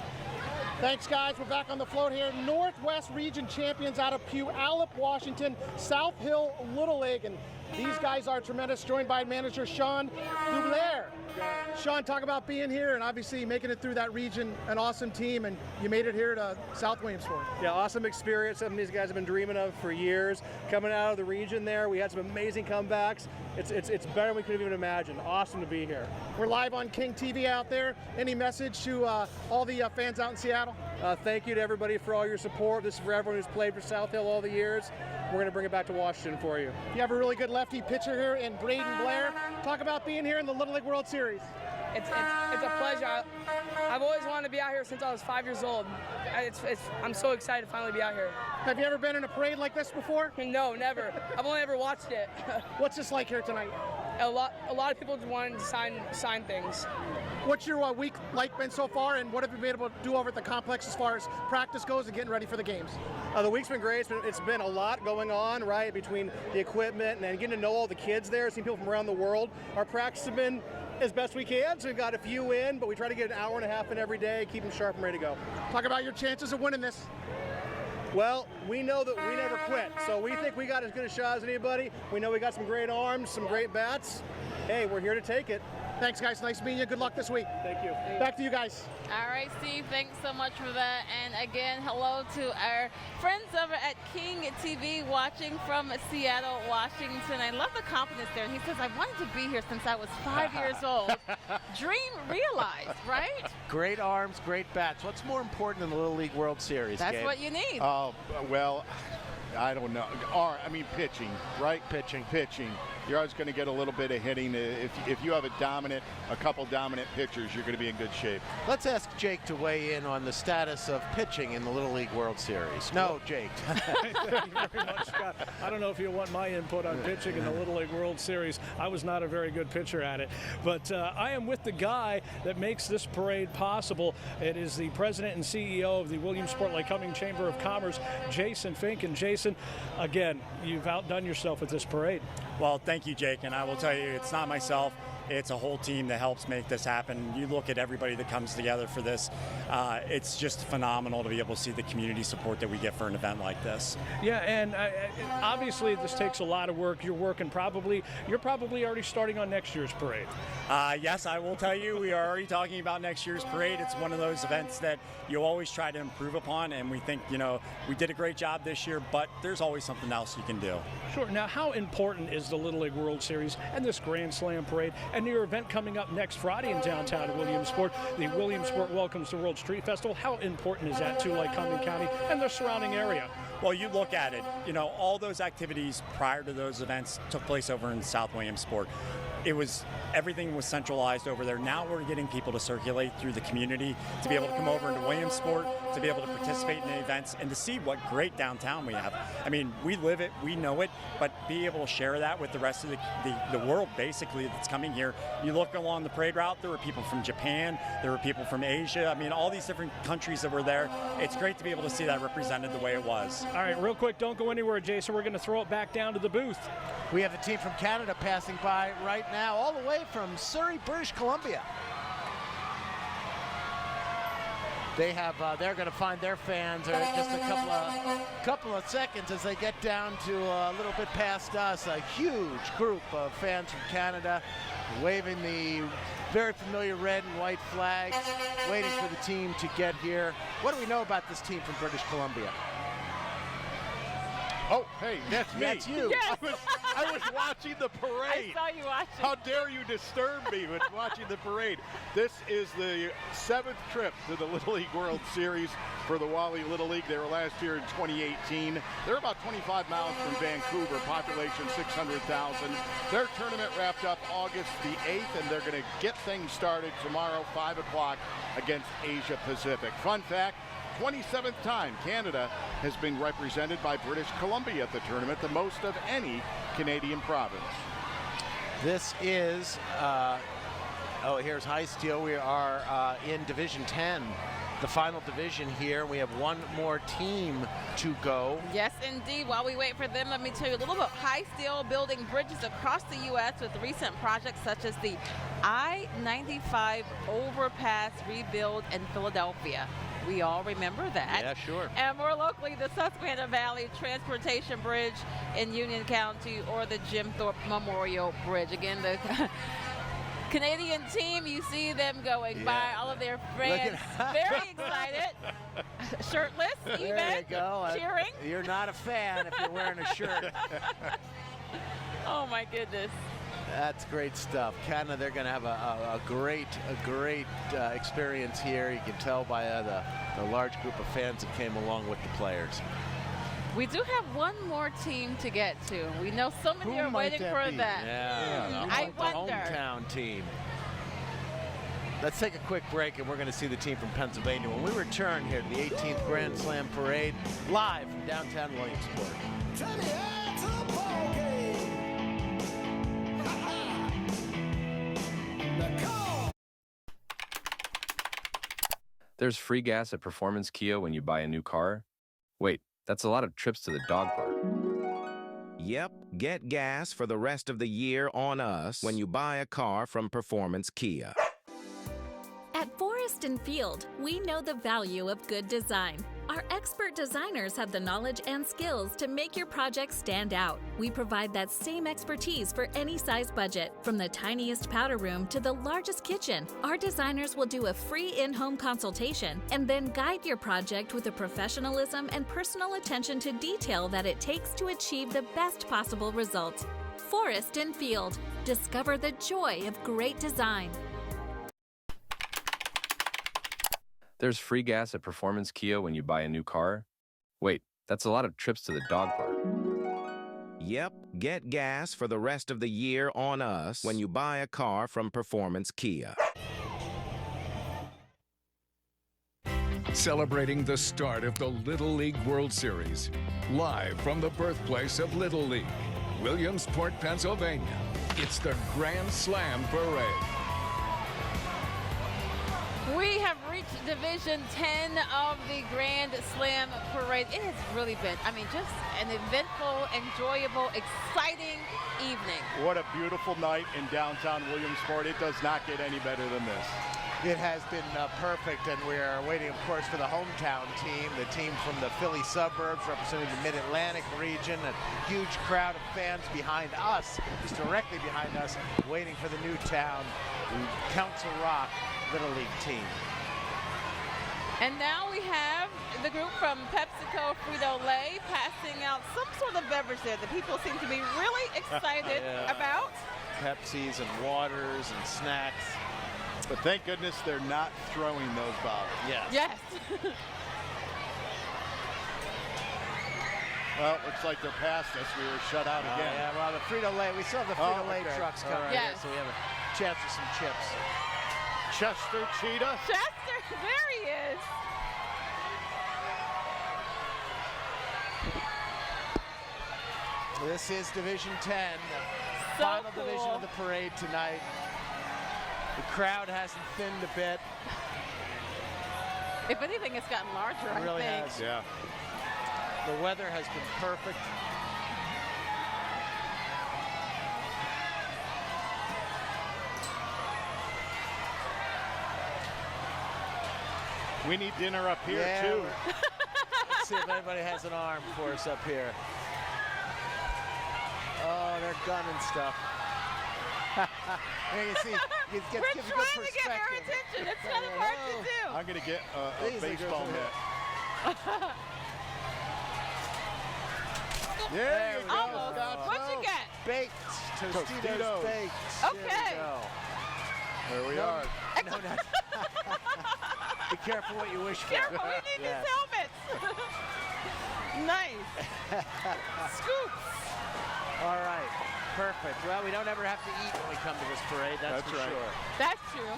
Thanks, guys. We're back on the float here. Northwest Region champions out of Puyallup, Washington, South Hill Little League. And these guys are tremendous, joined by manager Sean Dubler. Sean, talk about being here and obviously making it through that region, an awesome team, and you made it here to South Williamsport. Yeah, awesome experience. Something these guys have been dreaming of for years. Coming out of the region there, we had some amazing comebacks. It's better than we could have even imagined. Awesome to be here. We're live on King TV out there. Any message to all the fans out in Seattle? Thank you to everybody for all your support. This is for everyone who's played for South Hill all the years. We're going to bring it back to Washington for you. You have a really good lefty pitcher here in Braden Blair. Talk about being here in the Little League World Series. It's a pleasure. I've always wanted to be out here since I was 5 years old. I'm so excited to finally be out here. Have you ever been in a parade like this before? No, never. I've only ever watched it. What's this like here tonight? A lot of people wanting to sign things. What's your week like been so far, and what have you been able to do over at the complex as far as practice goes and getting ready for the games? The week's been great. It's been a lot going on, right, between the equipment and getting to know all the kids there, seeing people from around the world. Our practice has been as best we can, so we've got a few in, but we try to get an hour and a half in every day, keep them sharp and ready to go. Talk about your chances of winning this. Well, we know that we never quit, so we think we got as good a shot as anybody. We know we got some great arms, some great bats. Hey, we're here to take it. Thanks, guys. Nice meeting you. Good luck this week. Thank you. Back to you guys. All right, Steve, thanks so much for that. And again, hello to our friends over at King TV watching from Seattle, Washington. I love the confidence there. And he says, I wanted to be here since I was 5 years old. Dream realized, right? Great arms, great bats. What's more important in the Little League World Series? That's Gabe? what you need. Oh, well, I don't know. Pitching, right? Pitching. You're always going to get a little bit of hitting. If you have a couple dominant pitchers, you're going to be in good shape. Let's ask Jake to weigh in on the status of pitching in the Little League World Series. No, Jake. Thank you very much, Scott. I don't know if you want my input on pitching in the Little League World Series. I was not a very good pitcher at it. But I am with the guy that makes this parade possible. It is the president and CEO of the Williamsport Lycoming Chamber of Commerce, Jason Fink. And Jason, again, you've outdone yourself at this parade. Well, thank you, Jake, and I will tell you, it's not myself. It's a whole team that helps make this happen. You look at everybody that comes together for this. It's just phenomenal to be able to see the community support that we get for an event like this. Yeah, and obviously this takes a lot of work. You're probably already starting on next year's parade. Yes, I will tell you, we are already talking about next year's parade. It's one of those events that you always try to improve upon, and we think, we did a great job this year, but there's always something else you can do. Sure. Now, how important is the Little League World Series and this Grand Slam parade and your event coming up next Friday in downtown Williamsport, the Williamsport Welcomes to World Street Festival? How important is that to Lycoming-County and the surrounding area? Well, you look at it, all those activities prior to those events took place over in South Williamsport. Everything was centralized over there. Now we're getting people to circulate through the community, to be able to come over into Williamsport, to be able to participate in the events, and to see what great downtown we have. I mean, we live it, we know it, but be able to share that with the rest of the world, basically, that's coming here. You look along the parade route, there were people from Japan, there were people from Asia. I mean, all these different countries that were there. It's great to be able to see that represented the way it was. All right, real quick, don't go anywhere, Jason. We're going to throw it back down to the booth. We have the team from Canada passing by right now, all the way from Surrey, British Columbia. They're going to find their fans in just a couple of seconds as they get down to a little bit past us. A huge group of fans from Canada waving the very familiar red and white flags, waiting for the team to get here. What do we know about this team from British Columbia? Oh, hey, that's me. That's you. Yes. I was watching the parade. I saw you watching. How dare you disturb me with watching the parade? This is the 7th trip to the Little League World Series for the Wally Little League. They were last year in 2018. They're about 25 miles from Vancouver, population 600,000. Their tournament wrapped up August the 8th, and they're going to get things started tomorrow, 5 o'clock, against Asia Pacific. Fun fact, 27th time Canada has been represented by British Columbia at the tournament, the most of any Canadian province. This is, here's High Steel. We are in Division 10, the final division here. We have one more team to go. Yes, indeed. While we wait for them, let me tell you a little bit. High Steel building bridges across the U.S. with recent projects such as the I-95 overpass rebuild in Philadelphia. We all remember that. Yeah, sure. And more locally, the Susquehanna Valley Transportation Bridge in Union County, or the Jim Thorpe Memorial Bridge. Again, the Canadian team, you see them going by, all of their friends, very excited, shirtless even, there you go. cheering. You're not a fan if you're wearing a shirt. Oh my goodness. That's great stuff. Canada, they're going to have a great experience here. You can tell by the large group of fans that came along with the players. We do have one more team to get to. We know so many are waiting for that. Yeah, I the wonder. hometown team. Let's take a quick break, and we're going to see the team from Pennsylvania when we return here to the 18th Grand Slam Parade, live from downtown Williamsport. There's free gas at Performance Kia when you buy a new car. Wait, that's a lot of trips to the dog park. Yep, get gas for the rest of the year on us when you buy a car from Performance Kia. At Forest and Field, we know the value of good design. Our expert designers have the knowledge and skills to make your project stand out. We provide that same expertise for any size budget. From the tiniest powder room to the largest kitchen, our designers will do a free in-home consultation and then guide your project with the professionalism and personal attention to detail that it takes to achieve the best possible result. Forest and Field. Discover the joy of great design. There's free gas at Performance Kia when you buy a new car. Wait, that's a lot of trips to the dog park. Yep, get gas for the rest of the year on us when you buy a car from Performance Kia. Celebrating the start of the Little League World Series. Live from the birthplace of Little League, Williamsport, Pennsylvania. It's the Grand Slam Parade. We have reached Division 10 of the Grand Slam Parade. It has really been, just an eventful, enjoyable, exciting evening. What a beautiful night in downtown Williamsport. It does not get any better than this. It has been perfect, and we are waiting, of course, for the hometown team, the team from the Philly suburbs representing the Mid-Atlantic region. A huge crowd of fans behind us, just directly behind us, waiting for the new town, the Council Rock Little League team. And now we have the group from PepsiCo Frito-Lay passing out some sort of beverage there that people seem to be really excited about. Pepsis and waters and snacks. But thank goodness they're not throwing those bottles. Yes. Well, looks like they're past us. We were shut out again. Yeah, well, the Frito-Lay, we still have the Frito-Lay trucks coming Yes. here, so we have a chance for some chips. Chester Cheetah. Chester, there he is. This is Division 10, the So final cool. division of the parade tonight. The crowd hasn't thinned a bit. If anything, it's gotten larger, It really I think. has. Yeah. The weather has been perfect. We need dinner up here, Yeah, too. Let's see if anybody has an arm for us up here. Oh, they're gunning stuff. You see, We're trying to get their attention. It's kind of hard to do. I'm going to get a baseball mitt. There we go. Almost. What'd you get? Baked. Tostitos Tostitos. baked. Okay. There we are. No, no. Be careful what you wish for. Careful, we need these helmets. Nice. Scoops. All right. Perfect. Well, we don't ever have to eat when we come to this parade, that's for right. sure. That's true.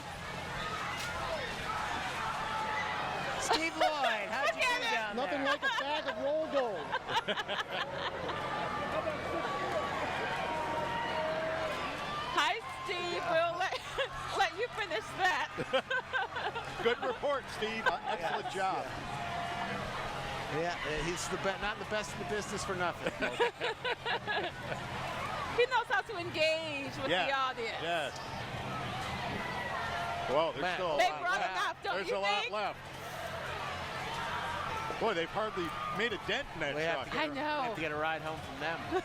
Steve Lloyd, how'd you do down Nothing there? like a bag of roll gold. Hi, Steve. We'll let you finish that. Good report, Steve. Excellent job. Yeah, he's not the best in the business for nothing. He knows how to engage with the audience. Yes. Well, there's still a They lot brought left. enough, don't There's you a think? lot left. Boy, they've hardly made a dent in that truck. I know. Have to get a ride home from them.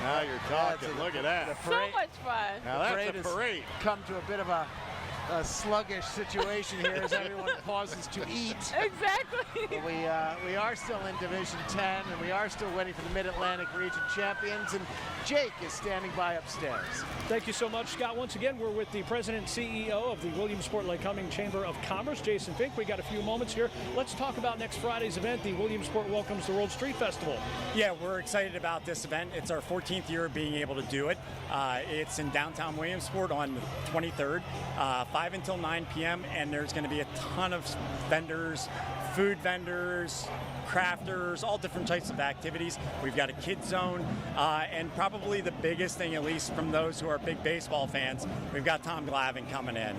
Now you're talking. Look at that. So much fun. Now that's a parade. Come to a bit of a sluggish situation here as everyone pauses to eat. Exactly. But we are still in Division 10, and we are still waiting for the Mid-Atlantic Region champions, and Jake is standing by upstairs. Thank you so much, Scott. Once again, we're with the president and CEO of the Williamsport Lycoming Chamber of Commerce, Jason Fink. We got a few moments here. Let's talk about next Friday's event, the Williamsport Welcomes the World Street Festival. Yeah, we're excited about this event. It's our 14th year of being able to do it. It's in downtown Williamsport on the 23rd, 5 until 9 p.m., and there's going to be a ton of vendors, food vendors, crafters, all different types of activities. We've got a kid zone, and probably the biggest thing, at least from those who are big baseball fans, we've got Tom Glavine coming in.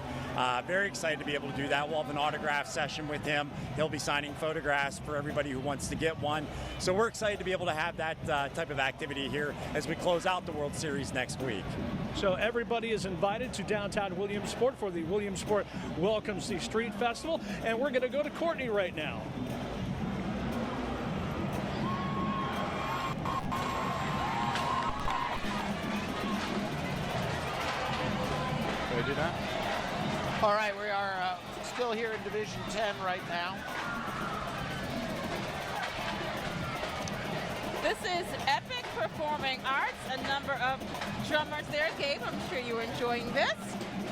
Very excited to be able to do that. We'll have an autograph session with him. He'll be signing photographs for everybody who wants to get one. So we're excited to be able to have that type of activity here as we close out the World Series next week. So everybody is invited to downtown Williamsport for the Williamsport Welcomes the Street Festival, and we're going to go to Courtney right now. Can I do that? All right, we are still here in Division 10 right now. This is Epic Performing Arts, a number of drummers there. Gabe, I'm sure you're enjoying this.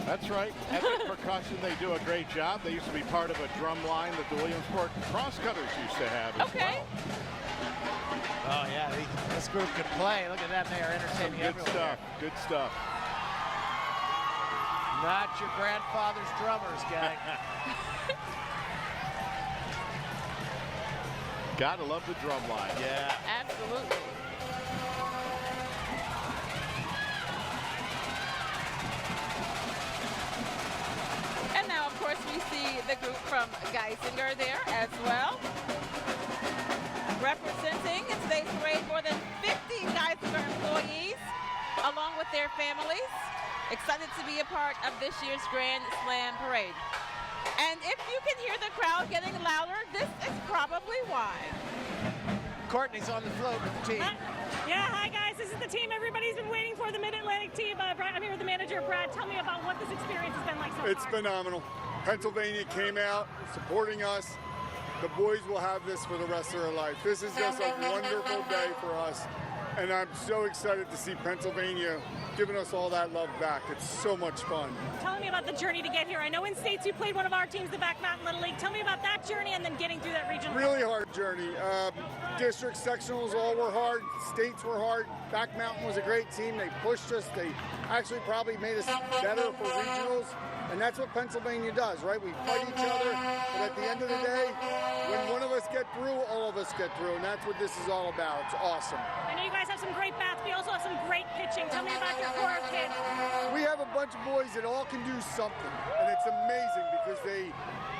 That's right. Epic Percussion, they do a great job. They used to be part of a drum line that the Williamsport Crosscutters used to have as well. Oh, yeah, this group could play. Look at that, they are entertaining Good stuff, good stuff. Not your grandfather's drummers, gang. Gotta love the drum line. Yeah. Absolutely. And now, of course, we see the group from Geisinger there as well. Representing in today's parade more than 50 Geisinger employees, along with their families. Excited to be a part of this year's Grand Slam Parade. And if you can hear the crowd getting louder, this is probably why. Courtney's on the float with the team. Yeah, hi guys, this is the team everybody's been waiting for, the Mid-Atlantic team. I'm here with the manager, Brad. Tell me about what this experience has been like so far. It's phenomenal. Pennsylvania came out supporting us. The boys will have this for the rest of their life. This is just a wonderful day for us. And I'm so excited to see Pennsylvania giving us all that love back. It's so much fun. Tell me about the journey to get here. I know in states you played one of our teams, the Back Mountain Little League. Tell me about that journey and then getting through that regional. Really hard journey. District sectionals all were hard. States were hard. Back Mountain was a great team. They pushed us. They actually probably made us better for regionals. And that's what Pennsylvania does, right? We fight each other, but at the end of the day, when one of us get through, all of us get through, and that's what this is all about. It's awesome. I know you guys have some great bats, but you also have some great pitching. Tell me about your core of kids. We have a bunch of boys that all can do something, and it's amazing because they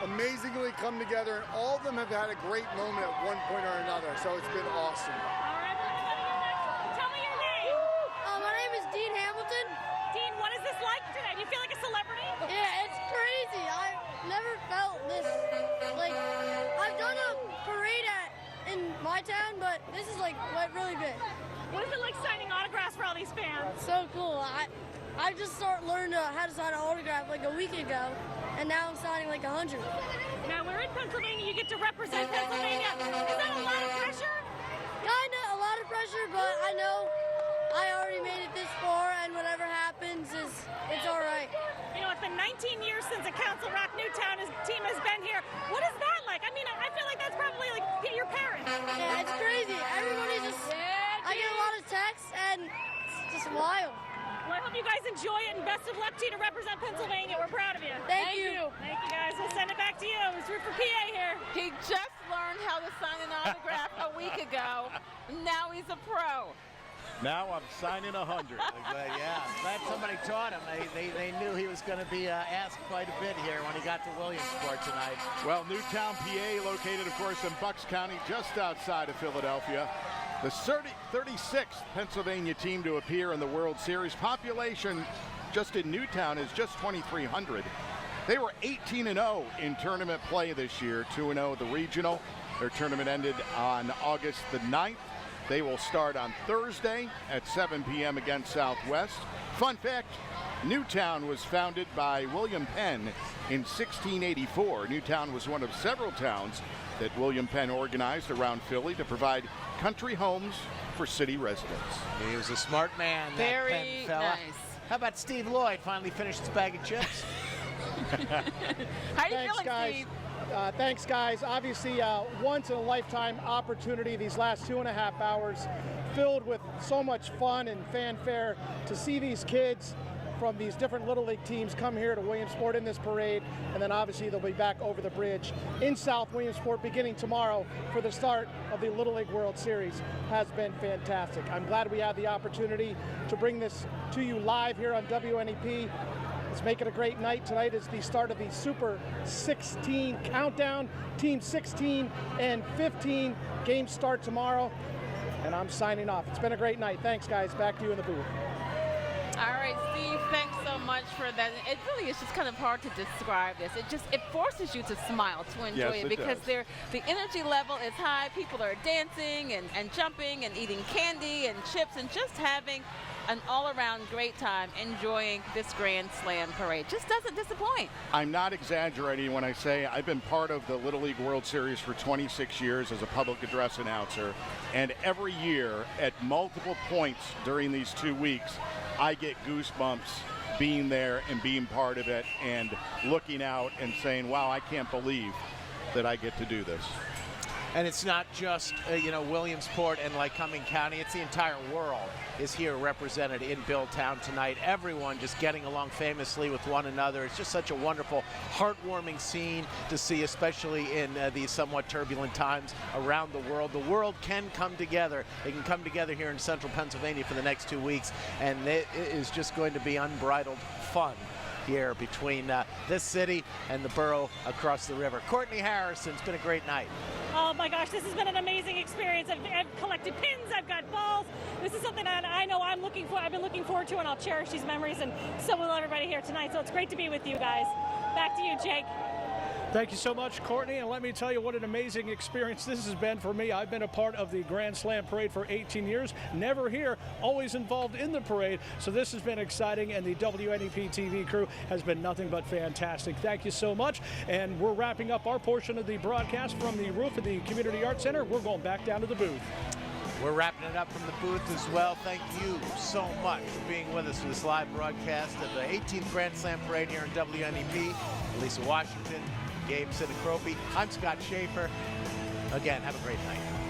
amazingly come together, and all of them have had a great moment at one point or another, so it's been awesome. All right, tell me your name. My name is Dean Hamilton. Dean, what is this like today? Do you feel like a celebrity? Yeah, it's crazy. I've never felt this. Like, I've done a parade in my town, but this is like really big. What is it like signing autographs for all these fans? So cool. I just learned how to sign an autograph like a week ago, and now I'm signing like 100. Now we're in Pennsylvania. You get to represent Pennsylvania. Is that a lot of pressure? Kinda a lot of pressure, but I know I already made it this far, and whatever happens it's all right. You know, it's been 19 years since a Council Rock Newtown team has been here. What is that like? I mean, I feel like that's probably like your parents. Yeah, it's crazy. Everybody just, I get a lot of texts, and it's just wild. Well, I hope you guys enjoy it, and best of luck to you to represent Pennsylvania. We're proud of you. Thank you. Thank you, guys. We'll send it back to you. It's root for PA here. He just learned how to sign an autograph a week ago. Now he's a pro. Now I'm signing 100. Yeah, glad somebody taught him. They knew he was going to be asked quite a bit here when he got to Williamsport tonight. Well, Newtown, PA, located, of course, in Bucks County, just outside of Philadelphia. The 36th Pennsylvania team to appear in the World Series. Population just in Newtown is just 2,300. They were 18-0 in tournament play this year, 2-0 the regional. Their tournament ended on August the 9th. They will start on Thursday at 7 p.m. against Southwest. Fun fact, Newtown was founded by William Penn in 1684. Newtown was one of several towns that William Penn organized around Philly to provide country homes for city residents. He was a smart man, that Very Penn fella. nice. How about Steve Lloyd finally finished his bag of chips? How you Thanks, feeling, guys. Steve? Thanks, guys. Obviously, once-in-a-lifetime opportunity these last 2.5 hours, filled with so much fun and fanfare to see these kids from these different Little League teams come here to Williamsport in this parade, and then obviously they'll be back over the bridge in South Williamsport beginning tomorrow for the start of the Little League World Series. Has been fantastic. I'm glad we had the opportunity to bring this to you live here on WNEP. Let's make it a great night. Tonight is the start of the Super 16 countdown. Team 16 and 15 games start tomorrow, and I'm signing off. It's been a great night. Thanks, guys. Back to you in the booth. All right, Steve, thanks so much for that. It really is just kind of hard to describe this. It forces you to smile to enjoy it because the energy level is high. People are dancing and jumping and eating candy and chips and just having an all-around great time enjoying this Grand Slam parade. Just doesn't disappoint. I'm not exaggerating when I say I've been part of the Little League World Series for 26 years as a public address announcer, and every year at multiple points during these 2 weeks, I get goosebumps being there and being part of it and looking out and saying, wow, I can't believe that I get to do this. And it's not just, Williamsport and Lycoming-County. It's the entire world is here represented in Billtown tonight. Everyone just getting along famously with one another. It's just such a wonderful, heartwarming scene to see, especially in these somewhat turbulent times around the world. The world can come together. They can come together here in central Pennsylvania for the next 2 weeks, and it is just going to be unbridled fun here between this city and the borough across the river. Courtney Harrison, it's been a great night. Oh my gosh, this has been an amazing experience. I've collected pins, I've got balls. This is something that I know I've been looking forward to, and I'll cherish these memories, and so will everybody here tonight. So it's great to be with you guys. Back to you, Jake. Thank you so much, Courtney, and let me tell you what an amazing experience this has been for me. I've been a part of the Grand Slam Parade for 18 years, never here, always involved in the parade, so this has been exciting, and the WNEP TV crew has been nothing but fantastic. Thank you so much, and we're wrapping up our portion of the broadcast from the roof of the Community Arts Center. We're going back down to the booth. We're wrapping it up from the booth as well. Thank you so much for being with us for this live broadcast of the 18th Grand Slam Parade here in WNEP. Lisa Washington, Gabe Sinacropi. I'm Scott Schaefer. Again, have a great night.